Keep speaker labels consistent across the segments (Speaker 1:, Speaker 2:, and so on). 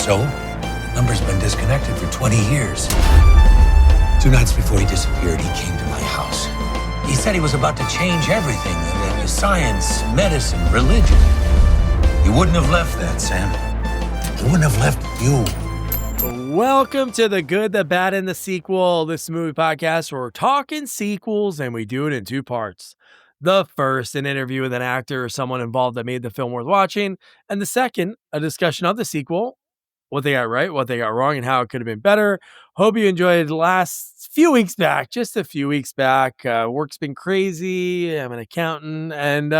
Speaker 1: So, the number's been disconnected for 20 years. 2 nights before he disappeared, he came to my house. He said he was about to change everything, science, medicine, religion. He wouldn't have left that, Sam. He wouldn't have left you.
Speaker 2: Welcome to The Good, the Bad, and the Sequel. This is a movie podcast where we're talking sequels, and we do it in 2 parts. The first, an interview with an actor or someone involved that made the film worth watching. And the second, a discussion of the sequel, what they got right, what they got wrong, and how it could have been better. Hope you enjoyed last few weeks back, just a few weeks back. Work's been crazy. I'm an accountant. And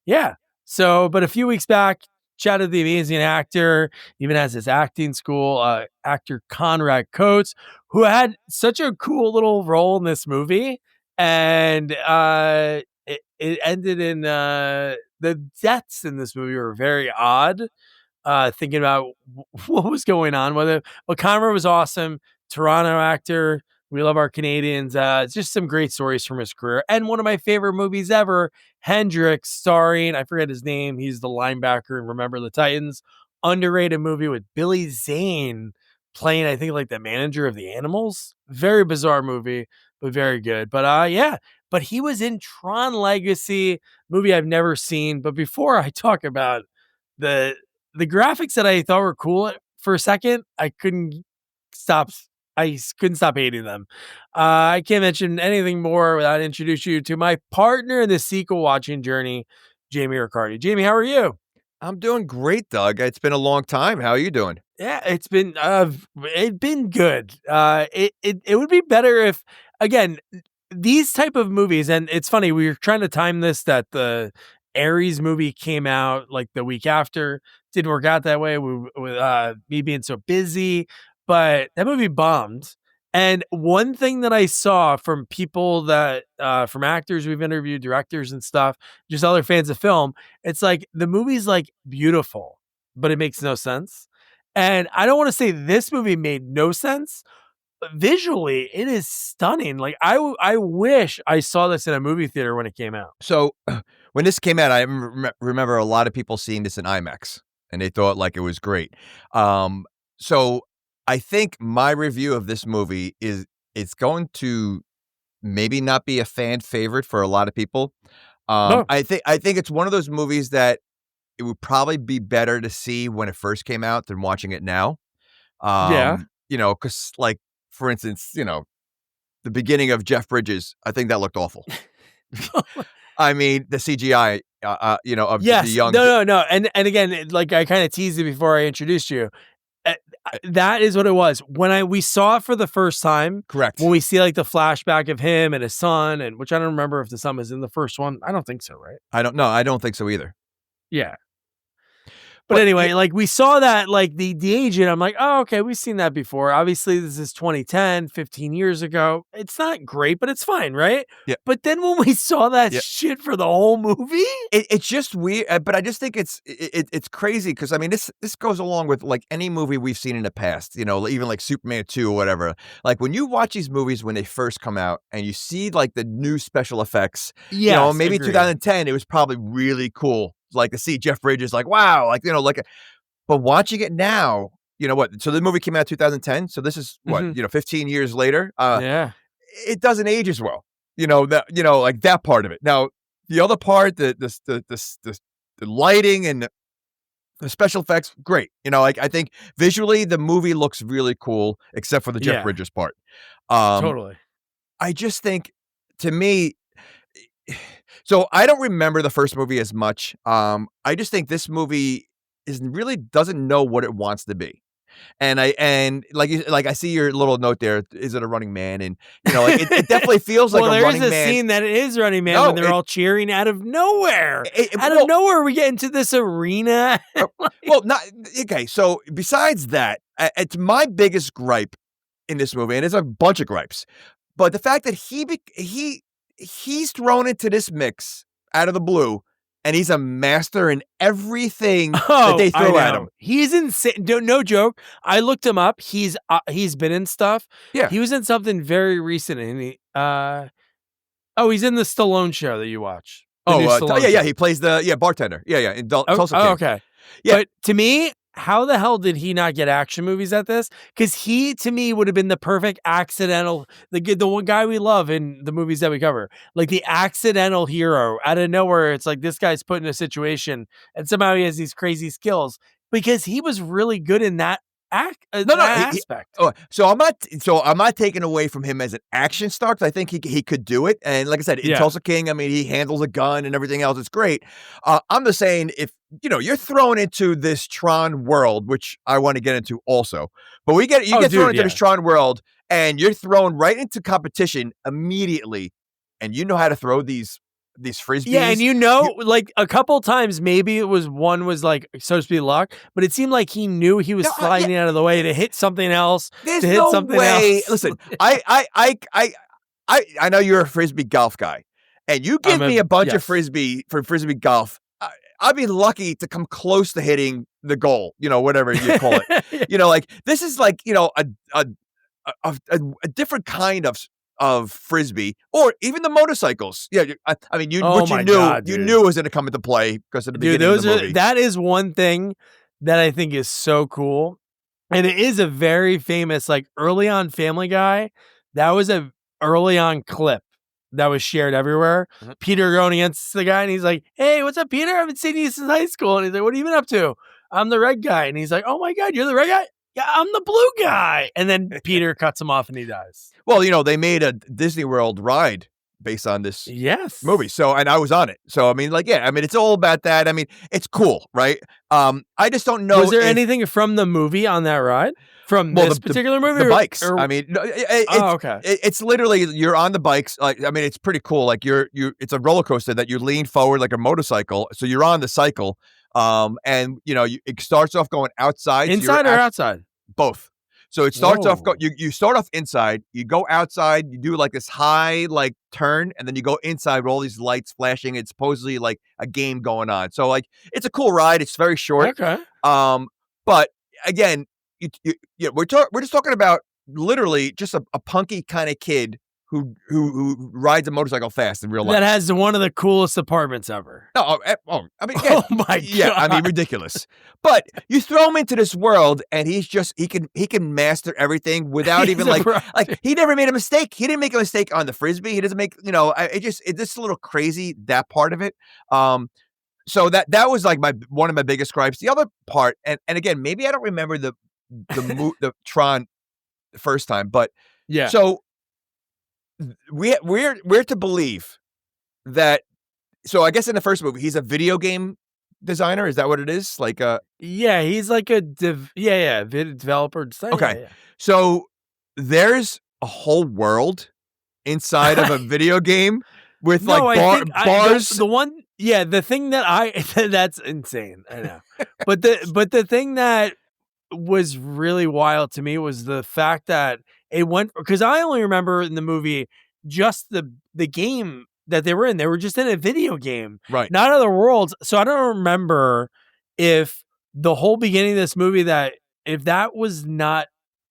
Speaker 2: yeah, so, but a few weeks back, chatted the amazing actor, even has his acting school, actor Conrad Coates, who had such a cool little role in this movie. And it ended in the deaths in this movie were very odd. Thinking about what was going on with it. Well, Conrad was awesome. Toronto actor. We love our Canadians. Just some great stories from his career. And one of my favorite movies ever, Hendrix, starring, I forget his name. He's the linebacker in Remember the Titans. Underrated movie with Billy Zane playing, I think, like the manager of the Animals. Very bizarre movie, but very good. But yeah, but he was in Tron Legacy, movie I've never seen. But before I talk about the graphics that I thought were cool for a second, I couldn't stop hating them. I can't mention anything more without introducing you to my partner in the sequel watching journey, Jamie Riccardi. Jamie, how are you?
Speaker 3: I'm doing great, Doug. It's been a long time. How are you doing?
Speaker 2: Yeah, it's been good. It would be better if, again, these type of movies, and it's funny, we were trying to time this that the Ares movie came out like the week after. Didn't work out that way with me being so busy, but that movie bombed. And one thing that I saw from people that, from actors we've interviewed, directors and stuff, just other fans of film, it's like the movie's like beautiful, but it makes no sense. And I don't want to say this movie made no sense, but visually it is stunning. Like I wish I saw this in a movie theater when it came out.
Speaker 3: So when this came out, I remember a lot of people seeing this in IMAX and they thought like it was great. So I think my review of this movie is it's going to maybe not be a fan favorite for a lot of people.
Speaker 2: No.
Speaker 3: I think it's one of those movies that it would probably be better to see when it first came out than watching it now.
Speaker 2: Yeah.
Speaker 3: You know, because like, for instance, you know, the beginning of Jeff Bridges, I think that looked awful. I mean, the CGI, you know, of
Speaker 2: yes.
Speaker 3: the young.
Speaker 2: No. And again, like I kind of teased it before I introduced you. That is what it was. When we saw it for the first time.
Speaker 3: Correct.
Speaker 2: When we see like the flashback of him and his son, and which I don't remember if the son was in the first one. I don't think so, right?
Speaker 3: I don't know. I don't think so either.
Speaker 2: Yeah. But anyway, like we saw that, like the agent, I'm like, oh, okay, we've seen that before. Obviously, this is 2010, 15 years ago. It's not great, but it's fine, right?
Speaker 3: Yeah.
Speaker 2: But then when we saw that shit for the whole movie,
Speaker 3: it's just weird. But I just think it's crazy because I mean this goes along with like any movie we've seen in the past. You know, even like Superman 2 or whatever. Like when you watch these movies when they first come out and you see like the new special effects.
Speaker 2: yes,
Speaker 3: You know, maybe
Speaker 2: agreed.
Speaker 3: 2010 it was probably really cool. Like to see Jeff Bridges, like wow, like you know, like. But watching it now, you know what? So the movie came out 2010. So this is what, you know, 15 years later.
Speaker 2: Yeah.
Speaker 3: It doesn't age as well. You know that. You know, like that part of it. Now the other part, the lighting and the special effects, great. You know, like I think visually the movie looks really cool, except for the Jeff Bridges part.
Speaker 2: Totally.
Speaker 3: I just think, to me. So I don't remember the first movie as much. I just think this movie really doesn't know what it wants to be. And I see your little note there. Is it a Running Man? And you know, it definitely feels like a Running Man.
Speaker 2: Well, there's a scene that it is Running Man when they're all cheering out of nowhere. Out of nowhere, we get into this arena.
Speaker 3: Well, not okay. So besides that, it's my biggest gripe in this movie, and it's a bunch of gripes. But the fact that he's thrown into this mix out of the blue, and he's a master in everything that they throw at him.
Speaker 2: He's insane. No joke. I looked him up. He's been in stuff.
Speaker 3: Yeah.
Speaker 2: He was in something very recent, and he's in the Stallone show that you watch.
Speaker 3: Yeah. He plays the bartender. Yeah. In Tulsa King.
Speaker 2: Okay.
Speaker 3: Yeah.
Speaker 2: But to me, how the hell did he not get action movies at this? Because he, to me, would have been the perfect accidental, the one guy we love in the movies that we cover, like the accidental hero out of nowhere. It's like this guy's put in a situation and somehow he has these crazy skills because he was really good in that aspect.
Speaker 3: So I'm not taking away from him as an action star because I think he could do it. And like I said, in Tulsa King, I mean, he handles a gun and everything else. It's great. I'm just saying, if you're thrown into this Tron world, which I want to get into also, but you get thrown into this Tron world, and you're thrown right into competition immediately, and you know how to throw these frisbees.
Speaker 2: Yeah, and like a couple times, maybe it was one was like supposed to be luck, but it seemed like he knew he was sliding out of the way to hit something else.
Speaker 3: There's no way. Listen, I know you're a frisbee golf guy, and you give me a bunch of frisbee golf. I'd be lucky to come close to hitting the goal, whatever you call it. Like this is like a different kind of frisbee, or even the motorcycles. Yeah, I mean, you knew it was going to come into play because of the beginning of the movie.
Speaker 2: That is one thing that I think is so cool, and it is a very famous, like early on Family Guy. That was a early on clip that was shared everywhere. Mm-hmm. Peter going against the guy, and he's like, "Hey, what's up, Peter? I haven't seen you since high school." And he's like, "What have you been up to?" "I'm the red guy." And he's like, "Oh my God, you're the red guy?" "Yeah, I'm the blue guy." And then Peter cuts him off and he dies.
Speaker 3: Well, they made a Disney World ride based on this movie. So, and I was on it. So, I mean, it's all about that. I mean, it's cool, right? I just don't know.
Speaker 2: Was there anything from the movie on that ride? From this particular movie?
Speaker 3: The bikes. I mean,
Speaker 2: okay.
Speaker 3: It's literally, you're on the bikes. Like, I mean, it's pretty cool. Like it's a roller coaster that you lean forward like a motorcycle. So you're on the cycle. And it starts off going outside.
Speaker 2: Inside or outside?
Speaker 3: Both. So it starts off, you start off inside, you go outside, you do like this high, like turn, and then you go inside with all these lights flashing. It's supposedly like a game going on. So like, it's a cool ride. It's very short.
Speaker 2: Okay.
Speaker 3: But again, we're just talking about literally just a punky kind of kid who rides a motorcycle fast in real life.
Speaker 2: That has one of the coolest apartments ever.
Speaker 3: No, I mean, yeah,
Speaker 2: oh my God.
Speaker 3: Yeah, I mean, ridiculous. But you throw him into this world, and he can master everything without even like he never made a mistake. He didn't make a mistake on the frisbee. He doesn't make it's just a little crazy, that part of it. So that was like one of my biggest gripes. The other part, and again, maybe I don't remember the Tron the first time, but
Speaker 2: yeah.
Speaker 3: So we're to believe that. So I guess in the first movie, he's a video game designer. Is that what it is? Like
Speaker 2: yeah, he's like a developer designer.
Speaker 3: Okay, so there's a whole world inside of a video game with bars.
Speaker 2: The thing that that's insane. I know, but the thing that was really wild to me was the fact that it went, because I only remember in the movie just the game that they were in. They were just in a video game,
Speaker 3: right?
Speaker 2: Not other worlds. So I don't remember if the whole beginning of this movie, that if that was not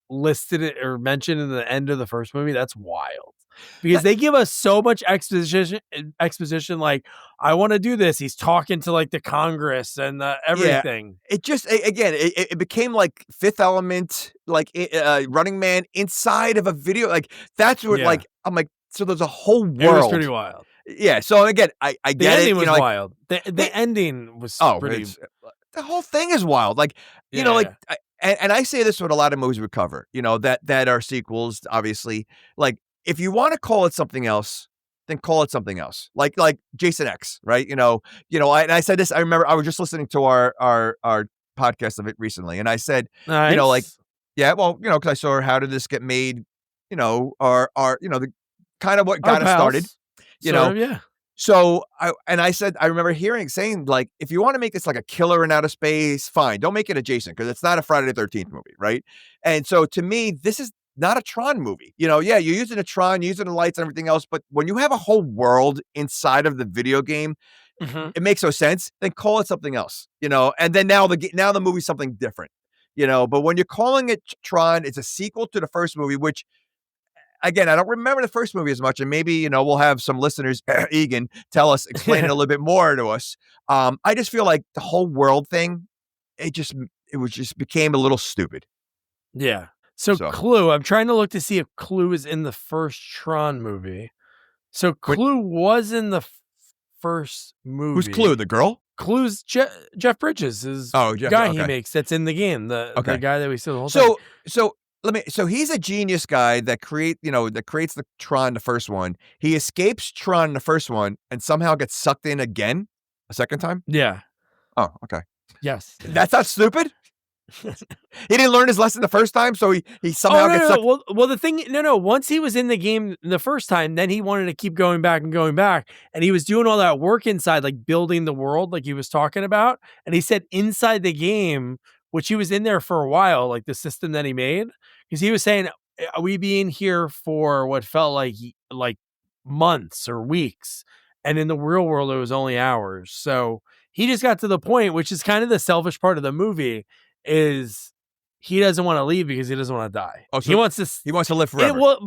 Speaker 2: listed or mentioned in the end of the first movie, that's wild. Because they give us so much exposition. Like, I want to do this. He's talking to like the Congress and everything.
Speaker 3: Yeah. It just, again, it became like Fifth Element, like Running Man inside of a video. Like, that's what, like, I'm like, so there's a whole world. It
Speaker 2: was pretty wild.
Speaker 3: Yeah. So again, I get it.
Speaker 2: The ending was wild. The ending was pretty.
Speaker 3: The whole thing is wild. Like, and I say this with a lot of movies we cover, that are sequels, obviously. Like, if you want to call it something else, then call it something else. Like Jason X, right? And I said this, I remember I was just listening to our podcast of it recently, and I said,
Speaker 2: nice.
Speaker 3: Because I saw How Did This Get Made, the kind of what got us started,
Speaker 2: yeah.
Speaker 3: So I remember saying, like, if you want to make this like a killer in outer space, fine. Don't make it a Jason, because it's not a Friday the 13th movie, right? And so to me, this is not a Tron movie. You're using a Tron, using the lights and everything else, but when you have a whole world inside of the video game, it makes no sense. Then call it something else, and then now the movie's something different, but when you're calling it Tron, it's a sequel to the first movie, which, again, I don't remember the first movie as much, and maybe, we'll have some listeners, Egan, explain it a little bit more to us. I just feel like the whole world thing, it just became a little stupid.
Speaker 2: Yeah. So Clue, I'm trying to look to see if Clue is in the first Tron movie. So Clue was in the first movie.
Speaker 3: Who's Clue? The girl?
Speaker 2: Clue's Jeff Bridges is the guy he makes that's in the game. The guy that we see the whole time.
Speaker 3: So he's a genius guy that creates the Tron, the first one. He escapes Tron, the first one, and somehow gets sucked in again a second time.
Speaker 2: Yeah.
Speaker 3: Oh, okay.
Speaker 2: Yes.
Speaker 3: That's not stupid. He didn't learn his lesson the first time, so he somehow gets sucked.
Speaker 2: Well, the thing, once he was in the game the first time, then he wanted to keep going back, and he was doing all that work inside, like building the world, like he was talking about. And he said inside the game, which he was in there for a while, like the system that he made, because he was saying, we be in here for what felt like months or weeks, and in the real world it was only hours. So he just got to the point, which is kind of the selfish part of the movie, is he doesn't want to leave because he doesn't want to die.
Speaker 3: Oh, so
Speaker 2: he wants
Speaker 3: to live forever.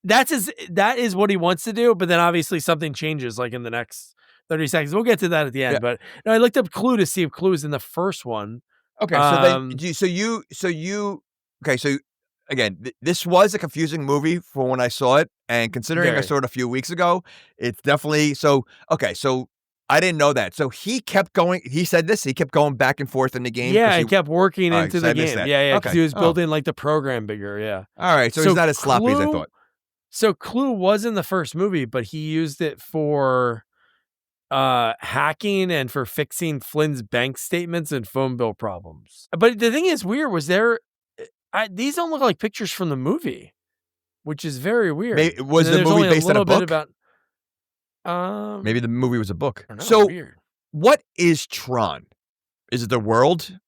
Speaker 2: That is what he wants to do. But then obviously something changes, like in the next 30 seconds. We'll get to that at the end. Yeah. But no, I looked up Clue to see if Clue is in the first one.
Speaker 3: Okay, so again, this was a confusing movie for when I saw it, and considering I saw it a few weeks ago, it's definitely so. Okay, so I didn't know that. So he kept going. He said this. He kept going back and forth in the game.
Speaker 2: Yeah, he kept working into the game. Yeah, because
Speaker 3: okay.
Speaker 2: he was building like the program bigger. Yeah.
Speaker 3: All right, so he's not as sloppy as I thought.
Speaker 2: So Clue was in the first movie, but he used it for hacking and for fixing Flynn's bank statements and phone bill problems. But the thing is weird was these don't look like pictures from the movie, which is very weird.
Speaker 3: Was the movie based on a book? Maybe the movie was a book. So
Speaker 2: weird.
Speaker 3: What is Tron? Is it the world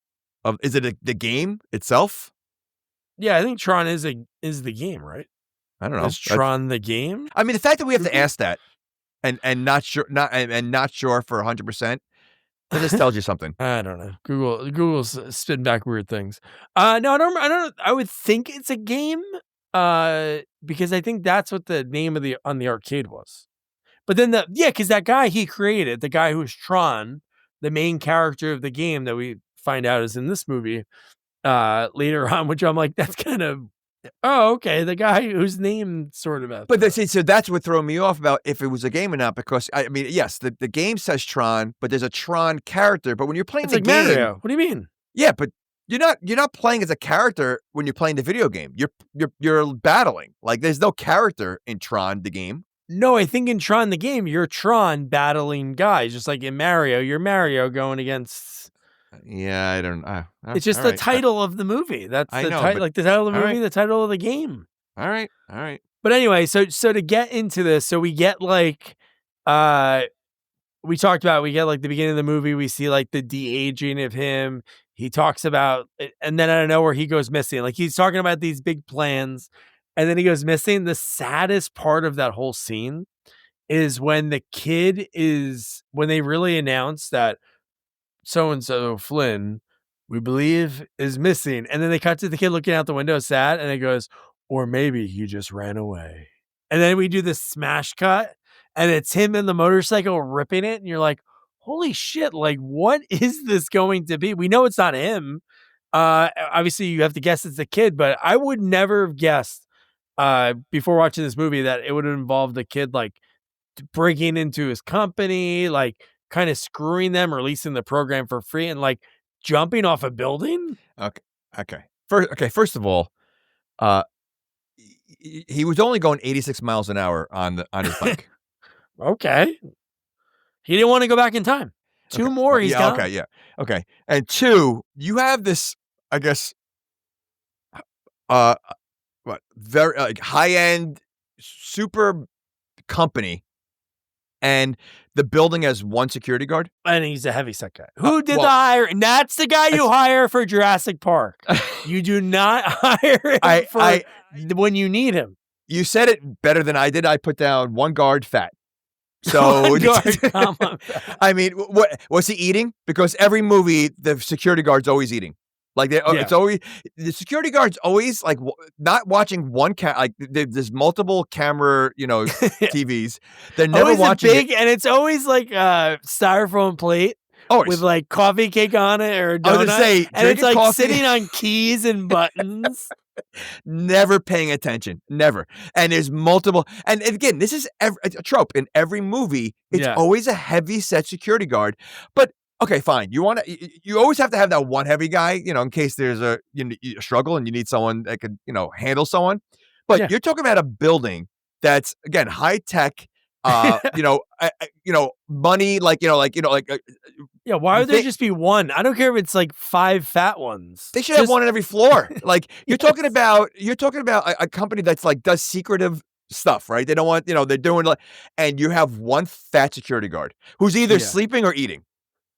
Speaker 3: is it the game itself?
Speaker 2: Yeah, I think Tron is the game, right?
Speaker 3: I don't know.
Speaker 2: Is Tron the game?
Speaker 3: I mean, the fact that we have to ask that and not sure for 100%, that just tells you something.
Speaker 2: I don't know. Google's spitting back weird things. No, I don't. I would think it's a game. Because I think that's what the name of on the arcade was. But then because that guy he created, the guy who's Tron, the main character of the game that we find out is in this movie later on, which I'm like, that's kind of, okay, the guy whose name sort of.
Speaker 3: But so that's what threw me off about if it was a game or not, because I mean, yes, the game says Tron, but there's a Tron character. But when you're playing the game,
Speaker 2: Mario. What do you mean?
Speaker 3: Yeah, but you're not playing as a character when you're playing the video game. You're battling. Like there's no character in Tron the game.
Speaker 2: No, I think in Tron the game, you're Tron battling guys, just like in Mario, you're Mario going against.
Speaker 3: Yeah, I don't.
Speaker 2: It's just the title of the movie. That's the title, like the title of the movie, the title of the game.
Speaker 3: All right.
Speaker 2: But anyway, so to get into this, so we get like, we talked about, we get like the beginning of the movie, we see like the de-aging of him. He talks about, and then out of nowhere he goes missing. Like he's talking about these big plans. And then he goes missing. The saddest part of that whole scene is when when they really announce that so-and-so Flynn, we believe, is missing. And then they cut to the kid looking out the window sad, and it goes, or maybe he just ran away. And then we do this smash cut, and it's him in the motorcycle ripping it. And you're like, holy shit, like, what is this going to be? We know it's not him. Obviously, you have to guess it's the kid, but I would never have guessed before watching this movie that it would have the kid like breaking into his company, like kind of screwing them, releasing the program for free, and like jumping off a building.
Speaker 3: Okay. First of all, he was only going 86 miles an hour on his bike.
Speaker 2: Okay. He didn't want to go back in time. Two more, he's gone.
Speaker 3: Okay. And two, you have this, I guess, very high-end super company, and the building has one security guard,
Speaker 2: and he's a heavyset guy. Who did the hire? And that's the guy you hire for Jurassic Park. You do not hire him when you need him.
Speaker 3: You said it better than I did. I put down one guard fat. So I mean, what was he eating? Because every movie, the security guard's always eating. Like it's always the security guard's always like not watching one like there's multiple camera, TVs. They're never
Speaker 2: always
Speaker 3: watching
Speaker 2: and it's always like a styrofoam plate with
Speaker 3: Always.
Speaker 2: like coffee cake on it or a
Speaker 3: I was
Speaker 2: donut.
Speaker 3: gonna say,
Speaker 2: And it's
Speaker 3: drinking
Speaker 2: like
Speaker 3: coffee.
Speaker 2: sitting on keys and buttons.
Speaker 3: Never paying attention. Never. And there's multiple. And again, this is a trope in every movie. It's
Speaker 2: Yeah.
Speaker 3: always a heavy set security guard. But okay, fine. You always have to have that one heavy guy, in case there's a struggle and you need someone that could, handle someone. But
Speaker 2: Yeah.
Speaker 3: you're talking about a building that's again high tech. Money like
Speaker 2: Yeah, why would there just be one? I don't care if it's like 5 fat ones.
Speaker 3: they should have one on every floor. Like you're talking about a company that's like does secretive stuff, right? They don't want, they're doing like, and you have one fat security guard who's either sleeping or eating.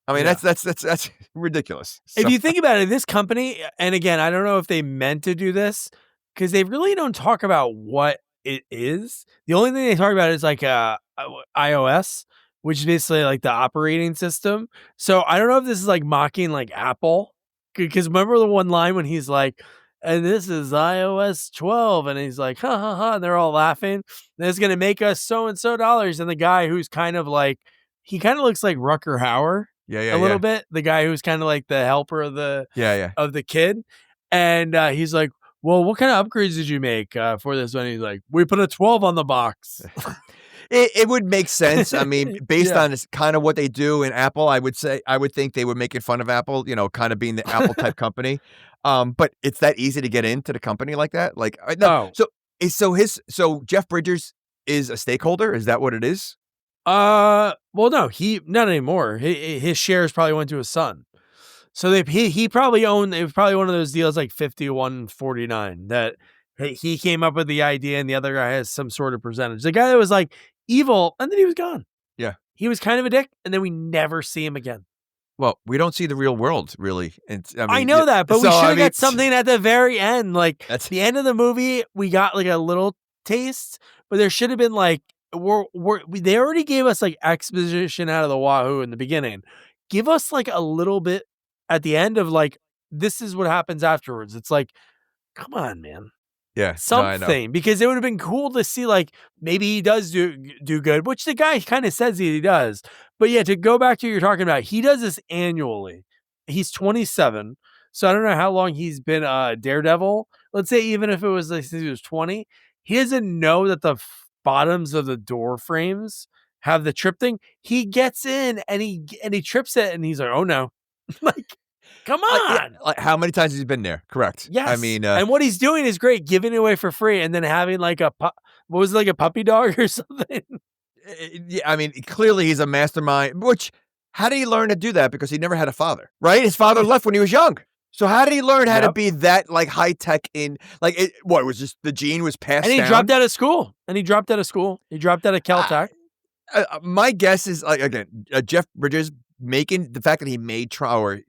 Speaker 3: I mean, that's ridiculous.
Speaker 2: If you think about it, this company, and again, I don't know if they meant to do this because they really don't talk about what it is. The only thing they talk about is like iOS, which is basically like the operating system. So I don't know if this is like mocking like Apple, because remember the one line when he's like, and this is iOS 12, and he's like, ha ha ha, and they're all laughing. And it's gonna make us so and so dollars. And the guy who's kind of like, he kind of looks like Rucker Hauer. A little bit. The guy who's kind of like the helper of the of the kid. And he's like, well, what kind of upgrades did you make for this one? He's like, we put a 12 on the box.
Speaker 3: It would make sense. I mean, based on this kind of what they do in Apple, I would think they were making fun of Apple, kind of being the Apple type company. But it's that easy to get into the company like that. Like, no. So Jeff Bridges is a stakeholder. Is that what it is?
Speaker 2: Well, no, not anymore. His shares probably went to his son. So he probably owned. It was probably one of those deals like 51-49 that he came up with the idea, and the other guy has some sort of percentage. The guy that was like evil, and then he was gone.
Speaker 3: Yeah,
Speaker 2: he was kind of a dick, and then we never see him again.
Speaker 3: Well, we don't see the real world, really.
Speaker 2: I know that, but we should have got something at the very end. Like at the end of the movie, we got like a little taste, but there should have been like. They already gave us like exposition out of the wahoo in the beginning. Give us like a little bit at the end of like, this is what happens afterwards. It's like, come on, man.
Speaker 3: Yeah.
Speaker 2: Something, because it would have been cool to see like, maybe he does do good, which the guy kind of says he does. But yeah, to go back to what you're talking about, he does this annually. He's 27. So I don't know how long he's been Daredevil. Let's say even if it was like since he was 20, he doesn't know that the bottoms of the door frames have the trip thing. He gets in and he trips it, and he's like, oh no. Like, come on.
Speaker 3: Like how many times has he been there? Correct.
Speaker 2: Yes.
Speaker 3: I mean,
Speaker 2: and what he's doing is great, giving it away for free, and then having like what was it, like a puppy dog or something?
Speaker 3: Yeah, I mean, clearly he's a mastermind. Which, how did he learn to do that? Because he never had a father, right? His father left when he was young. So how did he learn how to be that like high tech in like it? What, it was just the gene was passed down?
Speaker 2: And he dropped out of school. He dropped out of Caltech.
Speaker 3: My guess is like again, Jeff Bridges making the fact that he made Tron, or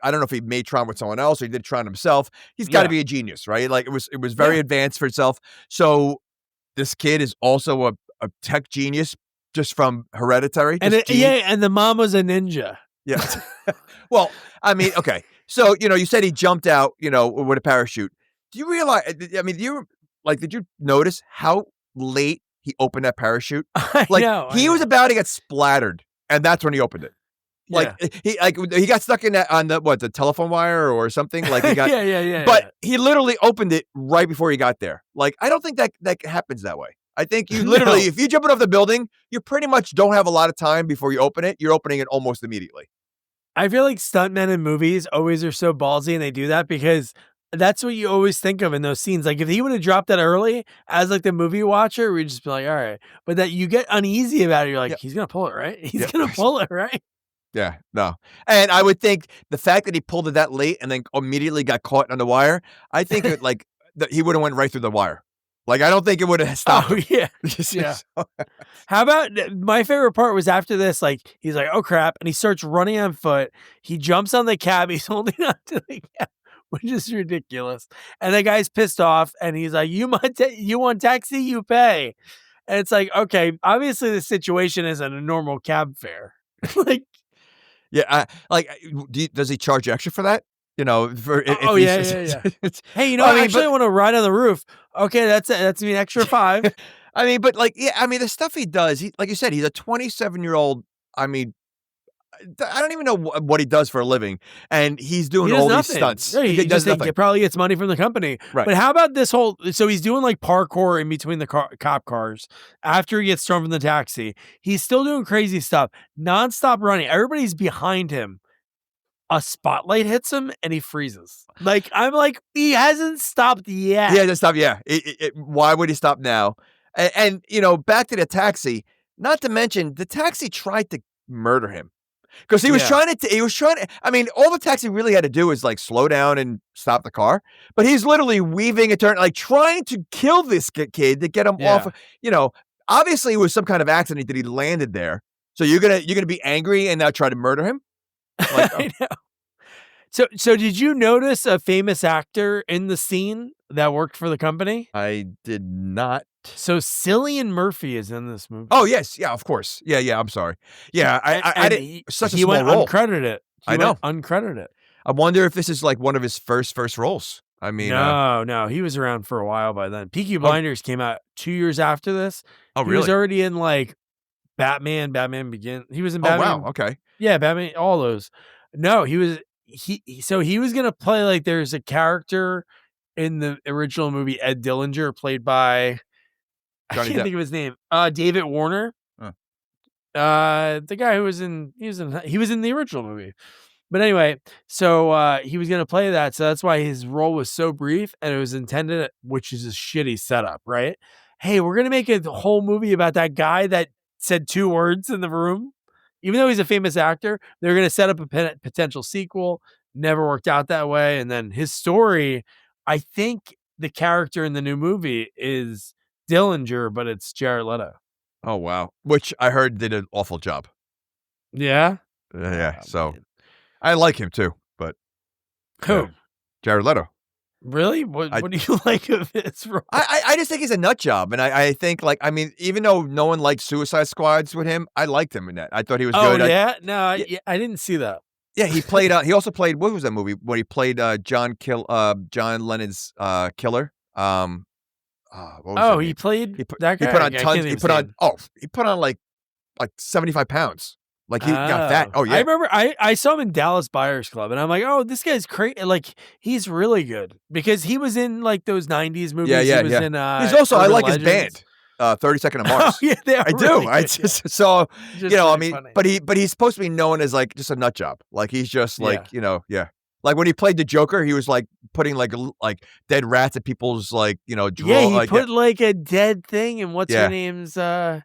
Speaker 3: I don't know if he made Tron with someone else or he did Tron himself. He's got to be a genius, right? Like it was very advanced for itself. So this kid is also a tech genius just from Hereditary.
Speaker 2: And and the mom was a ninja.
Speaker 3: Yeah. Well, I mean, okay. So, you said he jumped out, with a parachute. Do you realize, I mean, did you notice how late he opened that parachute? He was about to get splattered, and that's when he opened it. Like, he got stuck in that on the telephone wire or something. Like he got, But he literally opened it right before he got there. Like, I don't think that happens that way. I think you literally, if you jump off the building, you pretty much don't have a lot of time before you open it. You're opening it almost immediately.
Speaker 2: I feel like stuntmen in movies always are so ballsy, and they do that because that's what you always think of in those scenes. Like if he would have dropped that early as like the movie watcher, we'd just be like, all right. But that you get uneasy about it. You're like, he's going to pull it, right? He's going to pull it, right?
Speaker 3: Yeah, no. And I would think the fact that he pulled it that late and then immediately got caught on the wire, I think he would have went right through the wire. Like, I don't think it would have stopped.
Speaker 2: Oh, yeah. Yeah. How about my favorite part was after this, like, he's like, oh, crap. And he starts running on foot. He jumps on the cab. He's holding on to the cab, which is ridiculous. And the guy's pissed off. And he's like, you want taxi, you pay. And it's like, okay, obviously the situation isn't a normal cab fare. Like,
Speaker 3: yeah. Does he charge extra for that? Hey,
Speaker 2: I want to ride on the roof. Okay, that's an extra $5.
Speaker 3: I mean, but the stuff he does, like you said, he's a 27-year-old. I mean, I don't even know what he does for a living, and he's doing
Speaker 2: He does
Speaker 3: all these
Speaker 2: nothing.
Speaker 3: stunts.
Speaker 2: No,
Speaker 3: He does nothing.
Speaker 2: He probably gets money from the company.
Speaker 3: Right.
Speaker 2: But how about this whole? So he's doing like parkour in between the cop cars after he gets thrown from the taxi. He's still doing crazy stuff, nonstop running. Everybody's behind him. A spotlight hits him and he freezes. Like, I'm like, he hasn't stopped yet.
Speaker 3: He hasn't stopped. Yeah. Why would he stop now? And back to the taxi. Not to mention, the taxi tried to murder him. Because he was trying to, I mean, all the taxi really had to do is like slow down and stop the car. But he's literally weaving a turn, like trying to kill this kid to get him off. Obviously it was some kind of accident that he landed there. So you're gonna be angry and now try to murder him? Like,
Speaker 2: I know. So did you notice a famous actor in the scene that worked for the company?
Speaker 3: I did not.
Speaker 2: So Cillian Murphy is in this movie.
Speaker 3: Oh yes, yeah, of course. Yeah. I'm sorry. Yeah, I didn't. Such a
Speaker 2: he
Speaker 3: small
Speaker 2: went
Speaker 3: role.
Speaker 2: uncredited.
Speaker 3: I know.
Speaker 2: Uncredited.
Speaker 3: I wonder if this is like one of his first roles. I mean,
Speaker 2: no, he was around for a while by then. Peaky Blinders came out 2 years after this.
Speaker 3: Oh, really?
Speaker 2: He was already in like Batman Begins. He was in Batman.
Speaker 3: Oh wow, okay.
Speaker 2: Yeah, Batman. All those. No, he was. So he was gonna play like there's a character in the original movie, Ed Dillinger, played by I can't think of his name. David Warner. The guy who was in he was in the original movie. But anyway, so he was gonna play that, so that's why his role was so brief, and it was intended, which is a shitty setup, right? Hey, we're gonna make a whole movie about that guy that said 2 words in the room. Even though he's a famous actor, they're going to set up a potential sequel. Never worked out that way. And then his story, I think the character in the new movie is Dillinger, but it's Jared Leto.
Speaker 3: Oh, wow. Which I heard did an awful job.
Speaker 2: Yeah?
Speaker 3: Yeah. So man. I like him too, but.
Speaker 2: Who?
Speaker 3: Jared Leto.
Speaker 2: Really? What do you like of his role?
Speaker 3: I just think he's a nut job. And I think, like, I mean, even though no one liked Suicide Squads with him, I liked him in that. I thought he was good.
Speaker 2: Oh, yeah? I didn't see that.
Speaker 3: Yeah, he played, he also played, what was that movie? When he played John Lennon's killer.
Speaker 2: He played that guy?
Speaker 3: He put on tons, he put on like 75 pounds. Like he got fat. Oh yeah.
Speaker 2: I remember I saw him in Dallas Buyers Club and I'm like, oh, this guy's crazy. Like he's really good because he was in like those 90s movies.
Speaker 3: Yeah.
Speaker 2: He was in,
Speaker 3: he's also, I like
Speaker 2: Legends.
Speaker 3: his band, 32nd of Mars.
Speaker 2: Oh, yeah, they are.
Speaker 3: I
Speaker 2: really
Speaker 3: do. I just so
Speaker 2: just
Speaker 3: I
Speaker 2: really
Speaker 3: mean,
Speaker 2: funny.
Speaker 3: but he's supposed to be known as like just a nut job. Like he's just like Like when he played the Joker, he was like putting like dead rats at people's like draw.
Speaker 2: Yeah, he put like a dead thing in what's her name's
Speaker 3: So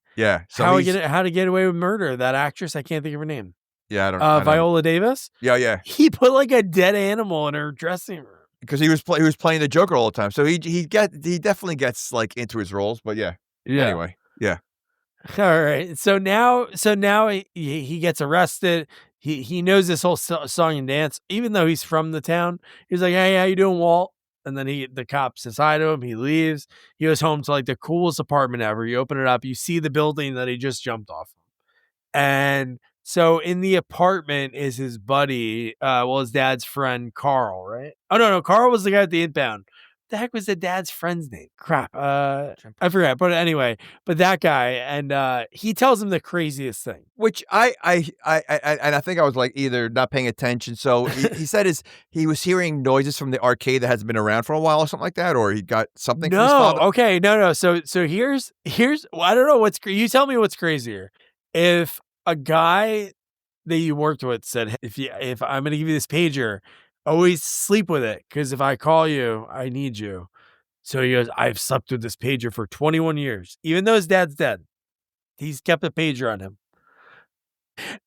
Speaker 2: How to Get Away with Murder. That actress, I can't think of her name.
Speaker 3: Yeah, I don't know.
Speaker 2: Viola Davis.
Speaker 3: Yeah.
Speaker 2: He put like a dead animal in her dressing room
Speaker 3: because he was playing the Joker all the time. So he definitely gets like into his roles. But yeah. Anyway, yeah.
Speaker 2: All right. So now he gets arrested. He knows this whole song and dance, even though he's from the town. He's like, "Hey, how you doing, Walt?" And then the cop says hi to him. He leaves. He goes home to like the coolest apartment ever. You open it up, you see the building that he just jumped off of, and so in the apartment is his buddy, his dad's friend, Carl, right? Oh, no. Carl was the guy at the inbound. What the heck was the dad's friend's name? Crap. I forgot. But anyway, that guy, and he tells him the craziest thing.
Speaker 3: Which I think I was like either not paying attention. So he said he was hearing noises from the arcade that hasn't been around for a while or something like that, or he got something from his father.
Speaker 2: Okay, no. So here's I don't know you tell me what's crazier. If a guy that you worked with said, if I'm going to give you this pager, always sleep with it, because if I call you, I need you. So he goes, I've slept with this pager for 21 years. Even though his dad's dead, he's kept a pager on him.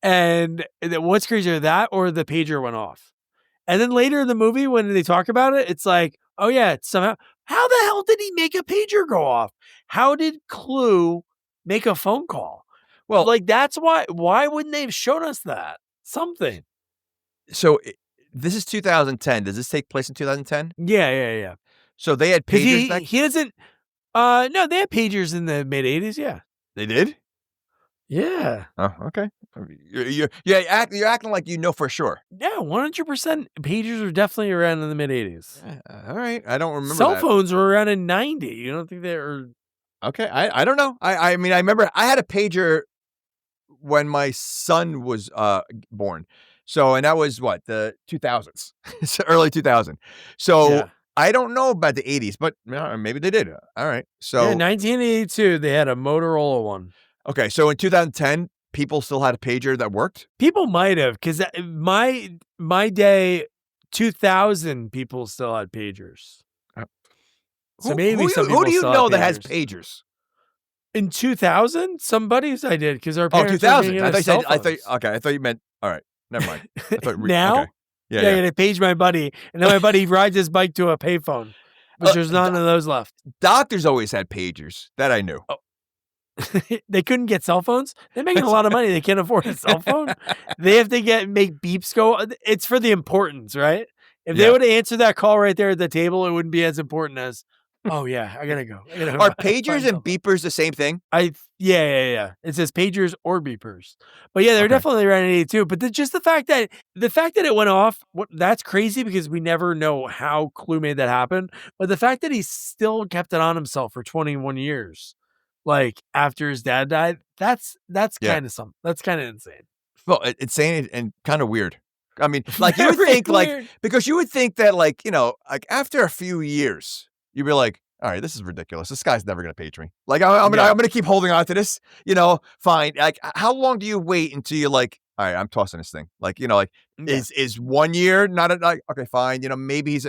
Speaker 2: And what's crazier, that or the pager went off? And then later in the movie, when they talk about it, it's like, oh yeah, somehow, how the hell did he make a pager go off? How did Clue make a phone call? Well, like that's why wouldn't they have shown us that? Something.
Speaker 3: So this is 2010. Does this take place in 2010?
Speaker 2: Yeah.
Speaker 3: So they had pagers
Speaker 2: he doesn't no, they had pagers in the mid 80s, yeah.
Speaker 3: They did?
Speaker 2: Yeah.
Speaker 3: Oh, okay. You're acting like you know for sure.
Speaker 2: Yeah, 100% pagers are definitely around in the mid 80s.
Speaker 3: All right. I don't remember
Speaker 2: Cell phones were around in 90. You don't think they were
Speaker 3: Okay. I don't know. I mean, I remember I had a pager when my son was born. So, and that was what, the 2000s, so early 2000. So
Speaker 2: Yeah.
Speaker 3: I don't know about the 80s, but maybe they did. All right.
Speaker 2: Yeah,
Speaker 3: So
Speaker 2: 1982, they had a Motorola one.
Speaker 3: okay, so in 2010, people still had a pager that worked.
Speaker 2: People might have, because my day, 2000, people still had pagers. So maybe some people
Speaker 3: who do you
Speaker 2: still
Speaker 3: know
Speaker 2: had
Speaker 3: that has
Speaker 2: pagers.
Speaker 3: pagers?
Speaker 2: In 2000, some buddies I did, because our
Speaker 3: Oh,
Speaker 2: parents were getting
Speaker 3: 2000. I
Speaker 2: us
Speaker 3: thought you
Speaker 2: cell
Speaker 3: said,
Speaker 2: phones.
Speaker 3: I thought you meant, all right, never mind. I thought
Speaker 2: Now?
Speaker 3: okay. Yeah,
Speaker 2: Yeah, they page my buddy, and then my buddy rides his bike to a payphone, which there's none of those left.
Speaker 3: Doctors always had pagers. That I knew.
Speaker 2: Oh. They couldn't get cell phones. They're making a lot of money. They can't afford a cell phone. They have to make beeps go. It's for the importance, right? If they would have answered that call right there at the table, it wouldn't be as important as, oh yeah, I gotta go.
Speaker 3: Are pagers and beepers the same thing?
Speaker 2: Yeah. It says pagers or beepers, but yeah, they're
Speaker 3: Okay.
Speaker 2: definitely around 82. But just the fact that it went off, that's crazy, because we never know how Clue made that happen. But the fact that he still kept it on himself for 21 years, like after his dad died, that's kind of something. That's kind of insane.
Speaker 3: Well, insane and kind of weird. I mean, like you would
Speaker 2: Very
Speaker 3: think, like,
Speaker 2: weird.
Speaker 3: because you would think that, like, you know, like after a few years, you'd be like, all right, this is ridiculous. This guy's never gonna page me. Like, I'm gonna keep holding on to this. You know, fine. Like, how long do you wait until you're like, all right, I'm tossing this thing? Like, you know, like is 1 year not like, okay, fine. You know, maybe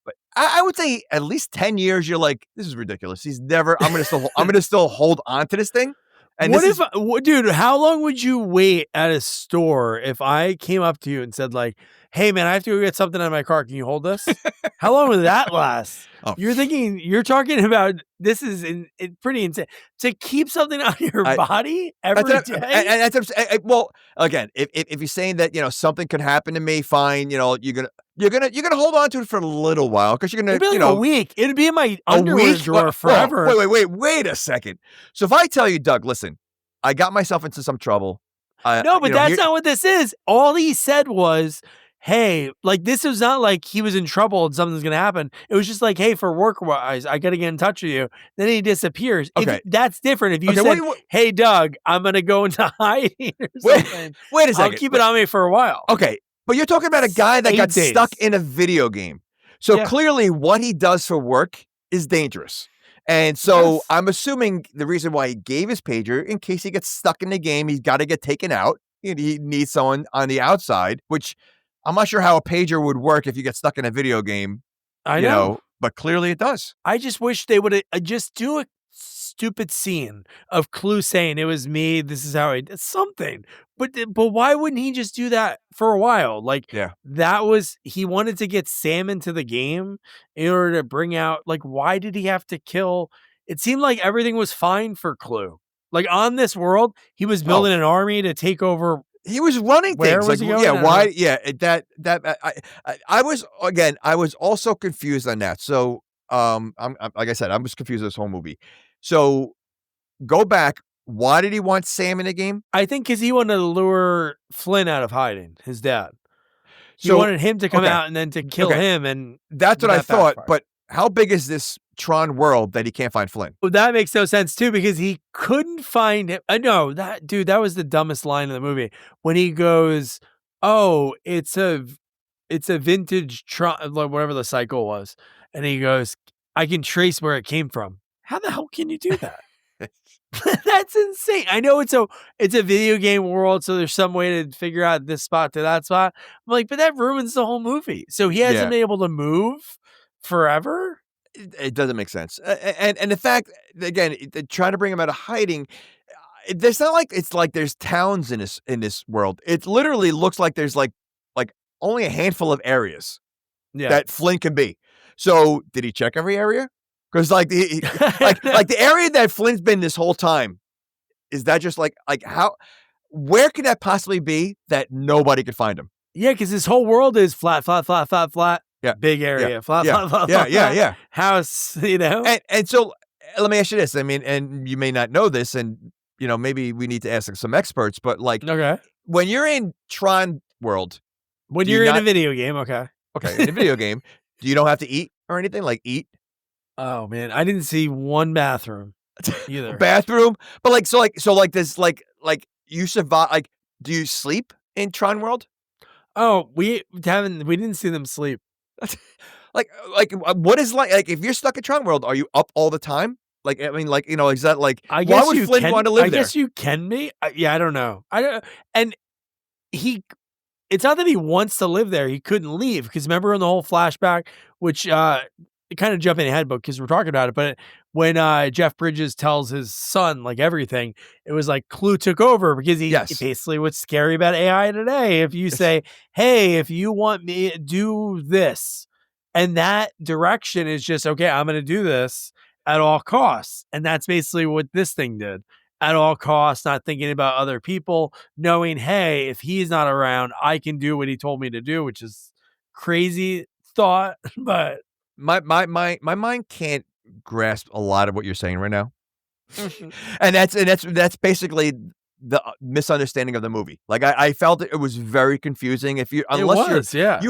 Speaker 3: but I would say at least 10 years. You're like, this is ridiculous. He's never. I'm gonna still hold on to this thing. And
Speaker 2: dude, how long would you wait at a store if I came up to you and said, like, hey man, I have to go get something out of my car. Can you hold this? How long would that last?
Speaker 3: Oh.
Speaker 2: You're talking about, this is pretty insane. To keep something on your body every day?
Speaker 3: And that's well, again, if you're saying that, you know, something could happen to me, fine, you know, you're gonna hold on to it for a little while, because you're gonna,
Speaker 2: It'd be like,
Speaker 3: you know,
Speaker 2: a week. It'd be in my underwear drawer forever.
Speaker 3: Wait a second. So if I tell you, Doug, listen, I got myself into some trouble.
Speaker 2: No, but that's not what this is. All he said was, hey, like, this was not like he was in trouble and something's going to happen. It was just like, hey, for work-wise, I got to get in touch with you. Then he disappears.
Speaker 3: Okay.
Speaker 2: That's different. If you said, hey, Doug, I'm going to go into hiding or something.
Speaker 3: Wait a second.
Speaker 2: I'll keep it on me for a while.
Speaker 3: Okay. But you're talking about a guy that got stuck in a video game. So clearly what he does for work is dangerous. And so I'm assuming the reason why he gave his pager, in case he gets stuck in the game, he's got to get taken out. He needs someone on the outside, which I'm not sure how a pager would work if you get stuck in a video game.
Speaker 2: I know,
Speaker 3: but clearly it does.
Speaker 2: I just wish they would just do a stupid scene of Clue saying, it was me, this is how I did something. But why wouldn't he just do that for a while? Like, he wanted to get Sam into the game in order to bring out, like, why did he have to kill? It seemed like everything was fine for Clue. Like, on this world, he was building an army to take over.
Speaker 3: He was running
Speaker 2: Where
Speaker 3: things.
Speaker 2: was
Speaker 3: like,
Speaker 2: he going?
Speaker 3: Yeah, why? Yeah, I was also confused on that. So, I'm like I said, I was confused with this whole movie. So, go back. Why did he want Sam in the game?
Speaker 2: I think because he wanted to lure Flynn out of hiding, his dad. He wanted him to come out and then to kill him. And
Speaker 3: that's what I thought. But how big is this Tron world that he can't find Flynn?
Speaker 2: Well, that makes no sense too, because he couldn't find him. No, that was the dumbest line in the movie when he goes, "Oh, it's a vintage Tron, whatever the cycle was," and he goes, "I can trace where it came from." How the hell can you do that? That's insane. I know it's a video game world, so there's some way to figure out this spot to that spot. I'm like, but that ruins the whole movie. So he hasn't been able to move forever.
Speaker 3: It doesn't make sense. And the fact, again, trying to bring him out of hiding, it's not like it's like there's towns in this world. It literally looks like there's like only a handful of areas that Flynn can be. So did he check every area? Because like the area that Flynn's been this whole time, is that just like how? Where could that possibly be that nobody could find him?
Speaker 2: Yeah, because this whole world is flat.
Speaker 3: Yeah,
Speaker 2: big area. Flat.
Speaker 3: Yeah.
Speaker 2: House, you know.
Speaker 3: And so let me ask you this. I mean, and you may not know this, and you know maybe we need to ask some experts. But like, when you're in Tron world,
Speaker 2: when you're in a video game, in
Speaker 3: a video game, do you don't have to eat or anything? Like eat?
Speaker 2: Oh man, I didn't see one bathroom either.
Speaker 3: Bathroom, but so this you survive. Like, do you sleep in Tron World?
Speaker 2: Oh, we didn't see them sleep.
Speaker 3: What is like if you're stuck in Tron World, are you up all the time? Like, I mean, like, is that like,
Speaker 2: I
Speaker 3: why
Speaker 2: guess
Speaker 3: would
Speaker 2: you
Speaker 3: Flynn
Speaker 2: can.
Speaker 3: want to live
Speaker 2: I
Speaker 3: there?
Speaker 2: guess you can be. Yeah, I don't know. I don't. And he. It's not that he wants to live there. He couldn't leave because remember in the whole flashback, which kind of jumping ahead, but because we're talking about it, but when Jeff Bridges tells his son like everything, it was like Clue took over because he basically what's scary about AI today. If you say, "Hey, if you want me to do this," and that direction is just okay, I'm going to do this at all costs, and that's basically what this thing did. At all costs, not thinking about other people, knowing, hey, if he's not around, I can do what he told me to do, which is crazy thought, but
Speaker 3: My mind can't grasp a lot of what you're saying right now. and that's basically the misunderstanding of the movie. Like I felt it was very confusing. If you you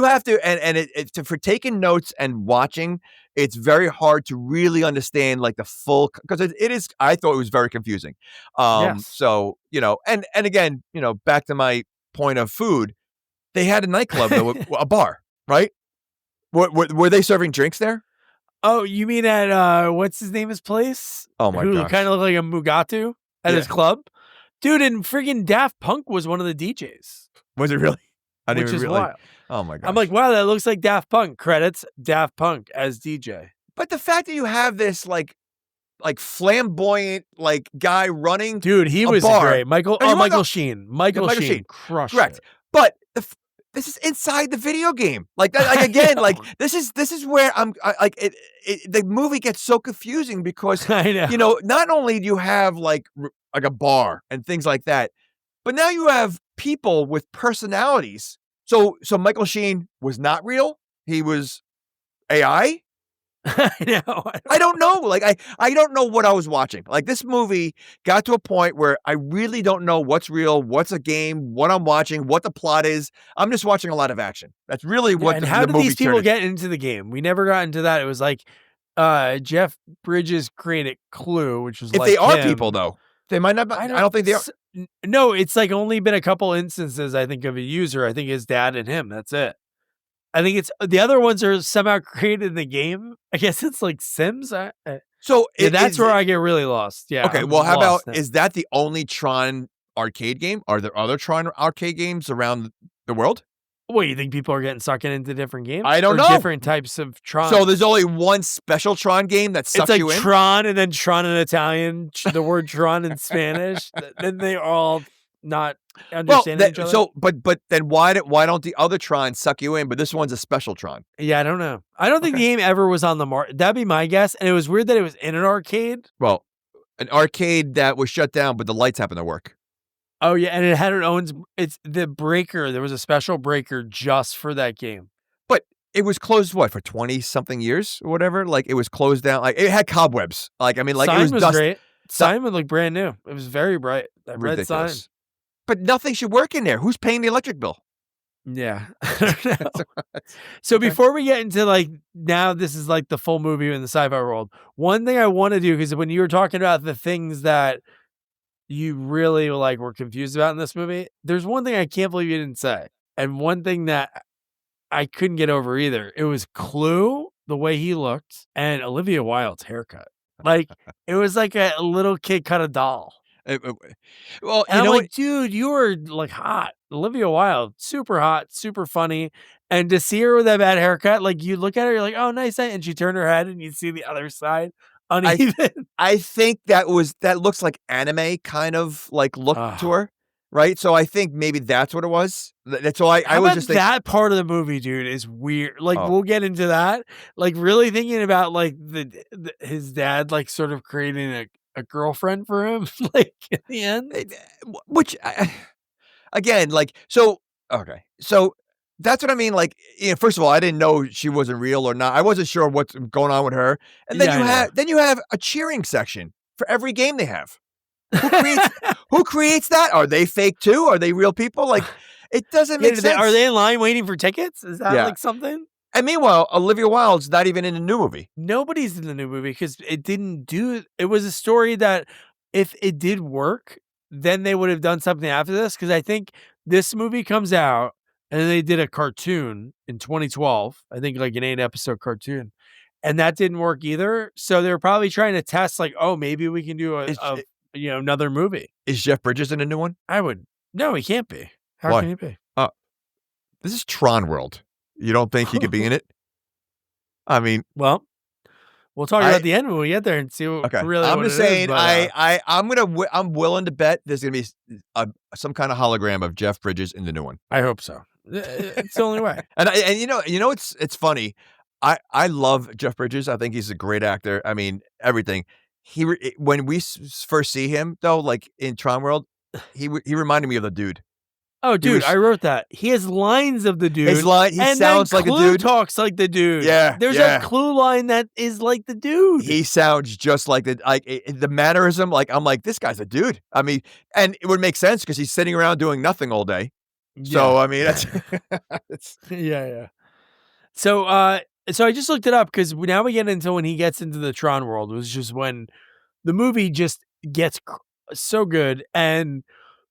Speaker 3: have to for taking notes and watching, it's very hard to really understand like the full because it is. I thought it was very confusing. So and again, back to my point of food, they had a nightclub though, a bar, right? Were they serving drinks there?
Speaker 2: Oh, you mean at what's his name? His place?
Speaker 3: Oh my
Speaker 2: Who
Speaker 3: gosh.
Speaker 2: kind of looked like a Mugatu at his club, dude. And friggin' Daft Punk was one of the DJs.
Speaker 3: Was it really?
Speaker 2: Which is wild.
Speaker 3: Oh my god!
Speaker 2: I'm like, wow, that looks like Daft Punk. Credits Daft Punk as DJ.
Speaker 3: But the fact that you have this like flamboyant like guy running,
Speaker 2: dude, he was
Speaker 3: bar,
Speaker 2: great. Michael Sheen. Michael Sheen crushed.
Speaker 3: Correct.
Speaker 2: It.
Speaker 3: But this is inside the video game. Like that. Like again, like this is where the movie gets so confusing because
Speaker 2: I know.
Speaker 3: Not only do you have like a bar and things like that, but now you have people with personalities. So Michael Sheen was not real. He was AI.
Speaker 2: I know.
Speaker 3: I don't know. Like I don't know what I was watching. Like this movie got to a point where I really don't know what's real, what's a game, what I'm watching, what the plot is. I'm just watching a lot of action. That's really what.
Speaker 2: And how did these people get into the game? We never got into that. It was like Jeff Bridges created Clue, which was
Speaker 3: if
Speaker 2: like
Speaker 3: they are
Speaker 2: him.
Speaker 3: People though, they might not. I don't think they are.
Speaker 2: No, it's like only been a couple instances. I think of a user. I think his dad and him. That's it. I think it's the other ones are somehow created in the game. I guess it's like Sims. So that's where I get really lost. Yeah.
Speaker 3: Okay. Well, how about is that the only Tron arcade game? Are there other Tron arcade games around the world?
Speaker 2: What, you think people are getting sucked into different games?
Speaker 3: I don't know.
Speaker 2: Different types of Tron.
Speaker 3: So there's only one special Tron game that sucks you in?
Speaker 2: It's like Tron and then Tron in Italian, the word Tron in Spanish. Then they all not understanding each other.
Speaker 3: So, but then why don't the other Trons suck you in? But this one's a special Tron.
Speaker 2: Yeah, I don't know. I don't think the game ever was on the market. That'd be my guess. And it was weird that it was in an arcade.
Speaker 3: Well, an arcade that was shut down, but the lights happened to work.
Speaker 2: Oh yeah, and it had it's the breaker. There was a special breaker just for that game.
Speaker 3: But it was closed for 20-something years or whatever. Like it was closed down. Like it had cobwebs. Like I mean, like
Speaker 2: sign
Speaker 3: it was dust.
Speaker 2: Great. Sign would look brand new. It was very bright. That red sign.
Speaker 3: But nothing should work in there. Who's paying the electric bill?
Speaker 2: Yeah. So before we get into like now, this is like the full movie in the sci-fi world. One thing I want to do, because when you were talking about the things that you really like were confused about in this movie, there's one thing I can't believe you didn't say, and one thing that I couldn't get over either. It was Clue, the way he looked, and Olivia Wilde's haircut. Like it was like a little kid cut a doll.
Speaker 3: Well,
Speaker 2: and I'm like, dude, you were like hot. Olivia Wilde, super hot, super funny. And to see her with that bad haircut, like you look at her, you're like, oh, nice. And she turned her head and you see the other side uneven.
Speaker 3: I think that looks like anime kind of like look to her. Right. So I think maybe that's what it was. That's all I was just thinking.
Speaker 2: That part of the movie, dude, is weird. Like we'll get into that. Like really thinking about like his dad, like sort of creating a girlfriend for him, like in the end.
Speaker 3: Which again, like so that's what I mean. Like, first of all, I didn't know she wasn't real or not. I wasn't sure what's going on with her. And then you have a cheering section for every game they have. Who creates that? Are they fake too? Are they real people? Like, it doesn't make sense.
Speaker 2: Are they in line waiting for tickets? Is that like something?
Speaker 3: And meanwhile, Olivia Wilde's not even in the new movie.
Speaker 2: Nobody's in the new movie because it didn't do. It was a story that if it did work, then they would have done something after this, because I think this movie comes out and then they did a cartoon in 2012. I think like an 8-episode cartoon, and that didn't work either. So they're probably trying to test like, oh, maybe we can do another movie.
Speaker 3: Is Jeff Bridges in a new one?
Speaker 2: No, he can't be. How
Speaker 3: Why?
Speaker 2: can he be?
Speaker 3: This is Tron World. You don't think he could be in it? I mean,
Speaker 2: well, we'll talk about the end when we get there and see what
Speaker 3: okay.
Speaker 2: really.
Speaker 3: I'm
Speaker 2: what
Speaker 3: just
Speaker 2: it
Speaker 3: saying.
Speaker 2: Is,
Speaker 3: I'm willing to bet there's gonna be some kind of hologram of Jeff Bridges in the new one.
Speaker 2: I hope so. It's the only way.
Speaker 3: And it's funny. I love Jeff Bridges. I think he's a great actor. I mean, everything. When we first see him though, like in Tron World, he reminded me of the dude.
Speaker 2: Oh, dude, I wrote that. He has lines of the dude.
Speaker 3: He sounds like a dude.
Speaker 2: Talks like the dude.
Speaker 3: Yeah,
Speaker 2: there's a Clue line that is like the dude.
Speaker 3: He sounds just like the mannerism. Like I'm like, this guy's a dude. I mean, and it would make sense because he's sitting around doing nothing all day. Yeah. So I mean, that's
Speaker 2: yeah. So I just looked it up because now we get into when he gets into the Tron world, which is just when the movie just gets so good. And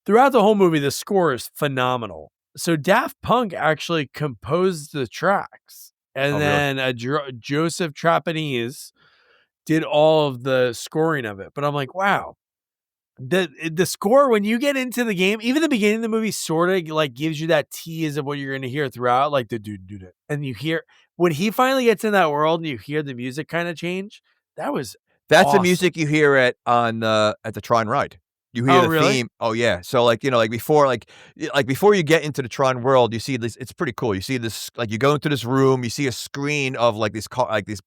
Speaker 2: throughout the whole movie, the score is phenomenal. So Daft Punk actually composed the tracks, and then Joseph Trapanese did all of the scoring of it. But I'm like, wow, the score when you get into the game, even the beginning of the movie, sort of like gives you that tease of what you're going to hear throughout, like the dude, and you hear when he finally gets in that world, and you hear the music kind of change. That's
Speaker 3: awesome. The music you hear at the Tron ride. You hear the theme. Oh yeah. So like before you get into the Tron world, you see this. It's pretty cool. You see this, like you go into this room, you see a screen of like these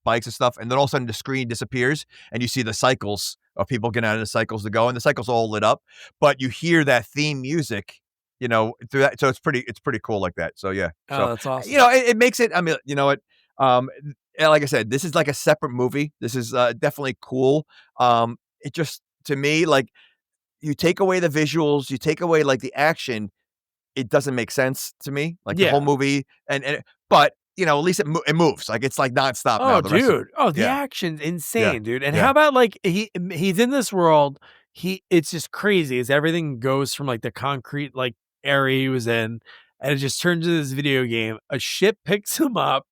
Speaker 3: bikes and stuff, and then all of a sudden the screen disappears, and you see the cycles of people getting out of the cycles to go, and the cycles all lit up, but you hear that theme music, through that. So it's pretty cool like that. So yeah.
Speaker 2: Oh, that's awesome.
Speaker 3: It makes it. I mean, you know what? Like I said, this is like a separate movie. This is definitely cool. It just, to me, like, you take away the visuals, you take away like the action, it doesn't make sense to me. Like the whole movie, but at least it moves. Like it's like nonstop.
Speaker 2: Oh,
Speaker 3: now,
Speaker 2: dude! The action's insane, dude. And how about like he's in this world? It's just crazy. As everything goes from like the concrete like area he was in, and it just turns into this video game. A ship picks him up,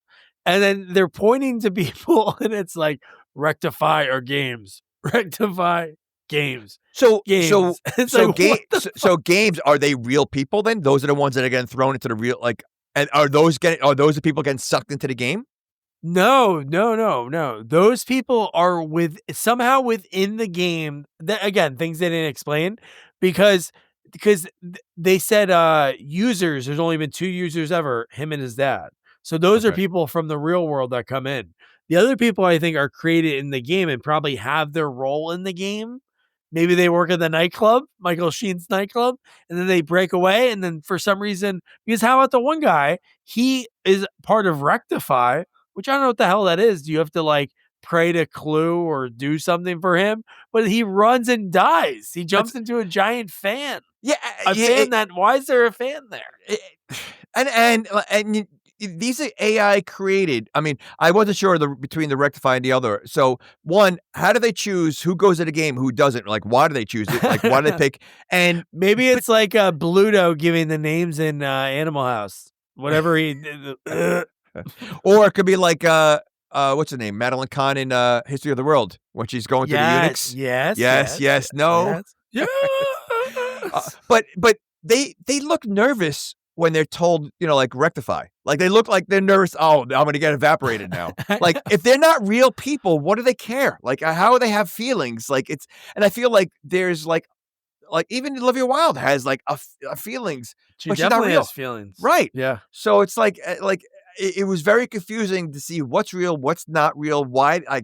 Speaker 2: and then they're pointing to people, and it's like rectify our games, rectify. Games.
Speaker 3: So
Speaker 2: games,
Speaker 3: are they real people then? Those are the ones that are getting thrown into the real, like, and are those the people getting sucked into the game?
Speaker 2: No. Those people are somehow within the game. Again, things they didn't explain because they said users, there's only been 2 users ever, him and his dad. So those are people from the real world that come in. The other people I think are created in the game and probably have their role in the game. Maybe they work at the nightclub, Michael Sheen's nightclub, and then they break away. And then for some reason, because how about the one guy? He is part of Rectify, which I don't know what the hell that is. Do you have to like pray to Clue or do something for him? But he runs and dies. He jumps into a giant fan.
Speaker 3: Yeah.
Speaker 2: Why is there a fan there?
Speaker 3: And these are AI created. I mean, I wasn't sure between the Rectify and the other. So one, how do they choose who goes to the game, who doesn't? Like, why do they choose it? Like, why do they pick? And
Speaker 2: maybe it's like Bluto giving the names in Animal House, whatever he did.
Speaker 3: Or it could be like, what's her name? Madeline Kahn in History of the World when she's going through the Unix.
Speaker 2: Yes.
Speaker 3: No.
Speaker 2: Yes.
Speaker 3: But they look nervous when they're told, like rectify. Like they look like they're nervous. Oh, I'm going to get evaporated now. Like if they're not real people, what do they care? Like how do they have feelings? Like and I feel like there's like even Olivia Wilde has like a feelings.
Speaker 2: She
Speaker 3: but
Speaker 2: definitely
Speaker 3: she's not real.
Speaker 2: has feelings.
Speaker 3: Right.
Speaker 2: Yeah.
Speaker 3: So it's like it was very confusing to see what's real, what's not real. Why? I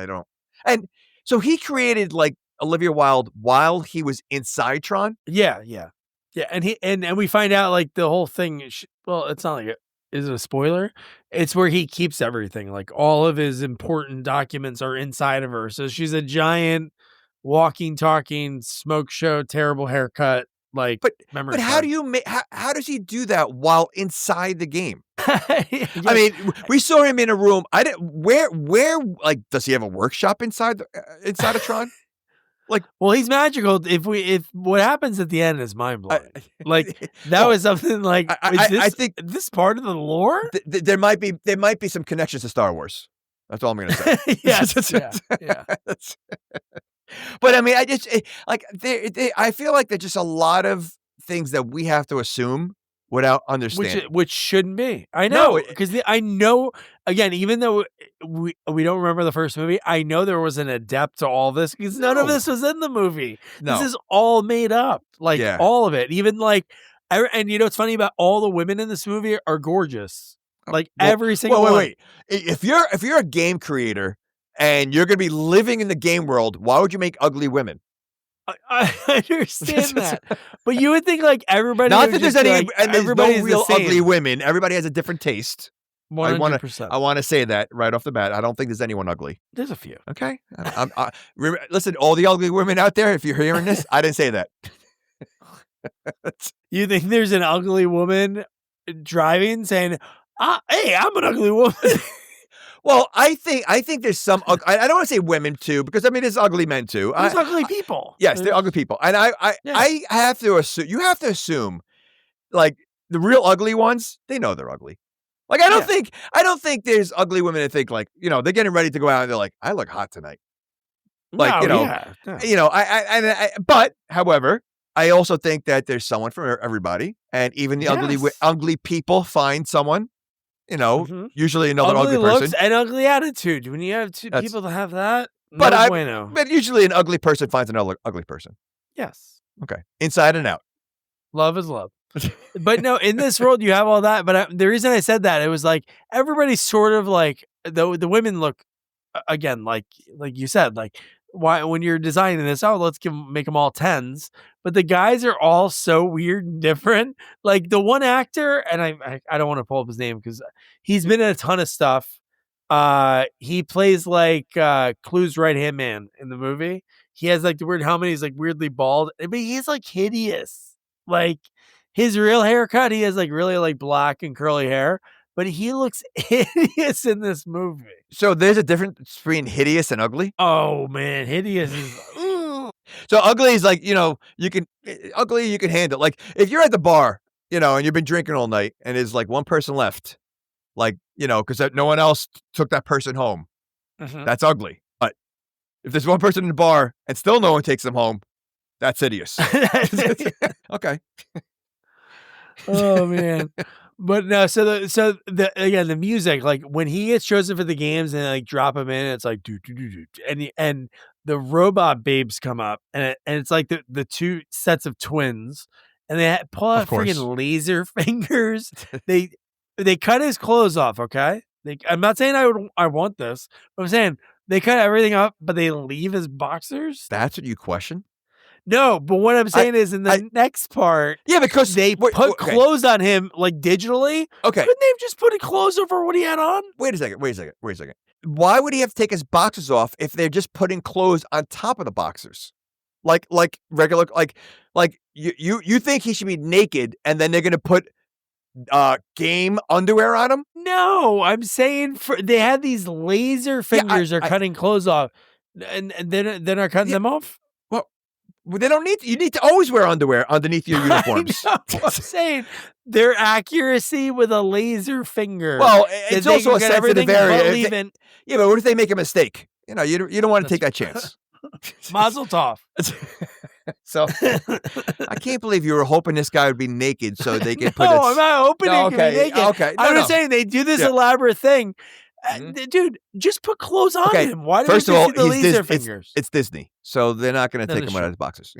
Speaker 3: don't. And so he created like Olivia Wilde while he was inside Tron.
Speaker 2: Yeah. And we find out like the whole thing. Well, it's not like is it a spoiler? It's where he keeps everything. Like all of his important documents are inside of her. So she's a giant walking, talking smoke show, terrible haircut. Like,
Speaker 3: but how do you how does he do that while inside the game?
Speaker 2: Yeah.
Speaker 3: I mean, we saw him in a room. I didn't. Where? Like, does he have a workshop inside of Tron?
Speaker 2: Well, he's magical. If what happens at the end is mind blowing. Like that was something like
Speaker 3: I think
Speaker 2: this part of the lore.
Speaker 3: There might be some connections to Star Wars. That's all I'm going to say.
Speaker 2: Yes, yeah.
Speaker 3: But I mean, I feel like there's just a lot of things that we have to assume without understanding.
Speaker 2: Which shouldn't be. I know,
Speaker 3: No,
Speaker 2: because I know, again, even though we don't remember the first movie, I know there was an adept to all this because none of this was in the movie.
Speaker 3: No.
Speaker 2: This is all made up, like all of it. Even like, and you know what's funny about all the women in this movie are gorgeous, like every single one.
Speaker 3: Wait. If you're a game creator and you're going to be living in the game world, why would you make ugly women?
Speaker 2: I understand that, but you would think like everybody.
Speaker 3: Not that there's any,
Speaker 2: like,
Speaker 3: and there's no real ugly women. Everybody has a different taste.
Speaker 2: 100%.
Speaker 3: I want to say that right off the bat. I don't think there's anyone ugly.
Speaker 2: There's a few.
Speaker 3: Okay. Listen, all the ugly women out there, if you're hearing this, I didn't say that.
Speaker 2: You think there's an ugly woman driving saying, "Hey, I'm an ugly woman."
Speaker 3: Well, I think there's some. I don't want to say women too, because I mean there's ugly men too.
Speaker 2: There's ugly people.
Speaker 3: Yes, they're ugly people, and I have to assume. You have to assume, like the real ugly ones, they know they're ugly. Like I don't think there's ugly women that think like they're getting ready to go out and they're like, I look hot tonight. Like but however, I also think that there's someone for everybody, and even the ugly people find someone. Usually another ugly person.
Speaker 2: Looks and ugly attitude. When you have two people that have that,
Speaker 3: but usually an ugly person finds another ugly person.
Speaker 2: Yes.
Speaker 3: Okay. Inside and out.
Speaker 2: Love is love. But no, in this world you have all that. But the reason I said that, it was like everybody's sort of like the women look again like you said, like why when you're designing this, let's make them all 10s. But the guys are all so weird and different. Like the one actor, and I don't want to pull up his name because he's been in a ton of stuff. He plays like Clue's right hand man in the movie. He has like the weird helmet. He's like weirdly bald, but he's like hideous. Like his real haircut, he has like really like black and curly hair, but he looks hideous in this movie.
Speaker 3: So there's a difference between hideous and ugly?
Speaker 2: Oh man, hideous is
Speaker 3: So ugly is like, you can handle. Like if you're at the bar, and you've been drinking all night and there's like one person left, like, because no one else took that person home. That's ugly. But if there's one person in the bar and still no one takes them home, that's hideous. Okay.
Speaker 2: Oh man. But no, so the music, like when he gets chosen for the games and like drop him in, it's like do and the robot babes come up and it's like the two sets of twins and they pull out freaking laser fingers. They cut his clothes off. Okay, I'm not saying I want this, but I'm saying they cut everything up, but they leave his boxers.
Speaker 3: That's what you question?
Speaker 2: No, but what I'm saying is in the next part,
Speaker 3: because
Speaker 2: they put clothes on him like digitally.
Speaker 3: Okay,
Speaker 2: couldn't they have just put clothes over what he had on?
Speaker 3: Wait a second. Why would he have to take his boxers off if they're just putting clothes on top of the boxers? Like regular, like you think he should be naked and then they're gonna put game underwear on him?
Speaker 2: No, I'm saying they had these laser fingers are cutting clothes off, and then are cutting them off.
Speaker 3: Well, they don't need. You need to always wear underwear underneath your uniforms.
Speaker 2: I'm saying their accuracy with a laser finger.
Speaker 3: Well, it's also a sensitive area. But what if they make a mistake? You don't want to take that chance.
Speaker 2: Mazel tov.
Speaker 3: So I can't believe you were hoping this guy would be naked so they could put.
Speaker 2: I'm not hoping he could be naked.
Speaker 3: Okay,
Speaker 2: I'm just saying they do this elaborate thing. Dude, just put clothes on him. Why do we see the laser fingers?
Speaker 3: It's Disney, so they're not going to take him out of his boxers,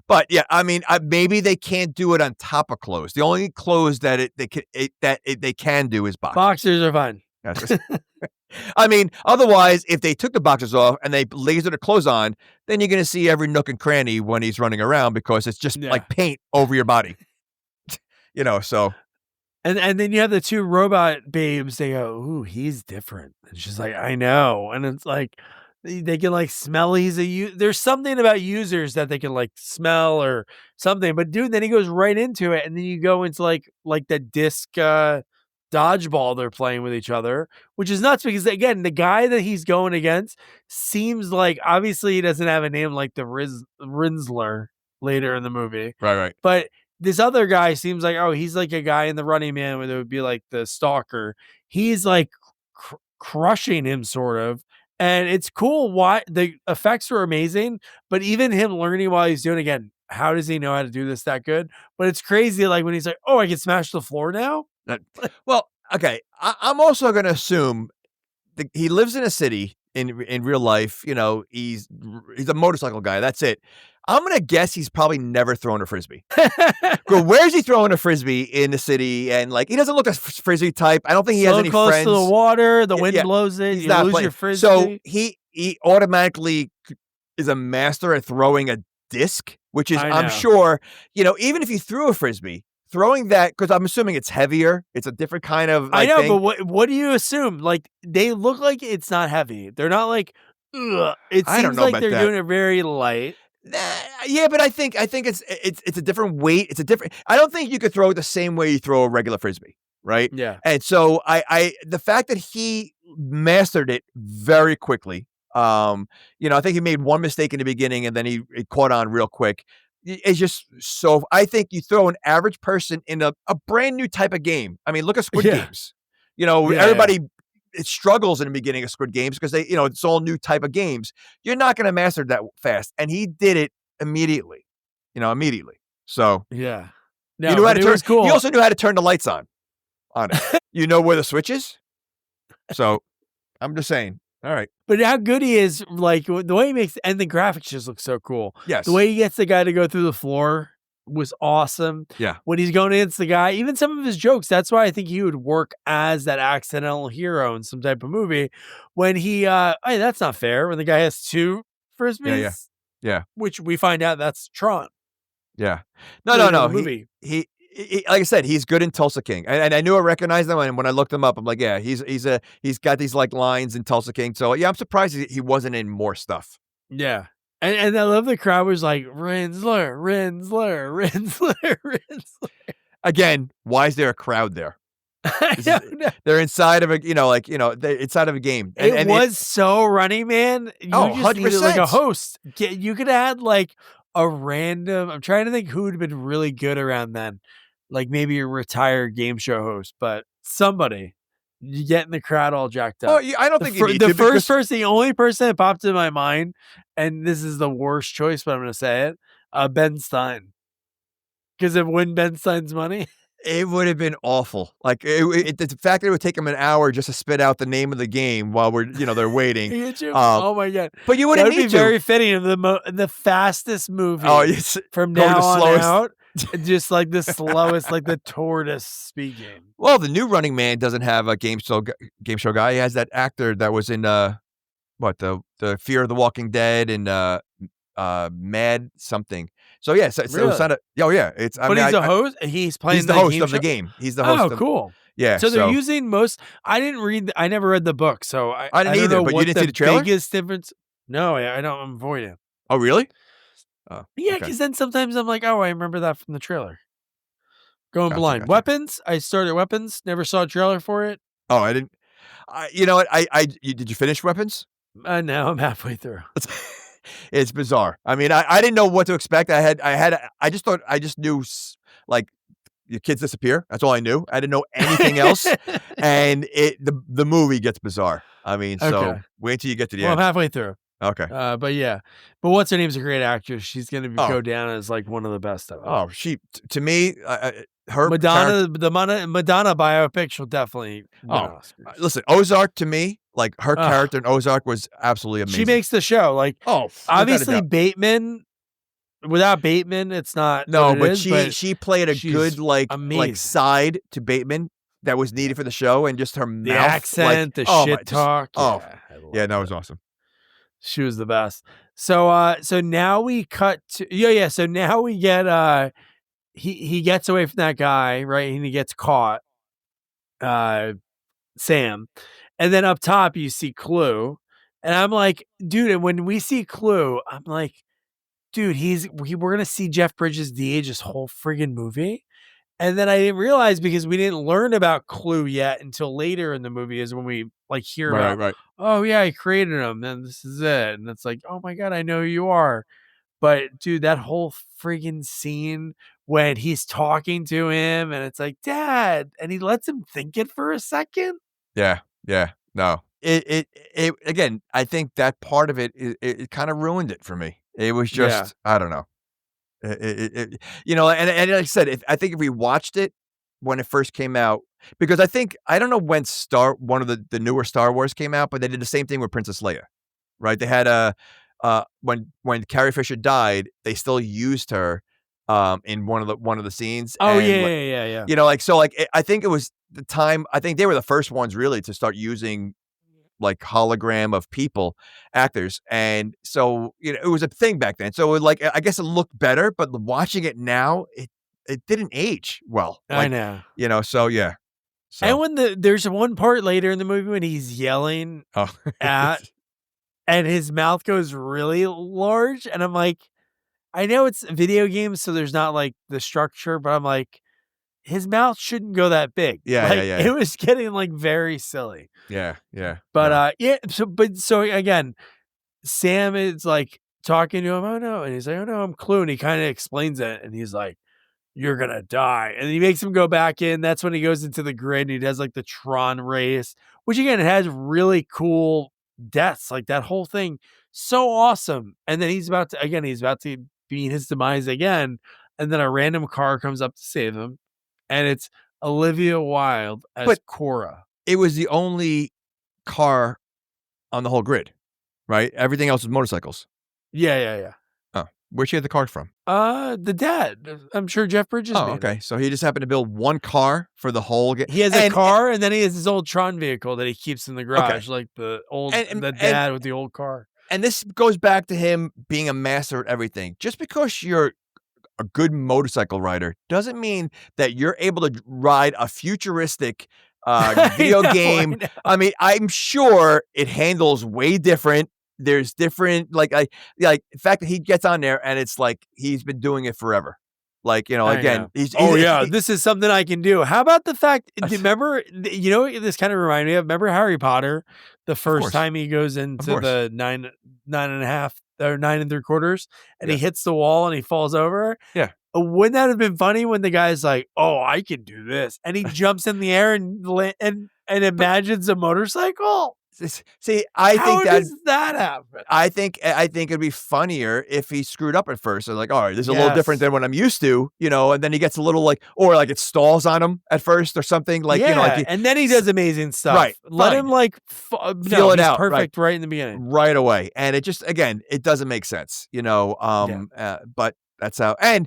Speaker 3: But yeah, I mean, maybe they can't do it on top of clothes. The only clothes that they can do is boxers.
Speaker 2: Boxers are fine.
Speaker 3: I mean, otherwise, if they took the boxers off and they lasered the clothes on, then you're going to see every nook and cranny when he's running around because it's just like paint over your body. So.
Speaker 2: And then you have the two robot babes. They go, "Ooh, he's different." And she's like, "I know." And it's like they can like smell. There's something about users that they can like smell or something. But dude, then he goes right into it, and then you go into like the disc dodgeball they're playing with each other, which is nuts because, again, the guy that he's going against seems like, obviously he doesn't have a name like the Rinsler later in the movie.
Speaker 3: Right.
Speaker 2: But this other guy seems like, oh, he's like a guy in the Running Man where it would be like the stalker. He's like crushing him sort of. And it's cool. Why the effects were amazing, but even him learning while he's doing it, again, how does he know how to do this that good? But it's crazy. Like when he's like, oh, I can smash the floor now.
Speaker 3: Well, okay. I'm also going to assume he lives in a city in real life. You know, he's a motorcycle guy. That's it. I'm going to guess he's probably never thrown a Frisbee. Where's he throwing a Frisbee in the city? And like, he doesn't look a Frisbee type. I don't think he has any
Speaker 2: close
Speaker 3: friends.
Speaker 2: To the water, the wind blows it, you lose your Frisbee.
Speaker 3: So he automatically is a master at throwing a disc, which is, I'm sure, you know, even if you threw a Frisbee, throwing that, because I'm assuming it's heavier. It's a different kind of
Speaker 2: I know,
Speaker 3: thing.
Speaker 2: but what do you assume? Like, they look like it's not heavy. They're not like, ugh. It seems like they're doing it very light.
Speaker 3: Yeah, but I think it's a different weight. It's a different. I don't think you could throw it the same way you throw a regular Frisbee, right?
Speaker 2: Yeah.
Speaker 3: And so the fact that he mastered it very quickly, you know, I think he made one mistake in the beginning and then he caught on real quick. It's just so. I think you throw an average person in a brand new type of game. I mean, look at Squid Games. You know, everybody. It struggles in the beginning of Squid Games because you know, it's all new type of games. You're not going to master that fast. And he did it immediately, So
Speaker 2: yeah,
Speaker 3: he knew how to turn. Cool. He also knew how to turn the lights on it. You know where the switch is. So I'm just saying. All right.
Speaker 2: But how good he is, like the way he makes, and the graphics just look so cool.
Speaker 3: Yes.
Speaker 2: The way he gets the guy to go through the floor was awesome.
Speaker 3: Yeah.
Speaker 2: When he's going against the guy, even some of his jokes, that's why I think he would work as that accidental hero in some type of movie. When he, hey, that's not fair. When the guy has two Frisbees.
Speaker 3: Yeah.
Speaker 2: Which we find out that's Tron.
Speaker 3: Yeah. No.
Speaker 2: Movie.
Speaker 3: He like I said, he's good in Tulsa King, and I knew I recognized him. And when I looked him up, I'm like, yeah, he's got these like lines in Tulsa King. So yeah, I'm surprised he wasn't in more stuff.
Speaker 2: Yeah. And I love the crowd was like, Rinsler.
Speaker 3: Again, why is there a crowd there? They're inside of a, inside of a game.
Speaker 2: And it was so Running Man. You just
Speaker 3: 100%.
Speaker 2: needed like a host. You could add like a random, I'm trying to think who would have been really good around then. Like maybe a retired game show host, but somebody. You get in the crowd all jacked up.
Speaker 3: Well, I don't think
Speaker 2: the first person, the only person that popped in my mind, and this is the worst choice, but I'm going to say it, Ben Stein. Because it win Ben Stein's money.
Speaker 3: It would have been awful. Like the fact that it would take them an hour just to spit out the name of the game while they're waiting.
Speaker 2: Oh my god!
Speaker 3: But you wouldn't need to.
Speaker 2: That would be very fitting of the fastest movie.
Speaker 3: Oh, yes.
Speaker 2: From now on out. Just like the slowest, like the tortoise speaking.
Speaker 3: Well, the new Running Man doesn't have a game show guy. He has that actor that was in the Fear of the Walking Dead and Mad something. So yeah, so
Speaker 2: really?
Speaker 3: It's not it's.
Speaker 2: But he's a host. He's playing.
Speaker 3: He's the host of the game. He's the host.
Speaker 2: Oh, cool.
Speaker 3: Yeah.
Speaker 2: So they're using most. I never read the book, so I
Speaker 3: didn't either. But you didn't see the trailer.
Speaker 2: Biggest difference? No, I don't. I'm avoiding.
Speaker 3: Oh, really?
Speaker 2: Oh, yeah, because then sometimes I'm like, oh, I remember that from the trailer. Going blind. Gotcha. Weapons. I started Weapons. Never saw a trailer for it.
Speaker 3: Oh, I didn't. You know what? Did you finish Weapons?
Speaker 2: No, I'm halfway through.
Speaker 3: It's bizarre. I mean, I didn't know what to expect. I just knew like your kids disappear. That's all I knew. I didn't know anything else. And the movie gets bizarre. I mean, so wait till you get to the end.
Speaker 2: I'm halfway through.
Speaker 3: Okay.
Speaker 2: But yeah. But what's her name's a great actress. She's going to go down as like one of the best of it.
Speaker 3: Oh, to me, her
Speaker 2: Madonna, the Madonna biopic, she'll definitely win Oscars.
Speaker 3: Listen, Ozark to me, like her character in Ozark was absolutely amazing.
Speaker 2: She makes the show. Like, obviously Bateman. Without Bateman, it's not.
Speaker 3: No, but she played a good like side to Bateman that was needed for the show, and just her
Speaker 2: the
Speaker 3: mouth,
Speaker 2: accent, the shit talk.
Speaker 3: Yeah, that was awesome.
Speaker 2: She was the best. So now we cut to So now we get he gets away from that guy, right? And he gets caught. Sam, and then up top you see Clue, and I'm like, dude. And when we see Clue, I'm like, dude, we're gonna see Jeff Bridges de-age this whole friggin' movie. And then I didn't realize because we didn't learn about Clue yet until later in the movie is when we like hear about,
Speaker 3: right.
Speaker 2: oh yeah, I created him, and this is it. And it's like, oh my God, I know who you are. But dude, that whole friggin' scene when he's talking to him and it's like, Dad, and he lets him think it for a second.
Speaker 3: Yeah. No. It again, I think that part of it kind of ruined it for me. It was just, I don't know. And like I said, I think if we watched it when it first came out, because I don't know when one of the newer Star Wars came out, but they did the same thing with Princess Leia, right? They had when Carrie Fisher died, they still used her in one of the scenes.
Speaker 2: Oh
Speaker 3: and,
Speaker 2: yeah.
Speaker 3: I think it was the time. I think they were the first ones really to start using like hologram of actors. And so, it was a thing back then. So I guess it looked better, but watching it now, it didn't age well.
Speaker 2: I know.
Speaker 3: So yeah. So.
Speaker 2: And when there's one part later in the movie when he's yelling at, and his mouth goes really large. And I'm like, I know it's video games, so there's not like the structure, but I'm like, his mouth shouldn't go that big.
Speaker 3: Yeah.
Speaker 2: It was getting like very silly.
Speaker 3: Yeah.
Speaker 2: But so again, Sam is like talking to him. Oh no, and he's like, oh no, I'm Clue, and he kind of explains it, and he's like, you're gonna die, and he makes him go back in. That's when he goes into the grid and he does like the Tron race, which again it has really cool deaths. Like that whole thing, so awesome. And then he's about to meet his demise again, and then a random car comes up to save him. And it's Olivia Wilde as Cora.
Speaker 3: It was the only car on the whole grid, right? Everything else was motorcycles.
Speaker 2: Yeah.
Speaker 3: Oh, where'd she have the car from?
Speaker 2: The dad. I'm sure Jeff Bridges.
Speaker 3: Oh, okay. So he just happened to build one car for the whole game.
Speaker 2: He has a car, and then he has his old Tron vehicle that he keeps in the garage, like the old the dad with the old car.
Speaker 3: And this goes back to him being a master at everything. Just because you're a good motorcycle rider doesn't mean that you're able to ride a futuristic video game. I mean, I'm sure it handles way different. There's different, the fact that he gets on there and it's like he's been doing it forever.
Speaker 2: This is something I can do. How about the fact? Remember, this kind of reminded me of. Remember Harry Potter, the first time he goes into the 9.5 or 9 3/4, and he hits the wall and he falls over.
Speaker 3: Yeah.
Speaker 2: Wouldn't that have been funny when the guy's like, "Oh, I can do this," and he jumps in the air and imagines a motorcycle?
Speaker 3: See, How
Speaker 2: does that happen?
Speaker 3: I think it'd be funnier if he screwed up at first. So like, all right, this is a little different than what I'm used to, and then he gets a little or it stalls on him at first or something
Speaker 2: and then he does amazing stuff.
Speaker 3: Right.
Speaker 2: Let him
Speaker 3: feel it out.
Speaker 2: Perfect right in the beginning.
Speaker 3: Right away. And it just, again, it doesn't make sense, but that's how, and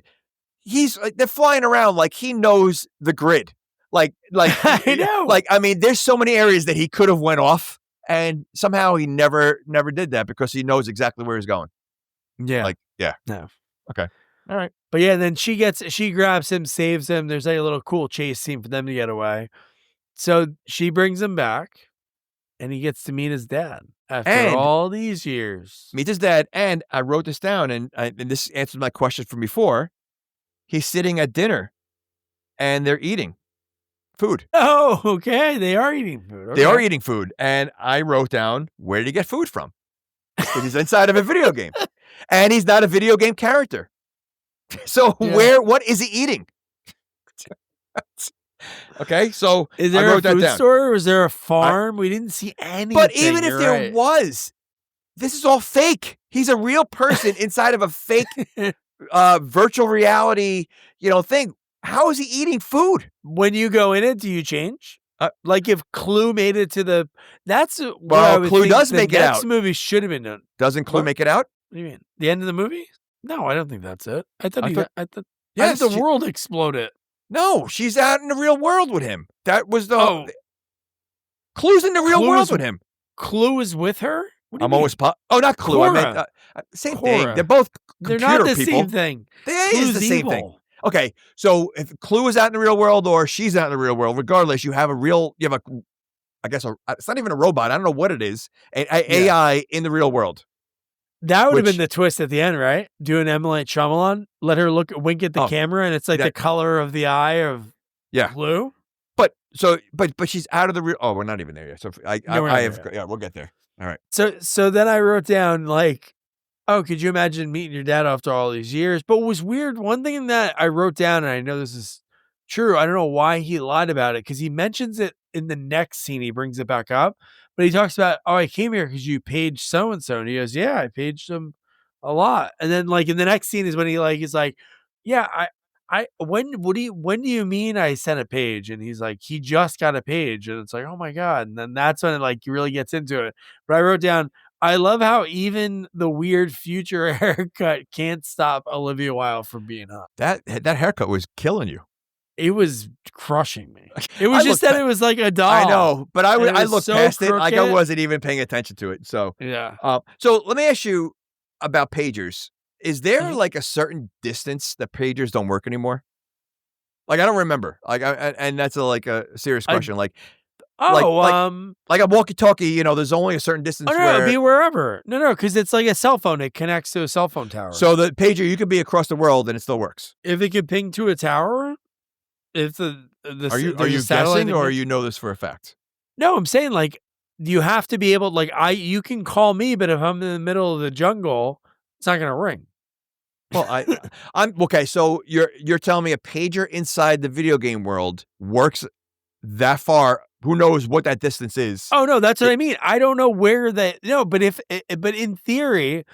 Speaker 3: they're flying around like he knows the grid. Like
Speaker 2: I know.
Speaker 3: I mean, there's so many areas that he could have went off. And somehow he never did that because he knows exactly where he's going.
Speaker 2: Yeah.
Speaker 3: No. Okay. All right.
Speaker 2: But yeah, then she grabs him, saves him. There's a little cool chase scene for them to get away. So she brings him back and he gets to meet his dad after all these years.
Speaker 3: Meet his dad. And I wrote this down and this answered my question from before. He's sitting at dinner and they're eating food.
Speaker 2: Oh, okay. They are eating food. Okay.
Speaker 3: They are eating food. And I wrote down, where did he get food from? Because he's inside of a video game. And he's not a video game character. So what is he eating? Okay, so
Speaker 2: is there a food store or is there a farm? We didn't see anything.
Speaker 3: But even if there was, this is all fake. He's a real person inside of a fake virtual reality, thing. How is he eating food?
Speaker 2: When you go in it, do you change? If Clue made it to
Speaker 3: Clue does make it out.
Speaker 2: Next movie should have been done.
Speaker 3: Doesn't Clue make it out?
Speaker 2: What do you mean? The end of the movie? No, I don't think that's it. I thought the world exploded.
Speaker 3: No, she's out in the real world with him. That was Clue's in the real world with him.
Speaker 2: Clue is with her?
Speaker 3: I'm always not Clue.
Speaker 2: Cora.
Speaker 3: I meant same thing. They're both computer
Speaker 2: They're not the
Speaker 3: people.
Speaker 2: Same thing.
Speaker 3: It is the same thing. Okay, so if Clue is out in the real world or she's out in the real world, regardless, you have it's not even a robot. I don't know what it is. AI in the real world.
Speaker 2: That would have
Speaker 3: Which-
Speaker 2: been the twist at the end, right? Do an M. Night Shyamalan, let her wink at the camera, and it's like the color of the eye of blue.
Speaker 3: But she's out of the real. Oh, we're not even there yet. So we'll get there. All right.
Speaker 2: So then I wrote down like, oh, could you imagine meeting your dad after all these years? But it was weird. One thing that I wrote down, and I know this is true, I don't know why he lied about it, because he mentions it in the next scene. He brings it back up, but he talks about, oh, I came here because you paged so and so, and he goes, yeah, I paged him a lot. And then like in the next scene is when he's like, yeah, when do you mean I sent a page? And he's like, he just got a page, and it's like, oh my god. And then that's when it like really gets into it. But I wrote down, I love how even the weird future haircut can't stop Olivia Wilde from being hot.
Speaker 3: That haircut was killing you.
Speaker 2: It was crushing me. It was just that it was like a doll.
Speaker 3: I know, but I looked past it. Like I
Speaker 2: crooked.
Speaker 3: wasn't even paying attention to it. So
Speaker 2: Yeah.
Speaker 3: So let me ask you about pagers. Is there like a certain distance that pagers don't work anymore? Like I don't remember. Like and that's a serious question. Like a walkie-talkie. There's only a certain distance.
Speaker 2: Oh no, it'd be wherever. No, because it's like a cell phone. It connects to a cell phone tower.
Speaker 3: So the pager, you could be across the world and it still works.
Speaker 2: If it could ping to a tower, if
Speaker 3: are you guessing or you know this for a fact?
Speaker 2: No, I'm saying like you have to be able you can call me, but if I'm in the middle of the jungle, it's not gonna ring.
Speaker 3: Well, I'm okay. So you're telling me a pager inside the video game world works that far? Who knows what that distance is?
Speaker 2: Oh no, that's what I mean. I don't know where but but in theory,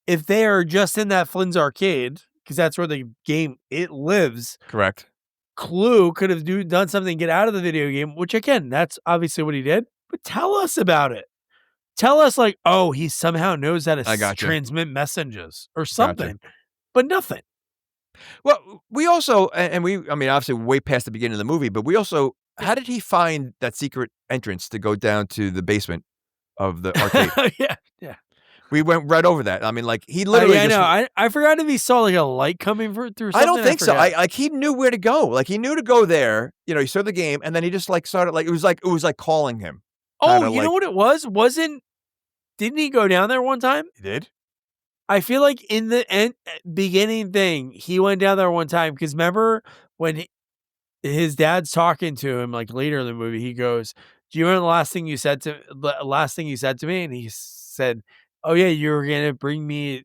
Speaker 2: if they are just in that Flynn's arcade, because that's where the game lives.
Speaker 3: Correct.
Speaker 2: Clue could have done something, get out of the video game, which again, that's obviously what he did. But tell us about it. Tell us like, oh, he somehow knows how to transmit messages or something, but nothing.
Speaker 3: Well, we also, obviously way past the beginning of the movie, but we also, how did he find that secret entrance to go down to the basement of the arcade?
Speaker 2: Yeah.
Speaker 3: We went right over that. I mean, like he literally.
Speaker 2: I forgot if he saw like a light coming through something.
Speaker 3: I don't think so. Like he knew where to go. Like he knew to go there. He started the game, and then he just like started like it was like calling him.
Speaker 2: Oh, you know what it was? Didn't he go down there one time?
Speaker 3: He did.
Speaker 2: I feel like in the beginning thing, he went down there one time because remember when his dad's talking to him like later in the movie, he goes, "Do you remember the last thing you said to me?" And he said, "Oh yeah, you were gonna bring me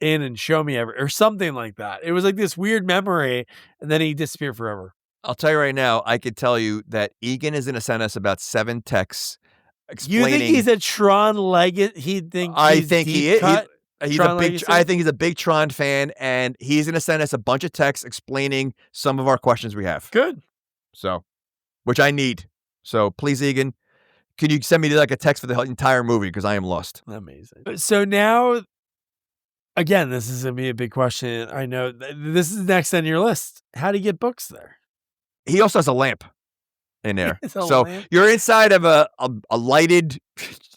Speaker 2: in and show me or something like that." It was like this weird memory, and then he disappeared forever.
Speaker 3: I'll tell you right now, I could tell you that Egan is going to send us about 7 texts explaining.
Speaker 2: You think he's a Tron Legacy?
Speaker 3: I think he is. I think he's a big Tron fan, and he's going to send us a bunch of texts explaining some of our questions we have.
Speaker 2: Good.
Speaker 3: So, which I need. So please, Egan, can you send me like a text for the entire movie because I am lost.
Speaker 2: Amazing. So now, again, this is going to be a big question. I know this is next on your list. How do you get books there?
Speaker 3: He also has a lamp in there.
Speaker 2: Lamp?
Speaker 3: You're inside of a lighted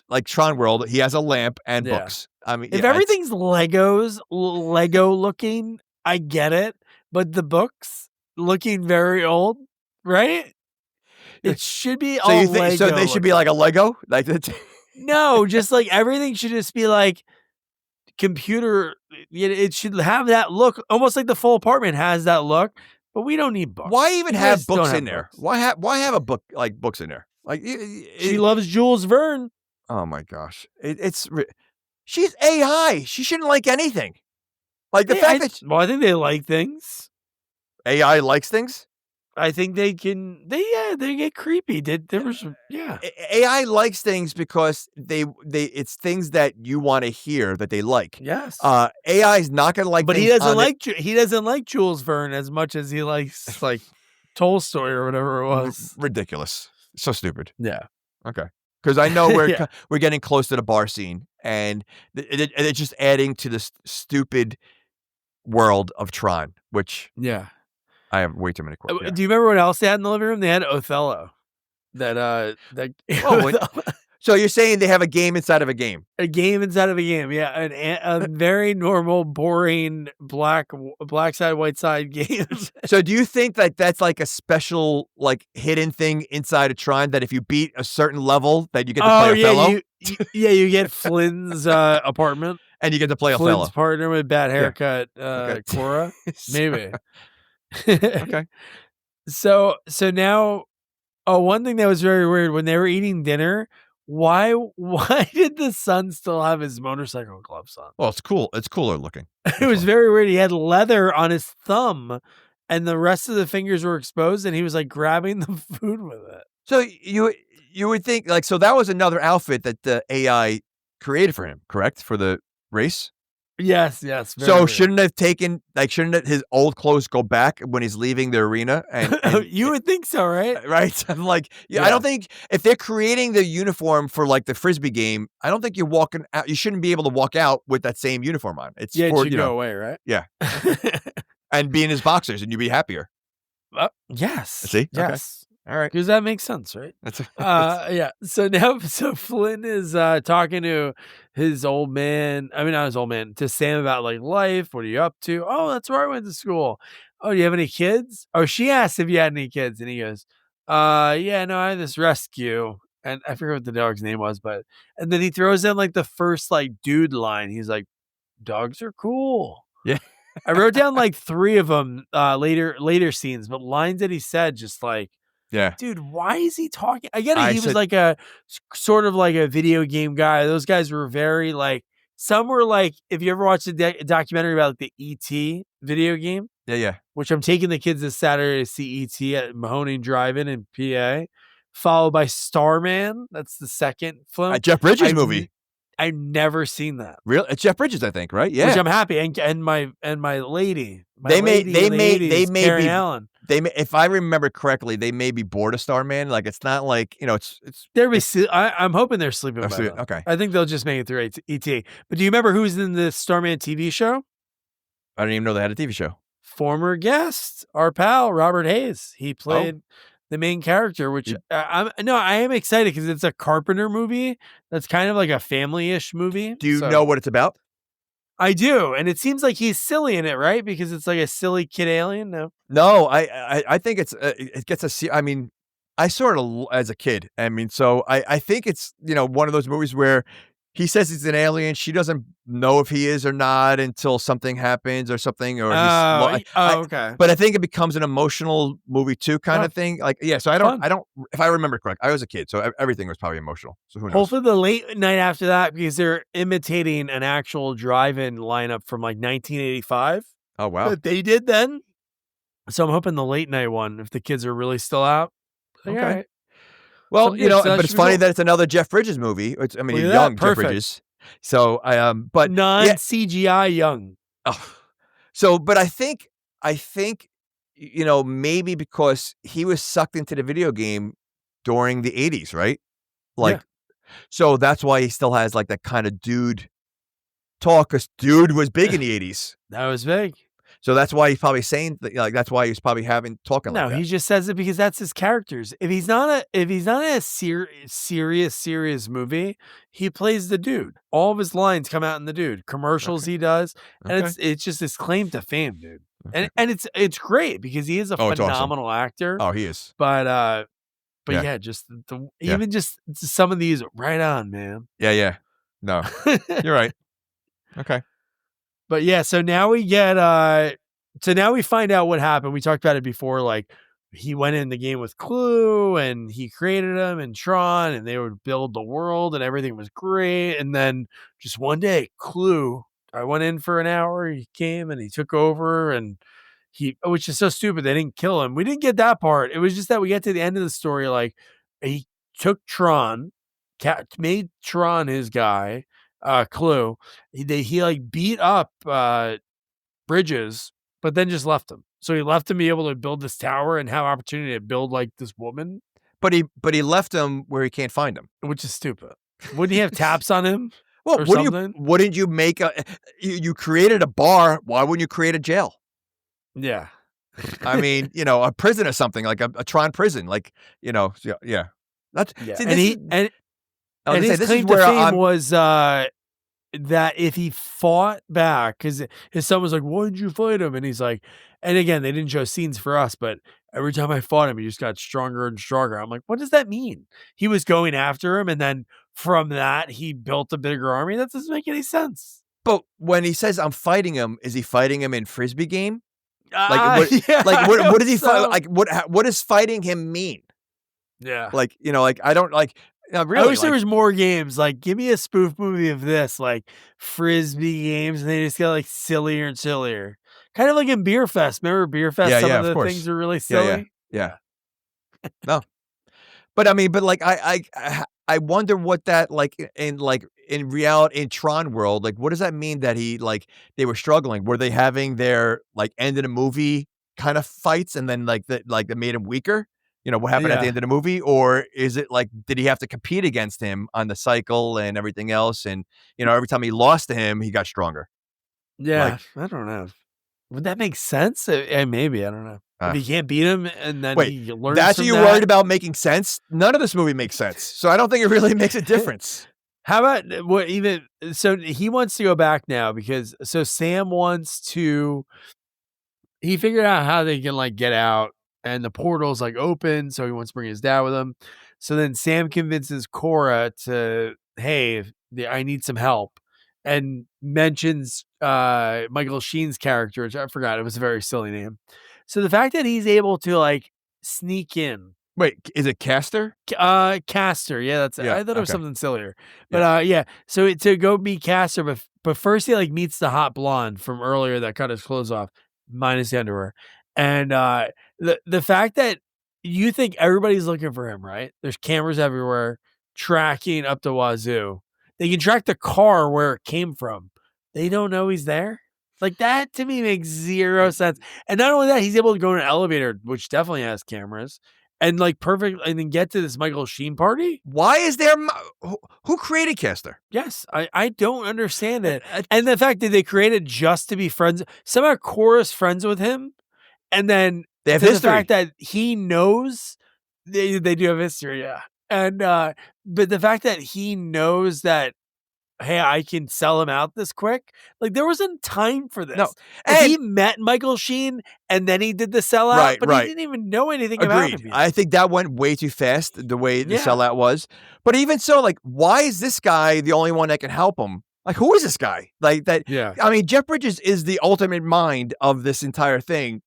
Speaker 3: like Tron world. He has a lamp and books. I mean,
Speaker 2: if everything's Lego looking, I get it. But the books looking very old, right? It should be all Lego.
Speaker 3: So they should be like a Lego? Like that?
Speaker 2: No, just like everything should just be like computer. It should have that look, almost like the full apartment has that look. But we don't need books.
Speaker 3: Why even have books in there? Why have a book like books in there? Like
Speaker 2: she loves Jules Verne.
Speaker 3: Oh my gosh, she's AI. She shouldn't like anything. Like the fact that
Speaker 2: I think they like things.
Speaker 3: AI likes things.
Speaker 2: I think they can. They get creepy.
Speaker 3: AI likes things because it's things that you want to hear that they like.
Speaker 2: Yes.
Speaker 3: AI is not going to like.
Speaker 2: But he doesn't like Jules Verne as much as he likes like Tolstoy or whatever it was.
Speaker 3: Ridiculous. So stupid.
Speaker 2: Yeah.
Speaker 3: Okay. Because I know we're getting close to the bar scene, and it's just adding to this stupid world of Tron, which I have way too many quotes. Yeah.
Speaker 2: Do you remember what else they had in the living room? They had Othello.
Speaker 3: So you're saying they have a game inside of a game?
Speaker 2: A game inside of a game, yeah. A very normal, boring black side, white side game.
Speaker 3: So do you think that that's like a special, like hidden thing inside of Tron that if you beat a certain level that you get to play Othello?
Speaker 2: You get Flynn's apartment.
Speaker 3: And you get to play
Speaker 2: Flynn's
Speaker 3: Othello.
Speaker 2: partner with bad
Speaker 3: Yeah.
Speaker 2: haircut,
Speaker 3: Okay.
Speaker 2: Cora? Maybe.
Speaker 3: Okay.
Speaker 2: So now one thing that was very weird, when they were eating dinner, why did the son still have his motorcycle gloves on?
Speaker 3: Well, it's cool. It's cooler looking.
Speaker 2: It was very weird. He had leather on his thumb, and the rest of the fingers were exposed, and he was, like, grabbing the food with it.
Speaker 3: So you would think, like, so that was another outfit that the AI created for him, correct? For the race?
Speaker 2: Yes, very
Speaker 3: So
Speaker 2: weird.
Speaker 3: shouldn't his old clothes go back when he's leaving the arena? And
Speaker 2: You would think so, right?
Speaker 3: right? I'm like, I
Speaker 2: Yeah.
Speaker 3: don't think if they're creating the uniform for like the Frisbee game, I don't think you're walking out. You shouldn't be able to walk out with that same uniform on. It's
Speaker 2: Yeah, it
Speaker 3: for,
Speaker 2: should go away, right?
Speaker 3: yeah, and be in his boxers and you'd be happier.
Speaker 2: Yes.
Speaker 3: See? Okay.
Speaker 2: Yes.
Speaker 3: All right.
Speaker 2: Because that makes sense, right?
Speaker 3: That's
Speaker 2: Yeah. So Flynn is talking to his old man. I mean, not his old man, to Sam about like life. What are you up to? Oh, that's where I went to school. Oh, do you have any kids? Oh, she asked if you had any kids, and he goes, yeah, no, I had this rescue. And I forget what the dog's name was, and then he throws in like the first like dude line. He's like, dogs are cool.
Speaker 3: Yeah.
Speaker 2: I wrote down like 3 of them later scenes, but lines that he said just like,
Speaker 3: yeah.
Speaker 2: dude, why is he talking? I get it.
Speaker 3: I
Speaker 2: He was
Speaker 3: said-
Speaker 2: like a sort of like a video game guy. Those guys were very like, some were like, if you ever watched a documentary about like the E.T. video game,
Speaker 3: Yeah.
Speaker 2: which I'm taking the kids this Saturday to see E.T. at Mahoning Drive-In in PA, followed by Starman. That's the second film.
Speaker 3: Jeff Bridges movie.
Speaker 2: I've never seen that.
Speaker 3: Real? It's Jeff Bridges, I think, right? Yeah.
Speaker 2: Which I'm happy. And my lady.
Speaker 3: They may
Speaker 2: Karen
Speaker 3: be
Speaker 2: Allen.
Speaker 3: if I remember correctly, they may be bored of Starman. Like it's not like, it's
Speaker 2: I'm hoping they're sleeping by then.
Speaker 3: okay.
Speaker 2: I think they'll just make it through ET. But do you remember who's in the Starman TV show?
Speaker 3: I didn't even know they had a TV show.
Speaker 2: Former guest, our pal Robert Hayes. He played the main character, which I am excited because it's a Carpenter movie. That's kind of like a family-ish movie.
Speaker 3: Do you know what it's about?
Speaker 2: I do, and it seems like he's silly in it, right? Because it's like a silly kid alien.
Speaker 3: No, I think it gets I mean, I saw it as a kid. I mean, so I think it's, one of those movies where he says he's an alien. She doesn't know if he is or not until something happens or something. Or
Speaker 2: okay.
Speaker 3: But I think it becomes an emotional movie too, kind of thing. Like, yeah. So I don't. If I remember correct, I was a kid, so everything was probably emotional. So who knows?
Speaker 2: Hopefully the late night after that, because they're imitating an actual drive-in lineup from like 1985.
Speaker 3: Oh wow!
Speaker 2: That they did then. So I'm hoping the late night one, if the kids are really still out.
Speaker 3: Okay.
Speaker 2: All right.
Speaker 3: Well,
Speaker 2: so
Speaker 3: but it's funny that it's another Jeff Bridges movie. Young Jeff Bridges. So, but
Speaker 2: non-CGI young.
Speaker 3: Oh. So, but I think, maybe because he was sucked into the video game during the 80s, right? Like, so that's why he still has like that kind of dude talk, because dude was big in the 80s.
Speaker 2: That was big.
Speaker 3: So that's why he's probably saying that's why he's probably talking like that.
Speaker 2: No, he just says it because that's his characters. If he's not a serious movie, he plays the dude. All of his lines come out in the dude. Commercials he does. And it's just his claim to fame, dude. Okay. And it's great because he is a phenomenal actor.
Speaker 3: Oh, he is.
Speaker 2: But just even just some of these, right on, man.
Speaker 3: Yeah. No. You're right. Okay.
Speaker 2: But yeah, so now we get now we find out what happened. We talked about it before, like he went in the game with Clue and he created him and Tron, and they would build the world and everything was great. And then just one day, Clue, I went in for an hour, he came and he took over, and which is so stupid, they didn't kill him. We didn't get that part. It was just that we get to the end of the story, like he took Tron, made Tron his guy, Clue. He like beat up Bridges, but then just left him. So he left him be able to build this tower and have opportunity to build like this woman.
Speaker 3: But he left him where he can't find him,
Speaker 2: which is stupid. Wouldn't he have taps on him?
Speaker 3: Well, wouldn't you make you created a bar? Why wouldn't you create a jail?
Speaker 2: Yeah.
Speaker 3: I mean, a prison or something, like a Tron prison, like, yeah. That's See,
Speaker 2: and his claim to fame was that if he fought back, because his son was like, "Why did you fight him?" And he's like, and again, they didn't show scenes for us, but every time I fought him, he just got stronger and stronger. I'm like, what does that mean? He was going after him, and then from that, he built a bigger army. That doesn't make any sense.
Speaker 3: But when he says I'm fighting him, is he fighting him in Frisbee game?
Speaker 2: Yeah,
Speaker 3: What does he fight?
Speaker 2: so.
Speaker 3: Like what does fighting him mean?
Speaker 2: Yeah.
Speaker 3: Like, like I don't like really.
Speaker 2: I wish there was more games. Like, give me a spoof movie of this, like Frisbee games, and they just get like sillier and sillier. Kind of like in Beer Fest. Remember Beer Fest?
Speaker 3: Yeah,
Speaker 2: Some
Speaker 3: yeah,
Speaker 2: of
Speaker 3: of
Speaker 2: the
Speaker 3: course.
Speaker 2: things are really
Speaker 3: Yeah,
Speaker 2: silly.
Speaker 3: yeah. No. But I mean, but like I wonder what that in reality in Tron world, like what does that mean that they were struggling? Were they having their like end of the movie kind of fights and then that made him weaker? What happened at the
Speaker 2: Yeah.
Speaker 3: end of the movie? Or is it like did he have to compete against him on the cycle and everything else? And every time he lost to him, he got stronger.
Speaker 2: Yeah. I don't know. Would that make sense? Maybe. I don't know. If he can't beat him and then
Speaker 3: Wait,
Speaker 2: he learns
Speaker 3: that's
Speaker 2: from
Speaker 3: what you're worried about making sense? None of this movie makes sense. So I don't think it really makes a difference.
Speaker 2: How about so he wants to go back now because Sam wants to, he figured out how they can like get out and the portal's like open. So he wants to bring his dad with him. So then Sam convinces Cora to, hey, I need some help, and mentions Michael Sheen's character, which I forgot. It was a very silly name. So the fact that he's able to like sneak in.
Speaker 3: Wait, is it Caster?
Speaker 2: Caster. Yeah, that's it.
Speaker 3: Yeah,
Speaker 2: I thought it was
Speaker 3: okay.
Speaker 2: something sillier. But yeah. So to go meet Caster, but first he like meets the hot blonde from earlier that cut his clothes off, minus the underwear. And the fact that you think everybody's looking for him, right? There's cameras everywhere, tracking up to wazoo. They can track the car where it came from. They don't know he's there. Like that to me makes zero sense. And not only that, he's able to go in an elevator, which definitely has cameras, and like perfect, and then get to this Michael Sheen party.
Speaker 3: Why is there who created Caster?
Speaker 2: Yes, I don't understand it. And the fact that they created just to be friends. Somehow Cora's friends with him, and then
Speaker 3: They have
Speaker 2: the
Speaker 3: history.
Speaker 2: fact that he knows they do have history, yeah. And but the fact that he knows that, hey, I can sell him out this quick. Like there wasn't time for this.
Speaker 3: No.
Speaker 2: Like,
Speaker 3: And
Speaker 2: he met Michael Sheen and then he did the sellout, but
Speaker 3: right.
Speaker 2: he didn't even know anything about him
Speaker 3: Agreed.
Speaker 2: yet.
Speaker 3: I think that went way too fast, the way the
Speaker 2: Yeah.
Speaker 3: sellout was. But even so, like, why is this guy the only one that can help him? Like, who is this guy? Like that.
Speaker 2: Yeah.
Speaker 3: I mean, Jeff Bridges is the ultimate mind of this entire thing.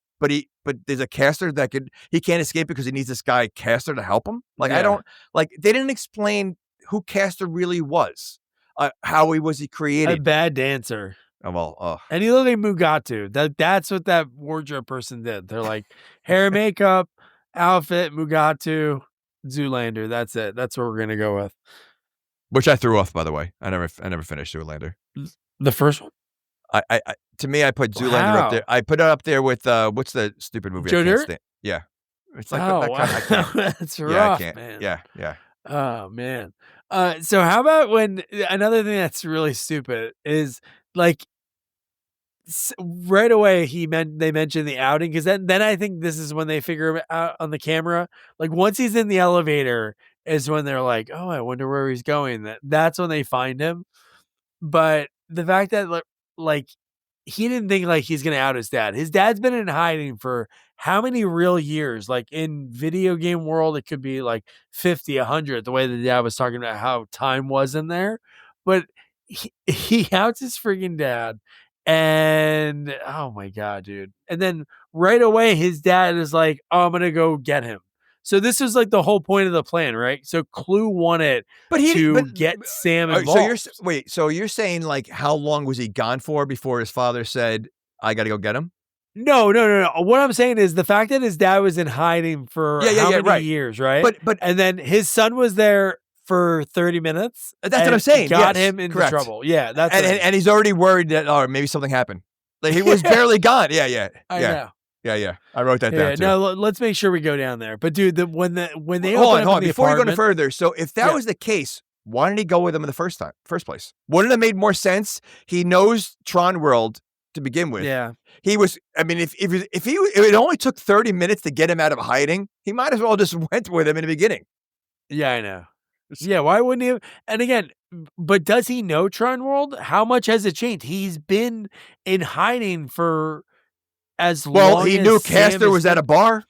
Speaker 3: But there's a Caster that he can't escape because he needs this guy Caster to help him. Like, I don't they didn't explain who Caster really was. How he created?
Speaker 2: A bad dancer.
Speaker 3: Oh, well,
Speaker 2: and he looked like Mugatu. That's what that wardrobe person did. They're like hair, makeup, outfit, Mugatu, Zoolander. That's it. That's what we're gonna go with.
Speaker 3: Which I threw off, by the way. I never finished Zoolander.
Speaker 2: The first one.
Speaker 3: I to me, I put Zoolander up there. I put it up there with what's the stupid movie?
Speaker 2: Joe
Speaker 3: I can't
Speaker 2: Dirt?
Speaker 3: stand. Yeah, it's like
Speaker 2: Oh,
Speaker 3: that kind I can't.
Speaker 2: that's rough,
Speaker 3: Yeah, I can't.
Speaker 2: man.
Speaker 3: Yeah.
Speaker 2: Oh man. So how about when another thing that's really stupid is like right away they mentioned the outing, because then I think this is when they figure him out on the camera. Like once he's in the elevator is when they're like, oh, I wonder where he's going. That's when they find him. But the fact that like he didn't think like he's gonna out his dad. His dad's been in hiding for how many real years? Like in video game world, it could be like 50, 100, the way the dad was talking about how time was in there. But he outs his freaking dad. And oh my God, dude. And then right away, his dad is like, oh, I'm going to go get him. So this was like the whole point of the plan, right? So Clue wanted to get Sam involved.
Speaker 3: So you're saying like how long was he gone for before his father said, I got to go get him?
Speaker 2: No. What I'm saying is the fact that his dad was in hiding for how many years, right?
Speaker 3: But
Speaker 2: and then his son was there for 30 minutes.
Speaker 3: That's what I'm saying.
Speaker 2: Got him into trouble. Yeah, that's
Speaker 3: and he's already worried that maybe something happened. Like he was barely gone. Yeah.
Speaker 2: I know.
Speaker 3: Yeah. I wrote that down too.
Speaker 2: No, let's make sure we go down there. But dude, when they
Speaker 3: hold
Speaker 2: open
Speaker 3: on,
Speaker 2: up the
Speaker 3: before you go any
Speaker 2: apartment,
Speaker 3: further. So if that was the case, why didn't he go with him in the first place? Wouldn't it have made more sense? He knows Tron World to begin with.
Speaker 2: Yeah.
Speaker 3: He was. I mean, if it only took 30 minutes to get him out of hiding, he might as well just went with him in the beginning.
Speaker 2: Yeah, I know. Yeah, why wouldn't he? And again, but does he know Tron World? How much has it changed? He's been in hiding for as long as
Speaker 3: he knew Caster was at a bar.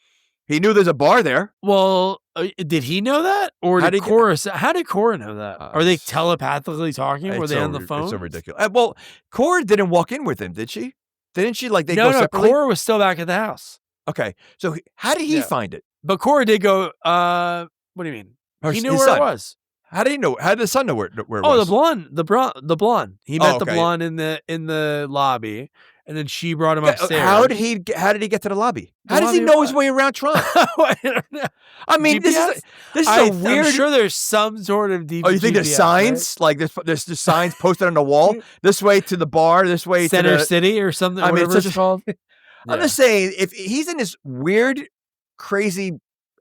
Speaker 3: He knew there's a bar there.
Speaker 2: Well, Did he know that, or
Speaker 3: How
Speaker 2: did
Speaker 3: did he
Speaker 2: Cora? How did Cora know that? Are they
Speaker 3: s-
Speaker 2: telepathically talking? Were
Speaker 3: It's
Speaker 2: they
Speaker 3: so
Speaker 2: on the phone?
Speaker 3: It's so ridiculous. Well, Cora didn't walk in with him, did she? Didn't she? Like they
Speaker 2: No,
Speaker 3: go
Speaker 2: no.
Speaker 3: separately.
Speaker 2: Cora was still back at the house.
Speaker 3: Okay, so how did he
Speaker 2: Yeah.
Speaker 3: find it?
Speaker 2: But Cora did go. What do you mean? He knew
Speaker 3: His
Speaker 2: where
Speaker 3: son.
Speaker 2: it was.
Speaker 3: How did he know? How did the son know where it
Speaker 2: Oh,
Speaker 3: was?
Speaker 2: the blonde. He met the
Speaker 3: okay.
Speaker 2: blonde in the lobby, and then she brought him
Speaker 3: Yeah,
Speaker 2: upstairs.
Speaker 3: How did he get to the lobby?
Speaker 2: The
Speaker 3: How does he
Speaker 2: lobby
Speaker 3: know his
Speaker 2: what?
Speaker 3: way around Tron?
Speaker 2: I don't know.
Speaker 3: I mean, this
Speaker 2: GPS?
Speaker 3: is a
Speaker 2: I'm
Speaker 3: weird.
Speaker 2: sure there's some sort of deep.
Speaker 3: Oh, you think there's
Speaker 2: GPS,
Speaker 3: signs? Like there's just signs posted on the wall. This way to the bar. This way
Speaker 2: right? Center
Speaker 3: to the
Speaker 2: City or something.
Speaker 3: I mean,
Speaker 2: Whatever it's called.
Speaker 3: I'm just saying, if he's in this weird, crazy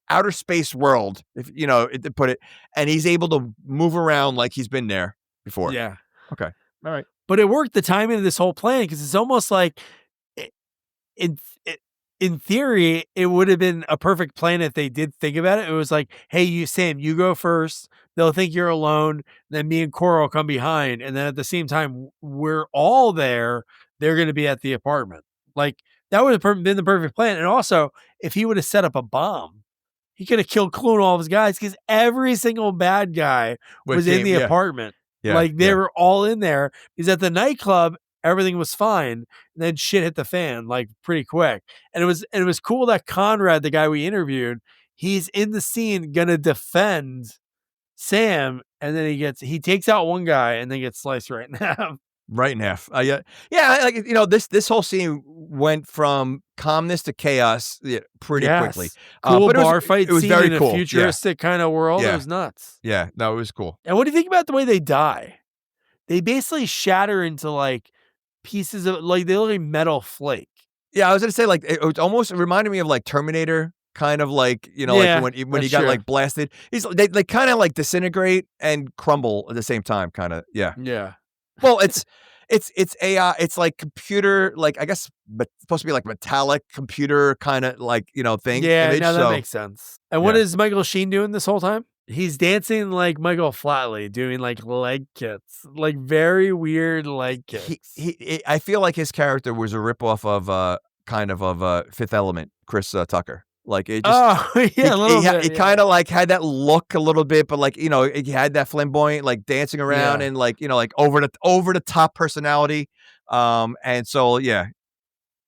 Speaker 3: outer space world, if you know to put it, and he's able to move around like he's been there before.
Speaker 2: Yeah.
Speaker 3: Okay. All right.
Speaker 2: But it worked, the timing of this whole plan, because it's almost like, in theory, it would have been a perfect plan if they did think about it. It was like, hey, Sam, you go first. They'll think you're alone. Then me and Cora will come behind. And then at the same time, we're all there. They're going to be at the apartment. Like, that would have been the perfect plan. And also, if he would have set up a bomb, he could have killed Clue and all of his guys, because every single bad guy was in the apartment.
Speaker 3: Yeah,
Speaker 2: like, they were all in there. Because at the nightclub, everything was fine. And then shit hit the fan, like, pretty quick. And it was cool that Conrad, the guy we interviewed, he's in the scene gonna defend Sam, and then he takes out one guy and then gets sliced right in half.
Speaker 3: Right in half. Yeah. Like this whole scene went from calmness to chaos pretty quickly.
Speaker 2: Cool
Speaker 3: but
Speaker 2: bar fight.
Speaker 3: It was
Speaker 2: scene
Speaker 3: very
Speaker 2: in
Speaker 3: cool.
Speaker 2: a futuristic kind of world.
Speaker 3: Yeah.
Speaker 2: It was nuts.
Speaker 3: Yeah. No, it was cool.
Speaker 2: And what do you think about the way they die? They basically shatter into like pieces of, like, they look like metal flake.
Speaker 3: Yeah, I was gonna say, like, it almost reminded me of like Terminator, kind of like, like when he got like blasted. They kind of like disintegrate and crumble at the same time, kind of. Yeah.
Speaker 2: Yeah.
Speaker 3: Well, it's AI. It's like computer, like I guess, but supposed to be like metallic computer kind of like thing.
Speaker 2: Yeah,
Speaker 3: image,
Speaker 2: no, that makes sense. And what
Speaker 3: Yeah.
Speaker 2: is Michael Sheen doing this whole time? He's dancing like Michael Flatley, doing like leg kicks, like very weird leg kicks.
Speaker 3: I feel like his character was a ripoff of kind of Fifth Element, Chris Tucker. Like it just.
Speaker 2: Yeah, a little bit.
Speaker 3: He kind of like had that look a little bit, but like he had that flamboyant, like dancing around and like like over the top personality. And so yeah,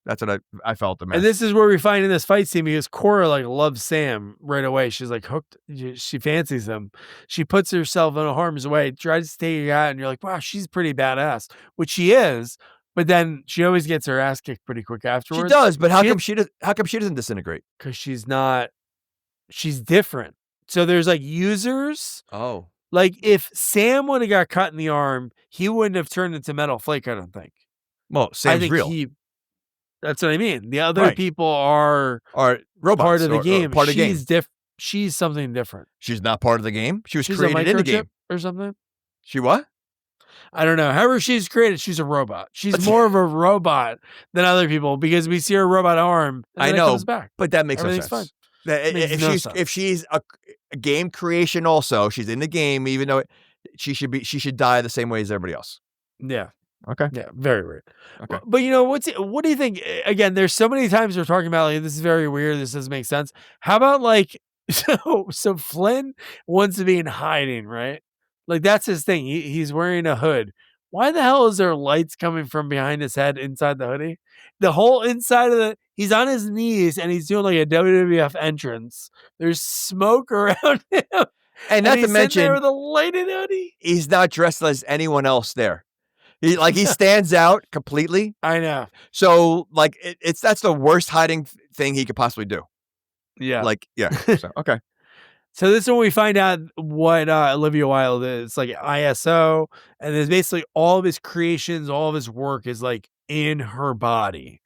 Speaker 3: that's what I felt. The
Speaker 2: And this is where we find in this fight scene, because Cora like loves Sam right away. She's like hooked. She fancies him. She puts herself in harm's way, tries to take a guy, and you're like, wow, she's pretty badass, which she is. But then she always gets her ass kicked pretty quick afterwards.
Speaker 3: She does, but how come she doesn't disintegrate?
Speaker 2: Because she's different. So there's like users.
Speaker 3: Oh.
Speaker 2: Like if Sam would have got cut in the arm, he wouldn't have turned into metal flake, I don't think.
Speaker 3: Well, Sam's real.
Speaker 2: That's what I mean. The other people are
Speaker 3: robots,
Speaker 2: part of the game.
Speaker 3: Part of the game.
Speaker 2: She's something different.
Speaker 3: She's not part of the game. She's created
Speaker 2: a
Speaker 3: in the game
Speaker 2: or something.
Speaker 3: She what?
Speaker 2: I don't know. However she's created, she's a robot. She's more of a robot than other people, because we see her robot arm. And
Speaker 3: I
Speaker 2: then
Speaker 3: know,
Speaker 2: it comes back.
Speaker 3: but that makes no sense.
Speaker 2: Fine.
Speaker 3: If she's a game creation, also she's in the game, even though she should die the same way as everybody else.
Speaker 2: Yeah.
Speaker 3: Okay.
Speaker 2: Yeah. Very weird.
Speaker 3: Okay.
Speaker 2: But what do you think? Again, there's so many times we're talking about like, this is very weird. This doesn't make sense. How about like, so Flynn wants to be in hiding, right? Like that's his thing. He's wearing a hood. Why the hell is there lights coming from behind his head inside the hoodie? The whole inside of he's on his knees and he's doing like a WWF entrance. There's smoke around him.
Speaker 3: And not to mention,
Speaker 2: there with a lighted hoodie.
Speaker 3: He's not dressed as anyone else there. He stands out completely.
Speaker 2: I know.
Speaker 3: So like that's the worst hiding thing he could possibly do.
Speaker 2: Yeah.
Speaker 3: Like, yeah. So, okay.
Speaker 2: So this is when we find out what Olivia Wilde is. It's like ISO, and there's basically all of his creations, all of his work is like in her body,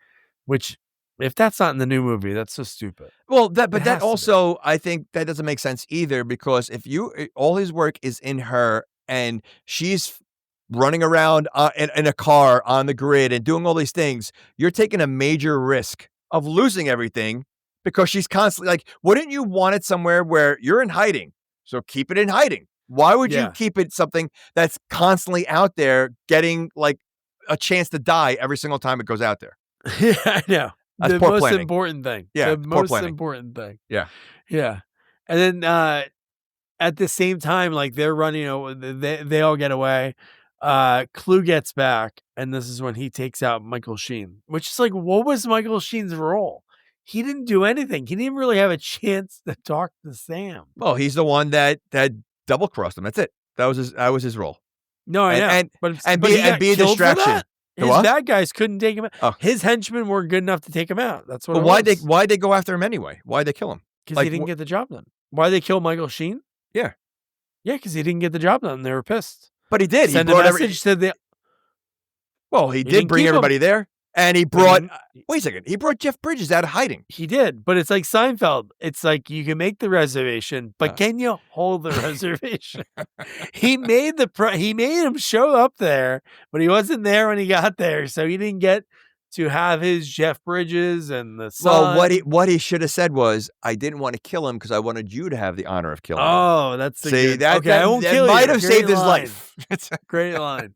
Speaker 2: which if that's not in the new movie, that's so stupid.
Speaker 3: Well, that also, I think that doesn't make sense either, because if all his work is in her and she's running around in a car on the grid and doing all these things, you're taking a major risk of losing everything. Because she's constantly like, wouldn't you want it somewhere where you're in hiding? So keep it in hiding. Why would you keep it something that's constantly out there getting like a chance to die every single time it goes out there?
Speaker 2: Yeah, I know.
Speaker 3: That's
Speaker 2: the
Speaker 3: poor
Speaker 2: most
Speaker 3: planning.
Speaker 2: important thing.
Speaker 3: Yeah,
Speaker 2: the most important thing.
Speaker 3: Yeah.
Speaker 2: Yeah. And then at the same time, like they're running, they all get away. Clue gets back, and this is when he takes out Michael Sheen, which is like, what was Michael Sheen's role? He didn't do anything. He didn't really have a chance to talk to Sam.
Speaker 3: Well, he's the one that double crossed him. That's it. That was his role.
Speaker 2: No, I know,
Speaker 3: And
Speaker 2: but
Speaker 3: be
Speaker 2: he got
Speaker 3: a
Speaker 2: killed for
Speaker 3: distraction.
Speaker 2: that?
Speaker 3: The
Speaker 2: His
Speaker 3: what?
Speaker 2: bad guys couldn't take him out.
Speaker 3: Oh.
Speaker 2: His henchmen weren't good enough to take him out. That's what.
Speaker 3: But
Speaker 2: it was.
Speaker 3: why'd they go after him anyway? Why'd they kill him?
Speaker 2: Because
Speaker 3: Like,
Speaker 2: he didn't get the job done. Why they kill Michael Sheen?
Speaker 3: Yeah.
Speaker 2: Yeah, because he didn't get the job done. They were pissed.
Speaker 3: But he did.
Speaker 2: Send
Speaker 3: he
Speaker 2: a
Speaker 3: brought
Speaker 2: message to the.
Speaker 3: Well, he did
Speaker 2: didn't
Speaker 3: bring
Speaker 2: keep him.
Speaker 3: everybody there, and he brought. Wait a second. He brought Jeff Bridges out of hiding.
Speaker 2: He did, but it's like Seinfeld. It's like you can make the reservation, but can you hold the reservation? He made him show up there, but he wasn't there when he got there, so he didn't get to have his Jeff Bridges and the son.
Speaker 3: Well, what he should have said was, "I didn't want to kill him because I wanted you to have the honor of killing him."
Speaker 2: Oh, that's the
Speaker 3: See
Speaker 2: good.
Speaker 3: that.
Speaker 2: Okay,
Speaker 3: that,
Speaker 2: I won't
Speaker 3: that
Speaker 2: kill
Speaker 3: might
Speaker 2: you.
Speaker 3: have
Speaker 2: Great
Speaker 3: saved his
Speaker 2: line.
Speaker 3: life.
Speaker 2: Great line.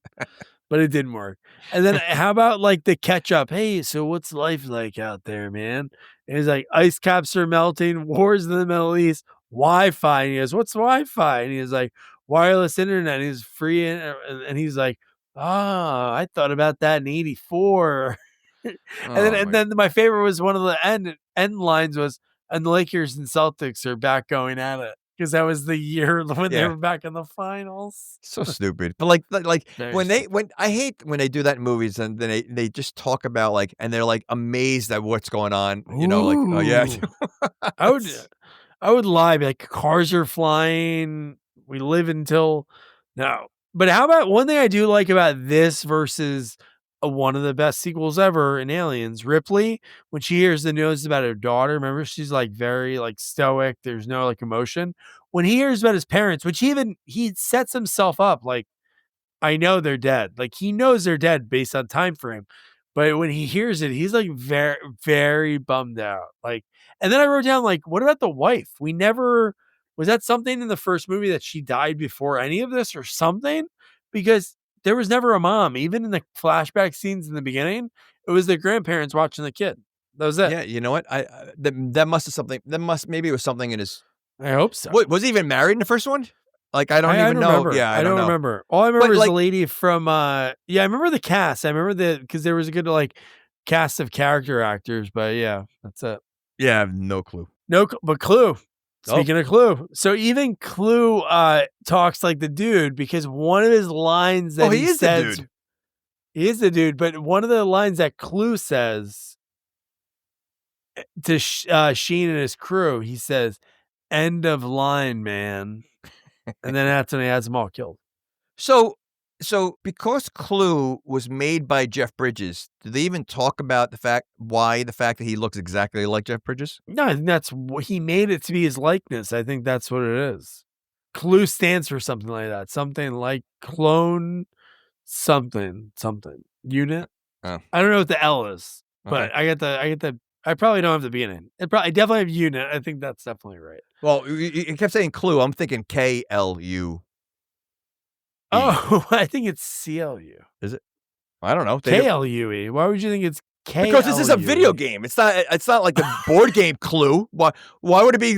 Speaker 2: But it didn't work. And then how about like the catch up? Hey, so what's life like out there, man? And he's like, ice caps are melting, wars in the Middle East, Wi-Fi. And he goes, what's Wi-Fi? And he's like, wireless internet. And he's free. And he's like, I thought about that in 84. And then my favorite was one of the end lines was, and the Lakers and Celtics are back going at it. Because that was the year when they were back in the finals.
Speaker 3: So stupid. But like
Speaker 2: Very
Speaker 3: when I hate when they do that in movies and then they just talk about like and they're like amazed at what's going on. You know, like oh yeah.
Speaker 2: I would lie, be like cars are flying. We live until no. But how about one thing I do like about this versus one of the best sequels ever in Aliens, Ripley, when she hears the news about her daughter, remember she's like very like stoic, there's no like emotion. When he hears about his parents, which he sets himself up like, I know they're dead. Like he knows they're dead based on time frame. But when he hears it, he's like very, very bummed out. Like, and then I wrote down like, what about the wife? Was that something in the first movie that she died before any of this or something? Because there was never a mom. Even in the flashback scenes in the beginning, it was the grandparents watching the kid. That was it.
Speaker 3: Yeah, you know what? Maybe it was something in his.
Speaker 2: I hope so.
Speaker 3: What, was he even married in the first one? Like I don't even know.
Speaker 2: Remember.
Speaker 3: Yeah, I don't know.
Speaker 2: remember. All I remember is the lady from. I remember the cast. I remember because there was a good like cast of character actors. But yeah, that's it.
Speaker 3: Yeah, I have no clue.
Speaker 2: But Clue. Speaking of Clue, so even Clue talks like the dude because one of his lines that he says,
Speaker 3: the dude.
Speaker 2: He is the dude. But one of the lines that Clue says to Sheen and his crew, he says, "End of line, man," and then that's when he has them all killed.
Speaker 3: So because Clue was made by Jeff Bridges, did they even talk about the fact that he looks exactly like Jeff Bridges?
Speaker 2: No, I think that's what he made it to be his likeness. I think that's what it is. Clue stands for something like that. Something like clone something unit.
Speaker 3: Oh.
Speaker 2: I don't know what the L is,
Speaker 3: Okay.
Speaker 2: but I get the I probably don't have the beginning. I definitely have unit. I think that's definitely right.
Speaker 3: Well, you kept saying Clue. I'm thinking KLU.
Speaker 2: Oh, I think it's CLU.
Speaker 3: Is it? I don't know.
Speaker 2: KLUE. Why would you think it's KLUE?
Speaker 3: Because this is a video game. It's not like a board game Clue. Why would it be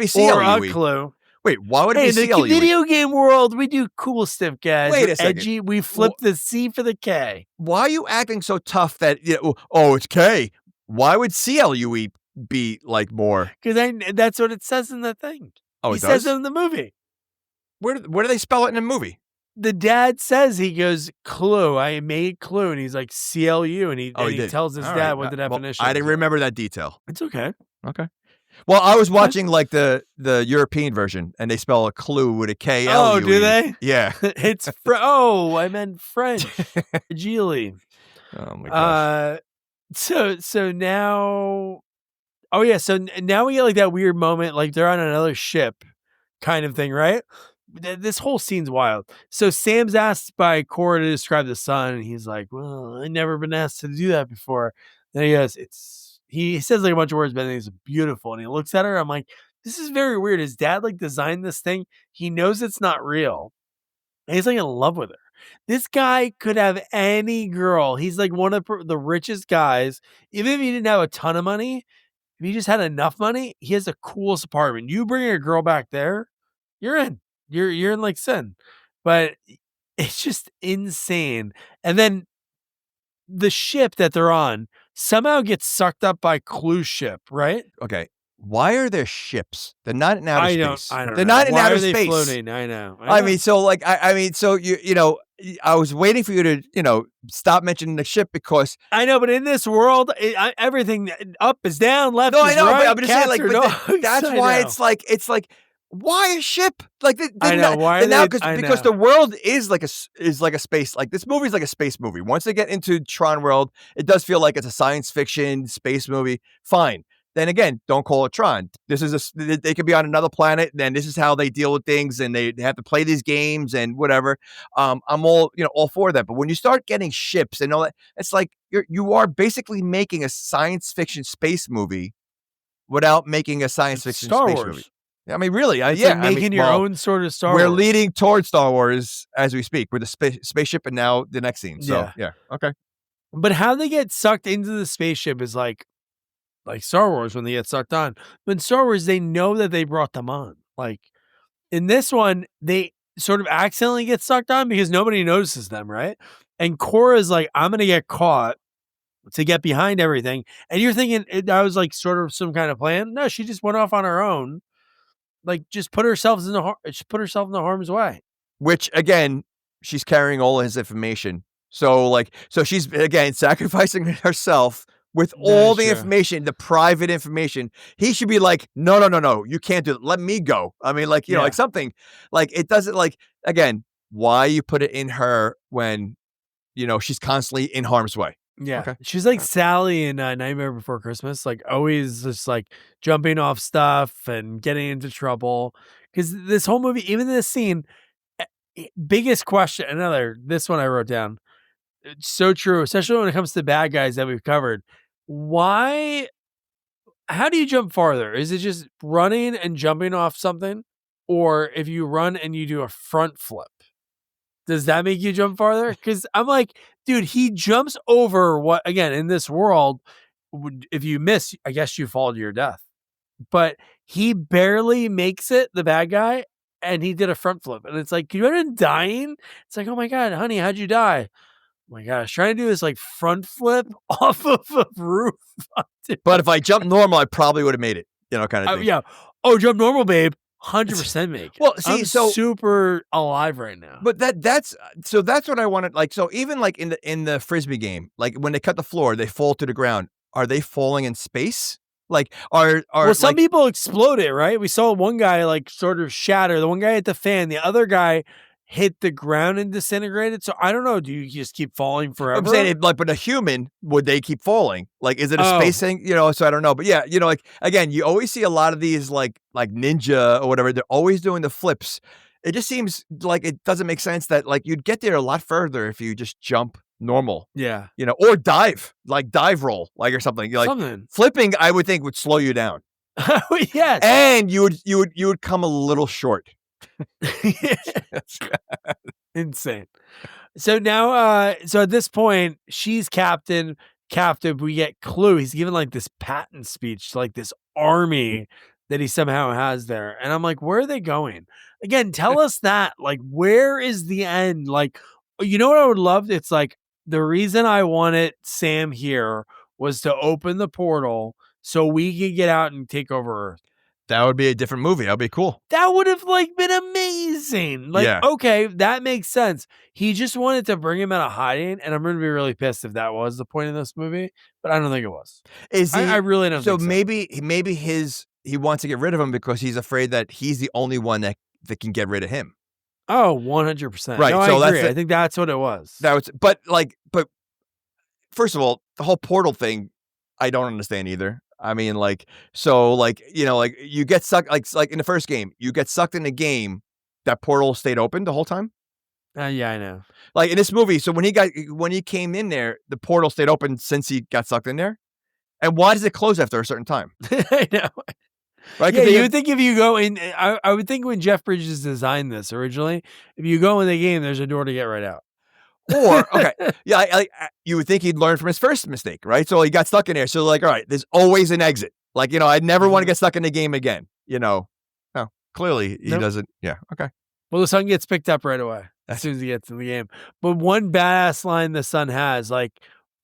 Speaker 3: CLUE?
Speaker 2: Or a Clue.
Speaker 3: Wait, why would it be CLUE?
Speaker 2: In the video game world, we do cool stuff, guys.
Speaker 3: Wait
Speaker 2: We're
Speaker 3: a second.
Speaker 2: edgy. We flip the C for the K.
Speaker 3: Why are you acting so tough that it's K? Why would CLUE be like more?
Speaker 2: Because that's what it says in the thing.
Speaker 3: Oh,
Speaker 2: he
Speaker 3: it
Speaker 2: says
Speaker 3: does?
Speaker 2: it in the movie.
Speaker 3: Where do they spell it in the movie?
Speaker 2: The dad says, he goes, Clue. I made Clue. And he's like, CLU. And he tells his dad what the definition is.
Speaker 3: I didn't remember that detail.
Speaker 2: It's okay.
Speaker 3: Okay. Well, I was watching like the European version, and they spell a clue with a KLUE.
Speaker 2: Oh, do they?
Speaker 3: Yeah.
Speaker 2: It's I meant French. Geely.
Speaker 3: Oh my gosh.
Speaker 2: So now, so now we get like that weird moment, like they're on another ship, kind of thing, right? This whole scene's wild. So Sam's asked by Cora to describe the sun, and he's like, "Well, I've never been asked to do that before." Then he goes, he says like a bunch of words, but then he's beautiful, and he looks at her. I'm like, this is very weird. His dad like designed this thing. He knows it's not real, and he's like in love with her. This guy could have any girl. He's like one of the richest guys. Even if he didn't have a ton of money, if he just had enough money, he has the coolest apartment. You bring a girl back there, you're in. You're in like sin. But it's just insane. And then the ship that they're on somehow gets sucked up by cruise ship, right?
Speaker 3: Okay. Why are there ships? They're not in outer space.
Speaker 2: I don't
Speaker 3: They're
Speaker 2: know.
Speaker 3: not in
Speaker 2: Why
Speaker 3: outer
Speaker 2: are they
Speaker 3: space.
Speaker 2: floating? I know.
Speaker 3: I mean, so like, I mean, so you know, I was waiting for you to, stop mentioning the ship because
Speaker 2: I know, but in this world, everything up is down, left
Speaker 3: no,
Speaker 2: is
Speaker 3: I know,
Speaker 2: right.
Speaker 3: but I'm just saying, like,
Speaker 2: Cats are
Speaker 3: but
Speaker 2: dogs.
Speaker 3: that's
Speaker 2: I
Speaker 3: why
Speaker 2: know.
Speaker 3: it's like, why a ship? Like,
Speaker 2: I know. Why are
Speaker 3: now
Speaker 2: they? I
Speaker 3: because
Speaker 2: know.
Speaker 3: the world is like a space. Like this movie's like a space movie. Once they get into Tron World, it does feel like it's a science fiction space movie. Fine. Then again, don't call it Tron. This is they could be on another planet, and this is how they deal with things, and they have to play these games and whatever. I'm all for that. But when you start getting ships and all that, it's like you are basically making a science fiction space movie without making a science fiction
Speaker 2: Star
Speaker 3: space
Speaker 2: Wars.
Speaker 3: movie. I mean, really,
Speaker 2: It's
Speaker 3: yeah.
Speaker 2: like making your own sort of Star
Speaker 3: We're
Speaker 2: Wars.
Speaker 3: leading towards Star Wars as we speak with the spaceship, and now the next scene. So yeah, okay.
Speaker 2: But how they get sucked into the spaceship is like Star Wars when they get sucked on. But in Star Wars, they know that they brought them on. Like in this one, they sort of accidentally get sucked on because nobody notices them, right? And Cora's like, I'm going to get caught to get behind everything. And you're thinking that was like sort of some kind of plan. No, she just went off on her own. Like just put herself in the harm's way.
Speaker 3: Which again, she's carrying all his information. So she's again sacrificing herself with all the information, the private information. He should be like, no, you can't do it. Let me go. I mean, like, like something like it doesn't like, again, why you put it in her when, she's constantly in harm's way.
Speaker 2: Yeah.
Speaker 3: Okay.
Speaker 2: She's like Sally in Nightmare Before Christmas, like always just like jumping off stuff and getting into trouble. Because this whole movie, even this scene, biggest question, this one I wrote down. It's so true, especially when it comes to bad guys that we've covered. How do you jump farther? Is it just running and jumping off something? Or if you run and you do a front flip, does that make you jump farther? Because I'm like, dude, he jumps over what, again, in this world, if you miss, I guess you fall to your death. But he barely makes it, the bad guy, and he did a front flip. And it's like, can you imagine dying? It's like, oh my God, honey, how'd you die? Oh my gosh, trying to do this like front flip off of a roof.
Speaker 3: But if I jumped normal, I probably would have made it, kind of thing.
Speaker 2: Yeah. Oh, jump normal, babe. 100% make it.
Speaker 3: Well, see,
Speaker 2: I'm
Speaker 3: so
Speaker 2: super alive right now.
Speaker 3: But that's what I wanted. Like, so even like in the Frisbee game, like when they cut the floor, they fall to the ground. Are they falling in space? Like, well,
Speaker 2: some people explode it, right? We saw one guy like sort of shatter. The one guy hit the fan. The other guy hit the ground and disintegrated. So I don't know. Do you just keep falling forever?
Speaker 3: I'm saying but a human, would they keep falling? Like, is it a space thing? So I don't know. But yeah, like again, you always see a lot of these like Ninja or whatever. They're always doing the flips. It just seems like it doesn't make sense that like you'd get there a lot further if you just jump normal.
Speaker 2: Yeah.
Speaker 3: Or dive roll, like or something. Like
Speaker 2: something.
Speaker 3: Flipping, I would think would slow you down.
Speaker 2: Yes.
Speaker 3: And you would come a little short.
Speaker 2: Insane. So now, so at this point, she's captive. We get Clue. He's giving like this patent speech to like this army that he somehow has there. And I'm like, where are they going? Again, tell us that. Like, where is the end? Like, you know what I would love? It's like the reason I wanted Sam here was to open the portal so we could get out and take over Earth.
Speaker 3: That would be a different movie. That'd be cool.
Speaker 2: That would have like been amazing. Like, okay, that makes sense. He just wanted to bring him out of hiding, and I'm going to be really pissed if that was the point of this movie. But I don't think it was. I really don't.
Speaker 3: So
Speaker 2: think
Speaker 3: maybe he wants to get rid of him because he's afraid that he's the only one that can get rid of him.
Speaker 2: Oh, 100%.
Speaker 3: Right.
Speaker 2: No,
Speaker 3: so
Speaker 2: I agree.
Speaker 3: I
Speaker 2: think that's what it was.
Speaker 3: But first of all, the whole portal thing, I don't understand either. I mean, like, so like, like you get sucked, like in the first game, you get sucked in the game, that portal stayed open the whole time.
Speaker 2: Yeah, I know.
Speaker 3: Like in this movie, so when he came in there, the portal stayed open since he got sucked in there. And why does it close after a certain time?
Speaker 2: I know.
Speaker 3: Right?
Speaker 2: Yeah, you would think if you go in, I would think when Jeff Bridges designed this originally, if you go in the game, there's a door to get right out.
Speaker 3: Or, okay, yeah, you would think he'd learn from his first mistake, right? So he got stuck in there. So like, all right, there's always an exit. Like, I'd never want to get stuck in the game again. No, clearly he doesn't. Yeah. Okay.
Speaker 2: Well, the son gets picked up right away as soon as he gets in the game. But one badass line the son has, like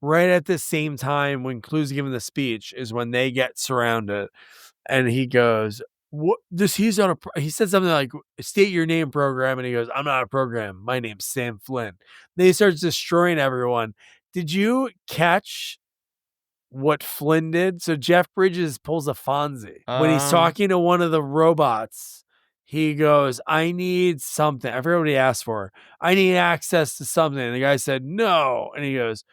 Speaker 2: right at the same time when Clue's giving the speech, is when they get surrounded, and he goes, "What? He's on a." He said something like, "State your name, program," and he goes, "I'm not a program. My name's Sam Flynn." Then he starts destroying everyone. Did you catch what Flynn did? So Jeff Bridges pulls a Fonzie when he's talking to one of the robots. He goes, "I need something." I forget what he asked for. "I need access to something." And the guy said, "No." And he goes,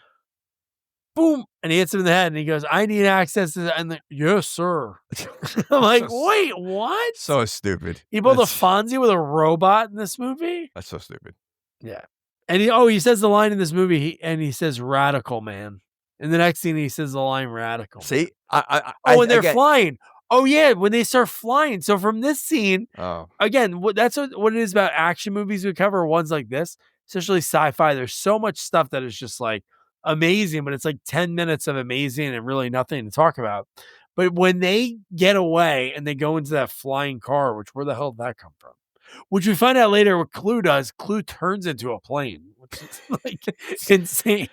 Speaker 2: boom. And he hits him in the head and he goes, "I need access to that." And "Yes, sir." I'm like, wait, what?
Speaker 3: So stupid.
Speaker 2: He pulled a Fonzie with a robot in this movie?
Speaker 3: That's so stupid.
Speaker 2: Yeah. And he says the line in this movie, he says "radical man." In the next scene, he says the line "radical."
Speaker 3: See,
Speaker 2: when they're flying. Oh yeah, when they start flying. So from this scene, again, that's what it is about action movies we cover. Ones like this, especially sci-fi. There's so much stuff that is just like amazing, but it's like 10 minutes of amazing and really nothing to talk about. But when they get away and they go into that flying car, which where the hell did that come from? Which we find out later what Clue does. Clue turns into a plane, which is like insane.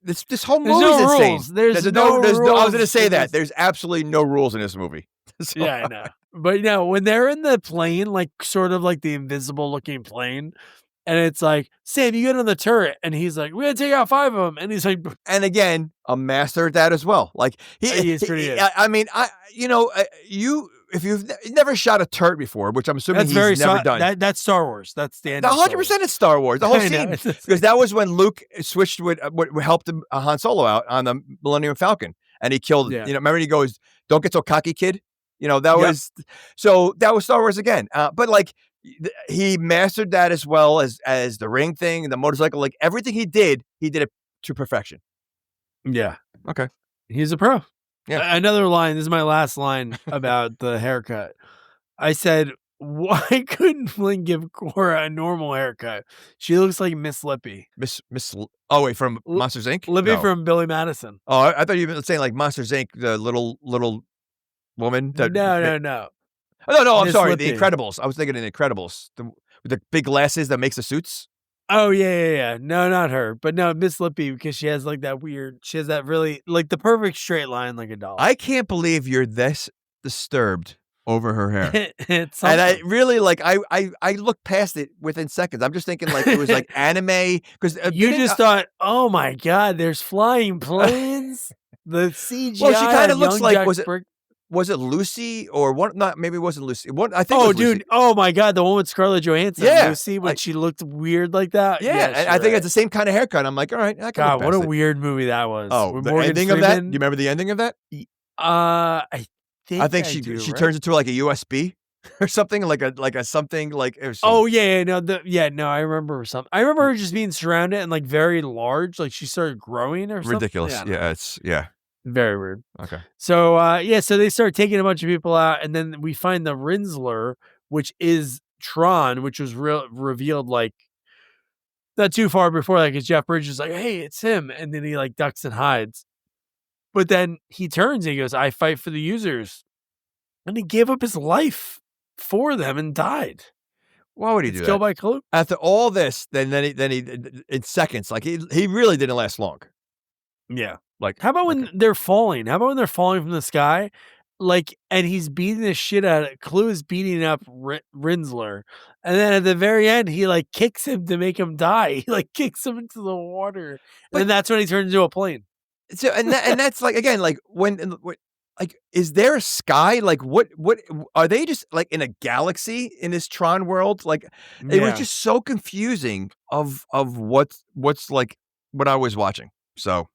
Speaker 3: This whole movie is insane.
Speaker 2: Rules. There's no rules.
Speaker 3: I was going to say that. There's absolutely no rules in this movie.
Speaker 2: So. Yeah, I know. But when they're in the plane, like sort of like the invisible looking plane, and it's like, "Sam, you get on the turret," and he's like, "We're gonna take out 5 of them," and he's like,
Speaker 3: and again, a master at that as well. Like
Speaker 2: he's pretty good.
Speaker 3: I mean, if you've never shot a turret before, which I'm assuming he's never done.
Speaker 2: That's Star Wars. That's the end.
Speaker 3: 100% it's Star Wars. The whole scene, because that was when Luke switched with what helped Han Solo out on the Millennium Falcon, and he killed.
Speaker 2: Yeah.
Speaker 3: Remember he goes, "Don't get so cocky, kid." Was Star Wars again. But like he mastered that as well as the ring thing, the motorcycle, like everything he did it to perfection.
Speaker 2: Yeah.
Speaker 3: Okay.
Speaker 2: He's a pro.
Speaker 3: Yeah.
Speaker 2: Another line. This is my last line about the haircut. I said, "Why couldn't Flynn give Cora a normal haircut? She looks like Miss Lippy."
Speaker 3: Oh wait, from Monsters Inc.
Speaker 2: Lippy from Billy Madison.
Speaker 3: Oh, I thought you were saying like Monsters Inc. The little woman.
Speaker 2: No.
Speaker 3: No. I'm sorry. Lippy. The Incredibles. I was thinking of the Incredibles. With the big glasses that makes the suits.
Speaker 2: Oh yeah. No, not her, but no, Miss Lippy, because she has like that weird. She has that really like the perfect straight line, like a doll.
Speaker 3: I can't believe you're this disturbed over her hair.
Speaker 2: It's
Speaker 3: and I really like. I looked past it within seconds. I'm just thinking like it was like anime because
Speaker 2: you just thought, "Oh my god, there's flying planes." The CGI.
Speaker 3: Well, she kind of looks like was it Lucy or what? Not maybe it wasn't Lucy. What I think.
Speaker 2: Oh,
Speaker 3: it was
Speaker 2: dude!
Speaker 3: Lucy.
Speaker 2: Oh my god, the one with Scarlett Johansson.
Speaker 3: Yeah,
Speaker 2: Lucy when she looked weird like that.
Speaker 3: Yeah, and I think it's the same kind of haircut. I'm like, all right.
Speaker 2: God, what a weird movie that was.
Speaker 3: Oh, the ending of that. Do you remember the ending of that?
Speaker 2: I think
Speaker 3: she turns into like a USB or something like a something like.
Speaker 2: Oh yeah, no, I remember something. I remember her just being surrounded and like very large, like she started growing or something.
Speaker 3: Ridiculous. Yeah.
Speaker 2: Very weird.
Speaker 3: Okay.
Speaker 2: So, so they start taking a bunch of people out, and then we find the Rinsler, which is Tron, which was revealed like not too far before that, because Jeff Bridges is like, "Hey, it's him," and then he like ducks and hides. But then he turns and he goes, "I fight for the users," and he gave up his life for them and died.
Speaker 3: Why would he do that?
Speaker 2: Killed by Clue. After
Speaker 3: all this, then he in seconds, like he really didn't last long.
Speaker 2: Yeah. Like, how about when they're falling? How about when they're falling from the sky? Like, and he's beating the shit out of Clue is beating up Rinsler. And then at the very end, he like kicks him to make him die. He like kicks him into the water. And that's when he turns into a plane.
Speaker 3: So, and that's like, again, like when like, is there a sky? Like what are they just like in a galaxy in this Tron world? Like it was just so confusing of what's like what I was watching. So.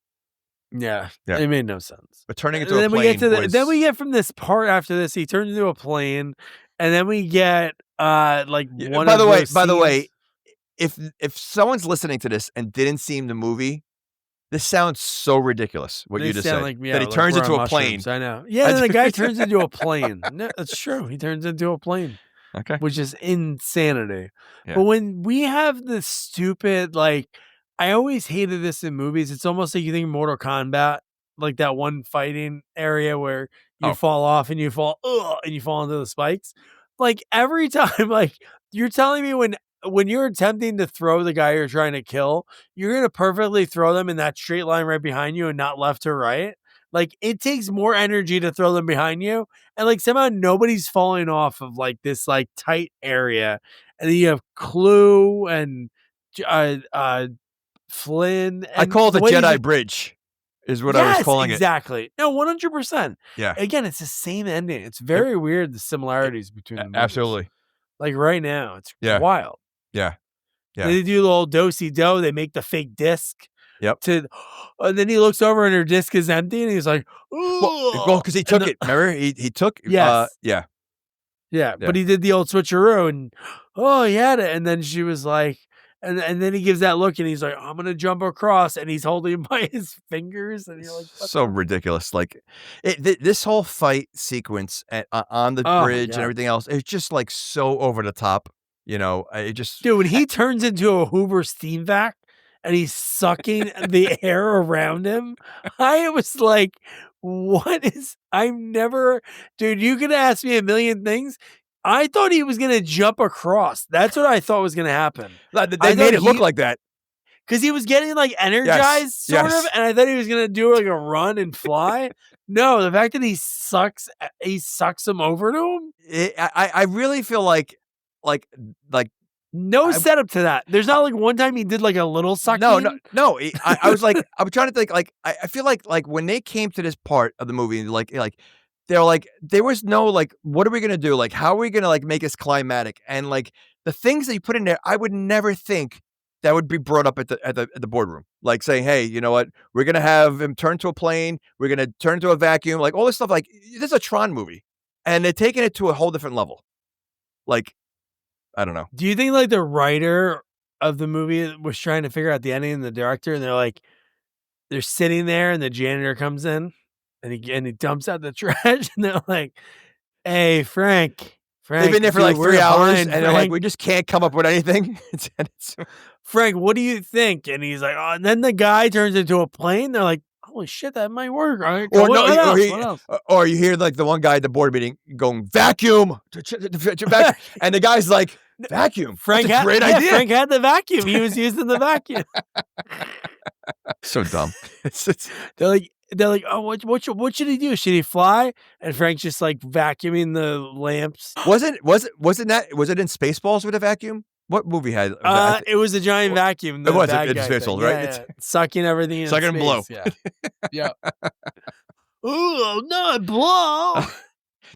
Speaker 2: Yeah, it made no sense.
Speaker 3: But turning into a plane.
Speaker 2: Then we get from this part after this, he turns into a plane, and then we get like one. By
Speaker 3: the way, if someone's listening to this and didn't see the movie, this sounds so ridiculous. What you just said, that he turns into a plane.
Speaker 2: I know. Yeah, then the guy turns into a plane. No, that's true. He turns into a plane.
Speaker 3: Okay,
Speaker 2: which is insanity.
Speaker 3: Yeah.
Speaker 2: But when we have this stupid like. I always hated this in movies. It's almost like you think Mortal Kombat, like that one fighting area where you
Speaker 3: Oh.
Speaker 2: fall off and you fall into the spikes. Like every time, like you're telling me when you're attempting to throw the guy you're trying to kill, you're gonna perfectly throw them in that straight line right behind you and not left to right. Like it takes more energy to throw them behind you, and like somehow nobody's falling off of like this like tight area, and then you have Clue and Flynn. And
Speaker 3: I call it the
Speaker 2: way he's,
Speaker 3: Jedi
Speaker 2: like,
Speaker 3: Bridge, is what I was calling
Speaker 2: exactly. No, 100%.
Speaker 3: Yeah.
Speaker 2: Again, it's the same ending. It's very weird the similarities between the movies.
Speaker 3: Absolutely.
Speaker 2: Like right now, it's
Speaker 3: Yeah.
Speaker 2: wild.
Speaker 3: Yeah. Yeah.
Speaker 2: They do the old do-si-do. They make the fake disc.
Speaker 3: Yep.
Speaker 2: And then he looks over and her disc is empty, and he's like,
Speaker 3: Well, because he took it. Remember, he took.
Speaker 2: Yes.
Speaker 3: Yeah.
Speaker 2: Yeah, but he did the old switcheroo, and he had it. And then she was like, and then he gives that look, and he's like, I'm gonna jump across, and he's holding him by his fingers, and you're like,
Speaker 3: so ridiculous. Like this whole fight sequence on the bridge and everything else, it's just like so over the top. You know, it just
Speaker 2: dude, when he turns into a Hoover steam vac and he's sucking the air around him, I was like, dude, you could ask me a million things. I thought he was going to jump across. That's what I thought was going to happen.
Speaker 3: They made it look like that.
Speaker 2: Because he was getting like energized, sort of, and I thought he was going to do like a run and fly. No, the fact that he sucks him over to him.
Speaker 3: I really feel like
Speaker 2: no setup to that. There's not like one time he did like a little sucking.
Speaker 3: No. I was like, I'm trying to think. Like, I feel like when they came to this part of the movie, like they're like, there was no like, what are we gonna do? Like, how are we gonna like make this climatic? And like the things that you put in there, I would never think that would be brought up at the boardroom. Like saying, hey, you know what? We're gonna have him turn to a plane. We're gonna turn to a vacuum. Like all this stuff. Like this is a Tron movie, and they're taking it to a whole different level. Like. I don't know.
Speaker 2: Do you think like the writer of the movie was trying to figure out the ending and the director, and they're sitting there and the janitor comes in and he dumps out the trash and they're like, hey, Frank,
Speaker 3: they've been there for like 3 hours and they're like, we just can't come up with anything.
Speaker 2: Frank, what do you think? And he's like, and then the guy turns into a plane. They're like, holy shit, that might work. Right?
Speaker 3: Or you hear like the one guy at the board meeting going, vacuum. And the guy's like, vacuum.
Speaker 2: Frank
Speaker 3: That's a great idea.
Speaker 2: Frank had the vacuum. He was using the vacuum.
Speaker 3: So dumb.
Speaker 2: They're like, oh, what should he do? Should he fly? And Frank's just like vacuuming the lamps.
Speaker 3: Was it in Spaceballs with a vacuum? What movie had?
Speaker 2: It was a giant vacuum.
Speaker 3: It was in Spaceballs, right?
Speaker 2: Yeah. Sucking everything in
Speaker 3: sucking
Speaker 2: space.
Speaker 3: blow.
Speaker 2: Yeah. Ooh, no, blow.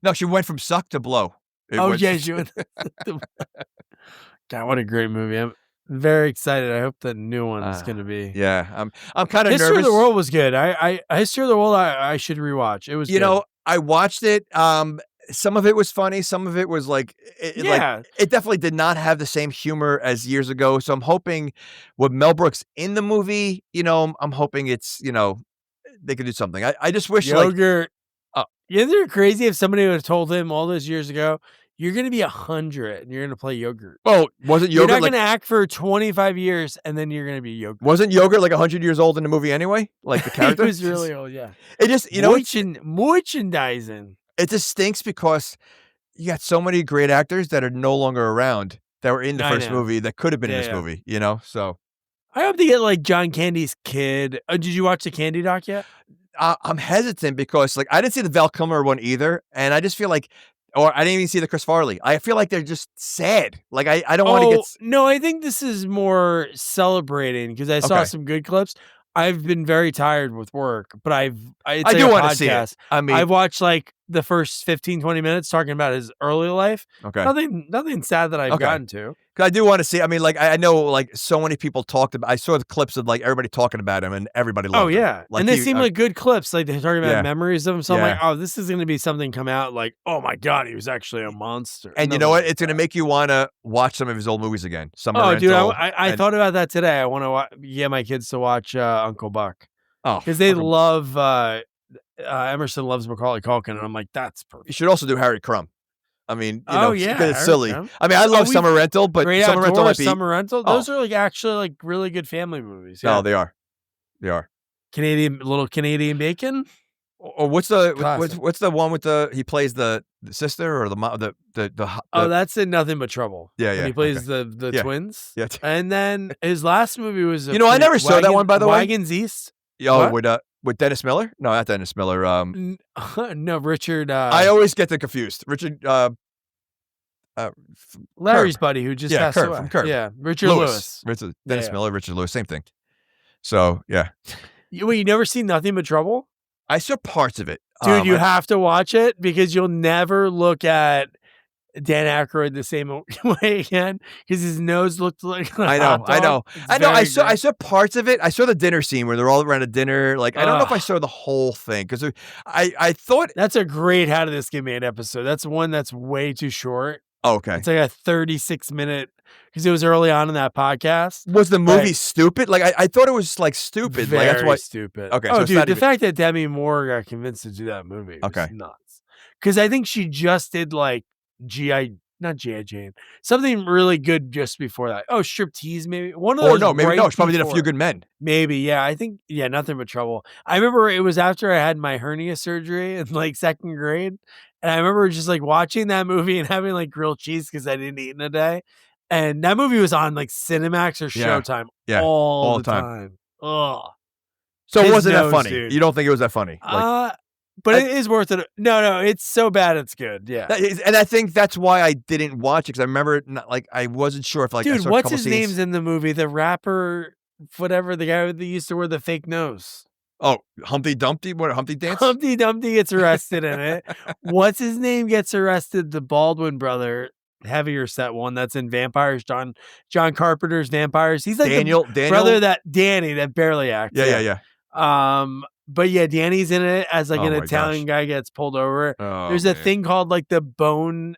Speaker 3: No, she went from suck to blow.
Speaker 2: She went. God, what a great movie! I'm very excited. I hope the new one is going to be.
Speaker 3: Yeah, I'm kind of nervous.
Speaker 2: History of the World was good. History of the World I should rewatch. It was.
Speaker 3: You know, I watched it. Some of it was funny. Some of it was like, it definitely did not have the same humor as years ago. So I'm hoping with Mel Brooks in the movie, you know, I'm hoping it's, you know, they could do something. I just wish
Speaker 2: Yogurt. Isn't it crazy if somebody would have told him all those years ago, you're going to be 100 and you're going to play Yogurt.
Speaker 3: Oh, wasn't Yogurt?
Speaker 2: You're not going to act for 25 years and then you're going to be Yogurt.
Speaker 3: Wasn't Yogurt like 100 years old in the movie anyway? Like the character?
Speaker 2: He was really old, yeah.
Speaker 3: It just, you know.
Speaker 2: Merchandising.
Speaker 3: It just stinks because you got so many great actors that are no longer around that were in the first movie that could have been in this movie, you know? So
Speaker 2: I hope they get like John Candy's kid. Did you watch the Candy doc yet?
Speaker 3: I'm hesitant because like I didn't see the Val Kilmer one either, and I just feel like, or I didn't even see the Chris Farley. I feel like they're just sad. Like I don't want to get.
Speaker 2: No, I think this is more celebrating because I saw some good clips. I've been very tired with work, but I do want to see it. I mean, I've watched like the first 15, 20 minutes talking about his early life.
Speaker 3: Okay.
Speaker 2: Nothing sad that I've gotten to.
Speaker 3: Because I do want to see. I mean, like I know, like so many people talked about. I saw the clips of like everybody talking about him, and everybody loved him.
Speaker 2: Like, and they seem like good clips. Like they're talking about memories of him. So I'm like, oh, this is going to be something come out. Like, oh my god, he was actually a monster.
Speaker 3: And you know what? It's going to make you want to watch some of his old movies again.
Speaker 2: Dude, I thought about that today. I want to get my kids to watch Uncle Buck.
Speaker 3: Oh,
Speaker 2: because they love Emerson loves Macaulay Culkin, and I'm like, that's perfect.
Speaker 3: You should also do Harry Crumb. I mean, you know, because it's silly.
Speaker 2: Crumb.
Speaker 3: I mean, I love Summer Rental, but Summer Rental might be...
Speaker 2: Summer Rental. Those are like actually like really good family movies.
Speaker 3: Yeah. No, they are. They are.
Speaker 2: Little Canadian bacon.
Speaker 3: Or what's the one with he plays the sister or the mom,
Speaker 2: Oh, that's in Nothing But Trouble.
Speaker 3: Yeah,
Speaker 2: When
Speaker 3: yeah,
Speaker 2: he plays
Speaker 3: okay.
Speaker 2: the
Speaker 3: Yeah.
Speaker 2: twins.
Speaker 3: Yeah.
Speaker 2: And then his last movie was
Speaker 3: I never saw that one, by the way.
Speaker 2: Wagons East.
Speaker 3: Oh,
Speaker 2: What?
Speaker 3: with Dennis Miller? No, not Dennis Miller.
Speaker 2: No, Richard.
Speaker 3: I always get them confused. Richard.
Speaker 2: Larry's
Speaker 3: Curb.
Speaker 2: buddy who just
Speaker 3: Yeah,
Speaker 2: passed
Speaker 3: Curb
Speaker 2: away.
Speaker 3: from Curb.
Speaker 2: Yeah, Richard Lewis.
Speaker 3: Dennis
Speaker 2: Yeah.
Speaker 3: Miller, Richard Lewis, same thing. So yeah,
Speaker 2: You never seen Nothing But Trouble?
Speaker 3: I saw parts of it,
Speaker 2: Dude, you have to watch it because you'll never look at Dan Aykroyd the same way again because his nose looked like
Speaker 3: I know. I saw parts of it. I saw the dinner scene where they're all around a dinner. Like I don't know if I saw the whole thing because I thought
Speaker 2: that's a great How Did This Get Made episode. That's one that's way too short.
Speaker 3: Oh, okay.
Speaker 2: It's like a 36-minute because it was early on in that podcast.
Speaker 3: Was the movie stupid? Like I thought it was like stupid.
Speaker 2: Very
Speaker 3: like that's why
Speaker 2: stupid.
Speaker 3: Okay.
Speaker 2: Oh,
Speaker 3: so
Speaker 2: dude, the fact that Demi Moore got convinced to do that movie was nuts. Because I think she just did like not G.I. Jane, something really good just before that. Oh, Striptease maybe. One of those.
Speaker 3: She probably did A Few Good Men.
Speaker 2: Maybe, yeah. I think, Nothing But Trouble. I remember it was after I had my hernia surgery in like second grade. And I remember just like watching that movie and having like grilled cheese because I didn't eat in a day. And that movie was on like Cinemax or Showtime all the time. Ugh.
Speaker 3: So it wasn't that funny.
Speaker 2: Dude.
Speaker 3: You don't think it was that funny?
Speaker 2: But it is worth it. No, it's so bad it's good. Yeah.
Speaker 3: And I think that's why I didn't watch it because I remember I wasn't sure if
Speaker 2: dude, what's his name's in the movie? The rapper, whatever, the guy that used to wear the fake nose.
Speaker 3: Oh, Humpty Dumpty? What, Humpty Dance?
Speaker 2: Humpty Dumpty gets arrested in it. What's his name gets arrested? The Baldwin brother, heavier set one that's in Vampires, John Carpenter's Vampires. He's like
Speaker 3: Daniel
Speaker 2: brother Danny that barely acts.
Speaker 3: Yeah.
Speaker 2: But yeah, Danny's in it as like an Italian guy gets pulled over.
Speaker 3: Oh,
Speaker 2: There's a thing called like the bone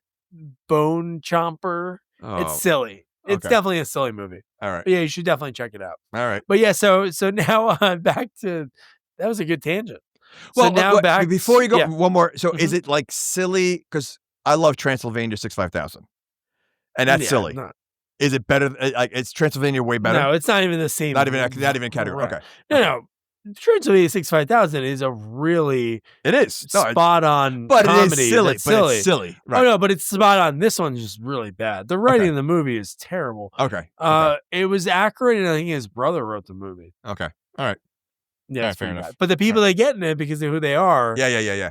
Speaker 2: chomper. It's silly. It's definitely a silly movie.
Speaker 3: All right.
Speaker 2: But yeah, you should definitely check it out.
Speaker 3: All right.
Speaker 2: But yeah, so now back to that was a good tangent.
Speaker 3: Well,
Speaker 2: so now back
Speaker 3: before you go, one more. So is it like silly? Because I love Transylvania 65000, and that's silly. Is it better? Like is Transylvania way better?
Speaker 2: No, it's not even the same.
Speaker 3: Not even category.
Speaker 2: Right. Okay. No. Transylvania 65000 is a really spot on
Speaker 3: but
Speaker 2: comedy.
Speaker 3: It is silly.
Speaker 2: It's silly.
Speaker 3: Right.
Speaker 2: Oh no, but it's spot on. This one's just really bad. The writing in the movie is terrible.
Speaker 3: Okay.
Speaker 2: It was Aykroyd and I think his brother wrote the movie.
Speaker 3: Okay. All right.
Speaker 2: Yeah, fair enough. But the people they get in it because of who they are,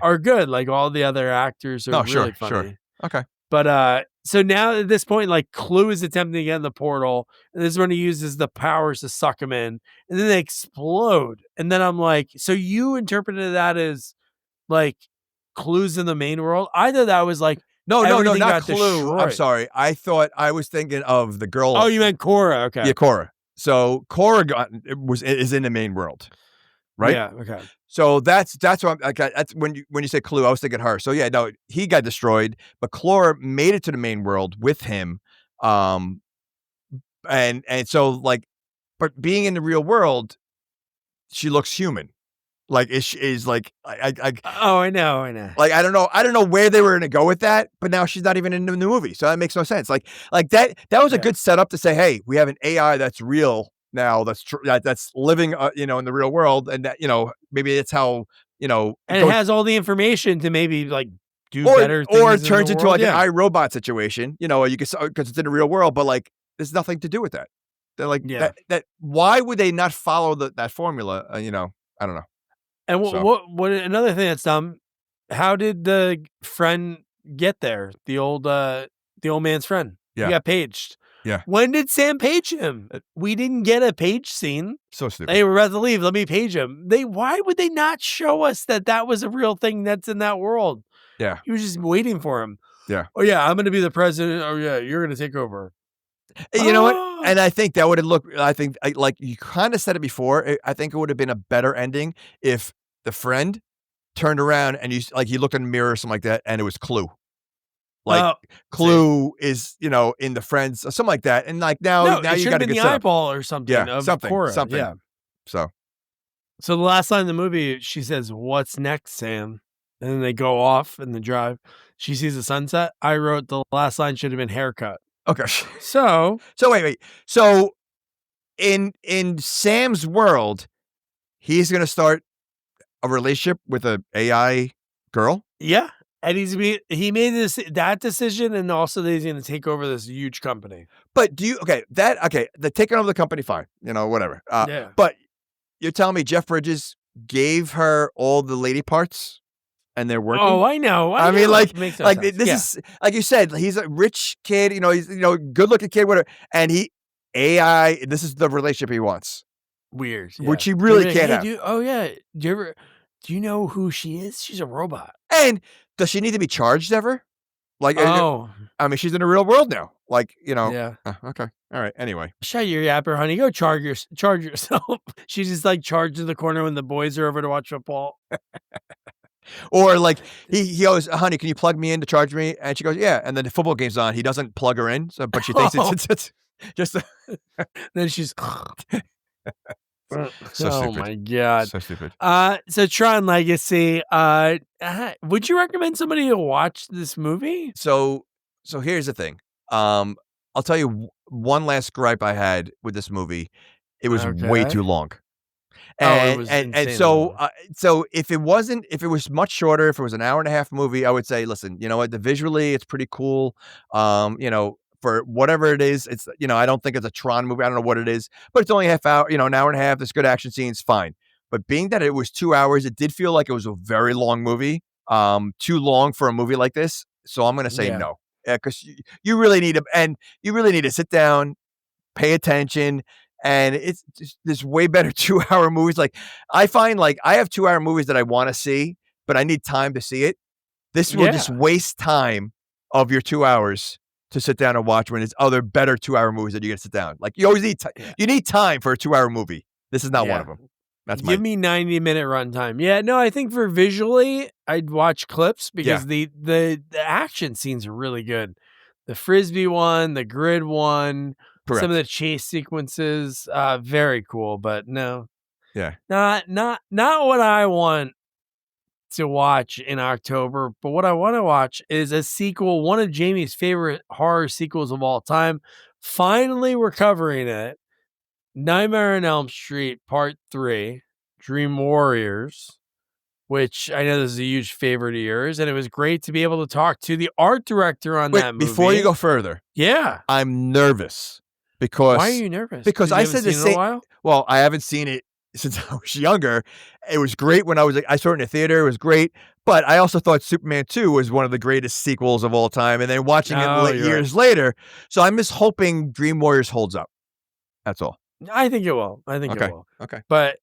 Speaker 2: are good. Like all the other actors are really funny.
Speaker 3: Sure. Okay.
Speaker 2: But so now at this point, like Clue is attempting to get in the portal, and this is when he uses the powers to suck him in, and then they explode. And then I'm like, so you interpreted that as like Clue's in the main world? I thought that was like
Speaker 3: no, not Clue.
Speaker 2: Destroyed.
Speaker 3: I'm sorry. I was thinking of the girl.
Speaker 2: Oh, you meant Cora? Okay.
Speaker 3: Yeah, Cora. So Cora is in the main world, right?
Speaker 2: Yeah. Okay.
Speaker 3: So that's what I'm like. That's when you say Clue, I was thinking her. So yeah, no, he got destroyed, but Clara made it to the main world with him, and so like, but being in the real world, she looks human. Like is like
Speaker 2: I know.
Speaker 3: Like I don't know where they were going to go with that, but now she's not even in the movie, so that makes no sense. Like that was a good setup to say, hey, we have an AI that's real. Now that's living, in the real world, and that maybe it's how
Speaker 2: and it has all the information to maybe like do better things
Speaker 3: or it turns into like
Speaker 2: an
Speaker 3: iRobot situation, you can because it's in the real world, but like there's nothing to do with that. They're like that. Why would they not follow that formula? I don't know.
Speaker 2: And what another thing that's dumb? How did the friend get there? The old man's friend.
Speaker 3: Yeah,
Speaker 2: he got paged.
Speaker 3: Yeah.
Speaker 2: When did Sam page him? We didn't get a page scene.
Speaker 3: So stupid.
Speaker 2: They were about to leave. Let me page him. Why would they not show us that was a real thing that's in that world?
Speaker 3: Yeah.
Speaker 2: He was just waiting for him.
Speaker 3: Yeah.
Speaker 2: Oh yeah, I'm going to be the president. Oh yeah, you're going to take over.
Speaker 3: You know what? And I think that would have looked. I think like you kind of said it before. I think it would have been a better ending if the friend turned around and he looked in the mirror or something like that, and it was Clue. Like Clue is, in the friends, or something like that. And like now you got to get
Speaker 2: the eyeball or something.
Speaker 3: Yeah,
Speaker 2: of
Speaker 3: something.
Speaker 2: Cora.
Speaker 3: Something.
Speaker 2: Yeah.
Speaker 3: So
Speaker 2: the last line in the movie, she says, "What's next, Sam?" And then they go off in the drive. She sees the sunset. I wrote the last line should have been haircut.
Speaker 3: Okay.
Speaker 2: So
Speaker 3: wait. So in Sam's world, he's gonna start a relationship with a AI girl.
Speaker 2: Yeah. And he made that decision, and also that he's going to take over this huge company.
Speaker 3: But the taking over the company, fine, whatever.
Speaker 2: Yeah.
Speaker 3: But you're telling me Jeff Bridges gave her all the lady parts and they're working?
Speaker 2: Oh, I know.
Speaker 3: I mean,
Speaker 2: Makes no sense.
Speaker 3: this is like you said, he's a rich kid, he's good looking kid, whatever, and AI. This is the relationship he wants,
Speaker 2: Weird. Yeah.
Speaker 3: which he really can't have.
Speaker 2: Do you know who she is? She's a robot.
Speaker 3: And does she need to be charged ever? Like, I mean, she's in the real world now. Like,
Speaker 2: Yeah.
Speaker 3: Okay. All right. Anyway.
Speaker 2: Shut your yapper, honey. Go charge yourself. She's just like charged in the corner when the boys are over to watch football.
Speaker 3: Or like he goes, honey, can you plug me in to charge me? And she goes, yeah. And then the football game's on. He doesn't plug her in, but she thinks it's just.
Speaker 2: Then she's.
Speaker 3: So
Speaker 2: oh
Speaker 3: stupid.
Speaker 2: My God.
Speaker 3: So stupid.
Speaker 2: So Tron Legacy. Would you recommend somebody to watch this movie?
Speaker 3: So here's the thing. I'll tell you one last gripe I had with this movie. It was way too long. And so if it was much shorter, if it was an hour and a half movie, I would say, listen, you know what, visually it's pretty cool. For whatever it is, it's, I don't think it's a Tron movie. I don't know what it is, but it's only a half hour, an hour and a half. There's good action scenes, fine. But being that it was 2 hours, it did feel like it was a very long movie. Too long for a movie like this. So I'm going to say no, because you really need to sit down, pay attention. And it's just this way better 2 hour movies. Like I find I have 2 hour movies that I want to see, but I need time to see it. This will just waste time of your 2 hours to sit down and watch when there's other better 2 hour movies that you're going to sit down. Like you always need you need time for a 2 hour movie. This is not one of them.
Speaker 2: Give me 90-minute runtime. Yeah, no, I think for visually, I'd watch clips because the action scenes are really good. The Frisbee one, the grid one. Correct. Some of the chase sequences, very cool, but no.
Speaker 3: Yeah.
Speaker 2: Not what I want to watch in October, but what I want to watch is a sequel, one of Jamie's favorite horror sequels of all time. Finally, we're covering it. Nightmare on Elm Street Part 3, Dream Warriors, which I know this is a huge favorite of yours, and it was great to be able to talk to the art director on that movie.
Speaker 3: Before you go further, I'm nervous. Because
Speaker 2: why are you nervous?
Speaker 3: Because I said the same. Well, I haven't seen it since I was younger. It was great when I saw it in the theater. It was great, but I also thought Superman 2 was one of the greatest sequels of all time. And then watching it years later, so I'm just hoping Dream Warriors holds up. That's all.
Speaker 2: I think it will. It will.
Speaker 3: Okay.
Speaker 2: But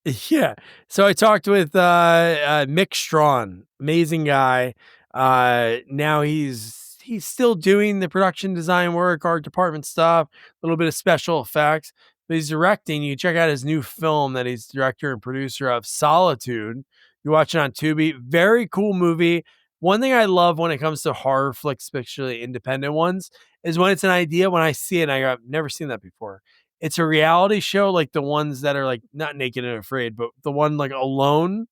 Speaker 2: so I talked with Mick Strawn, amazing guy. Now he's still doing the production design work, art department stuff, a little bit of special effects, but he's directing. You check out his new film that he's director and producer of, Solitude. You watch it on Tubi. Very cool movie. One thing I love when it comes to horror flicks, especially independent ones, is when it's an idea. When I see it, I go, I've never seen that before. It's a reality show, like the ones that are like not Naked and Afraid, but the one like Alone,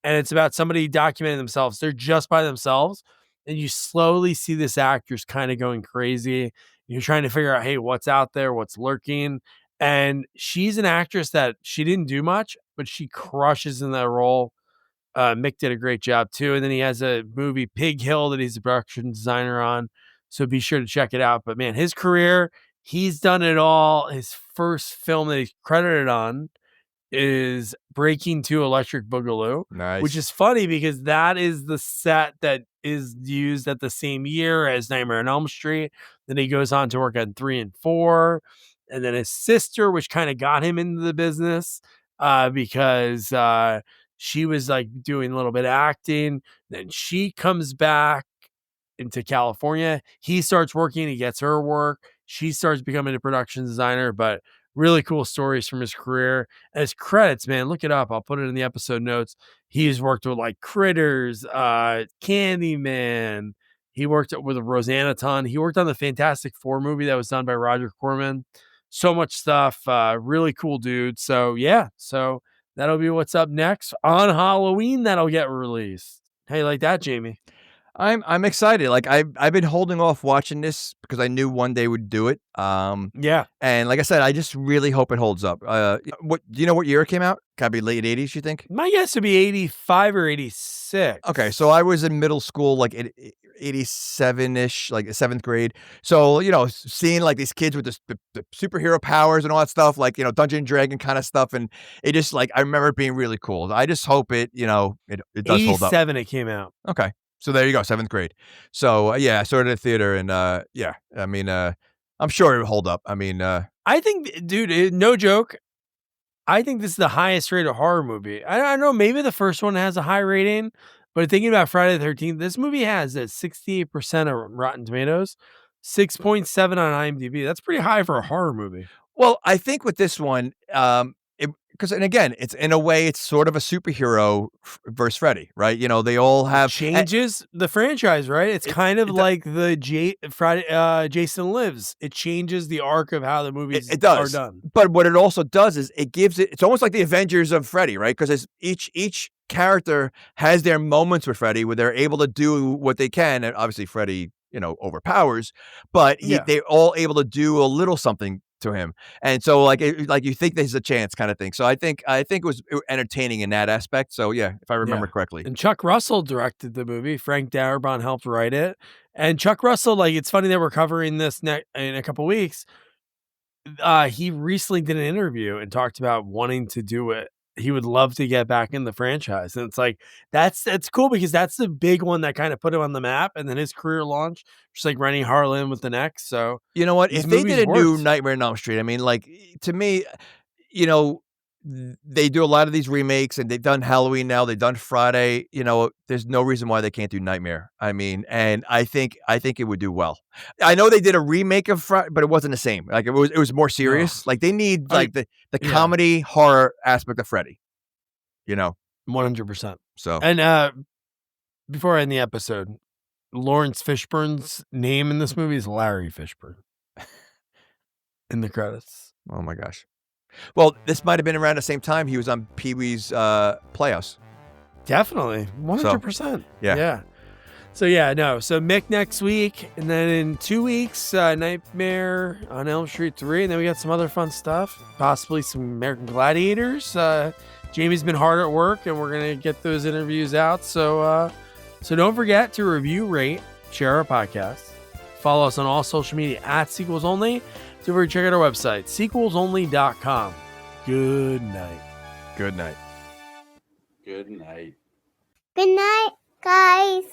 Speaker 2: and it's about somebody documenting themselves. They're just by themselves. And you slowly see this actor's kind of going crazy. You're trying to figure out, hey, what's out there? What's lurking? And she's an actress that she didn't do much, but she crushes in that role. Mick did a great job too. And then he has a movie, Pig Hill, that he's a production designer on. So be sure to check it out. But man, his career, he's done it all. His first film that he's credited on is Breaking 2 Electric Boogaloo.
Speaker 3: Nice.
Speaker 2: Which is funny because that is the set that is used at the same year as Nightmare on Elm Street. Then he goes on to work on 3 and 4. And then his sister, which kind of got him into the business because she was like doing a little bit of acting. Then she comes back into California. He starts working. He gets her work. She starts becoming a production designer, but really cool stories from his career. And his credits, man, look it up. I'll put it in the episode notes. He's worked with like Critters, Candyman. He worked with Roseannaton. He worked on the Fantastic Four movie that was done by Roger Corman. So much stuff. Really cool dude. So so that'll be what's up next on Halloween. That'll get released. How you like that, Jamie?
Speaker 3: I'm excited. Like I've been holding off watching this because I knew one day would do it.
Speaker 2: Yeah.
Speaker 3: And like I said, I just really hope it holds up. What do you know what year it came out? Gotta be late 80s, you think?
Speaker 2: My guess would be 85 or 86.
Speaker 3: Okay, so I was in middle school, like 87-ish, like 7th grade. So, seeing like these kids with the superhero powers and all that stuff, like, Dungeon and Dragon kind of stuff. And it just like, I remember it being really cool. I just hope it, it does hold up.
Speaker 2: 87 it came out.
Speaker 3: Okay. So there you go, 7th grade. So yeah, I saw it at the theater and yeah, I mean, I'm sure it'll hold up. I mean,
Speaker 2: I think, dude, no joke. I think this is the highest rated horror movie. I don't know, maybe the first one has a high rating, but thinking about Friday the 13th, this movie has a 68% of Rotten Tomatoes, 6.7 on IMDb. That's pretty high for a horror movie.
Speaker 3: Well, I think with this one, because and again, it's in a way, it's sort of a superhero versus Freddy, right? They all have
Speaker 2: changes the franchise, right? It's kind of like the Jason Lives. It changes the arc of how the movies are done.
Speaker 3: But what it also does is it gives it's almost like the Avengers of Freddy, right? Because each character has their moments with Freddy where they're able to do what they can, and obviously Freddy, overpowers, but they're all able to do a little something to him. And so like you think there's a chance kind of thing. So I think it was entertaining in that aspect. So yeah, if I remember correctly.
Speaker 2: And Chuck Russell directed the movie. Frank Darabont helped write it. And Chuck Russell, like, it's funny that we're covering this in a couple weeks. He recently did an interview and talked about wanting to do it. He would love to get back in the franchise. And it's like, that's cool because that's the big one that kind of put him on the map. And then his career launch, just like Rennie Harlan with the next. So,
Speaker 3: you know what? If they did a new Nightmare on Elm Street, I mean, like, to me, they do a lot of these remakes and they've done Halloween now. They've done Friday. There's no reason why they can't do Nightmare. I mean, and I think it would do well. I know they did a remake of Friday, but it wasn't the same. Like it was more serious. No. Like they need like the comedy horror aspect of Freddy.
Speaker 2: 100%.
Speaker 3: So
Speaker 2: and before I end the episode, Lawrence Fishburne's name in this movie is Larry Fishburne in the credits.
Speaker 3: Oh my gosh. Well, this might have been around the same time he was on Pee-wee's Playhouse.
Speaker 2: Definitely. 100%.
Speaker 3: So, yeah.
Speaker 2: So yeah, no. So Mick next week, and then in 2 weeks, Nightmare on Elm Street 3, and then we got some other fun stuff, possibly some American Gladiators. Jamie's been hard at work, and we're gonna get those interviews out. So don't forget to review, rate, share our podcast. Follow us on all social media at Sequels Only. Don't forget to check out our website, sequelsonly.com. Good night.
Speaker 3: Good night.
Speaker 4: Good night.
Speaker 5: Good night, guys.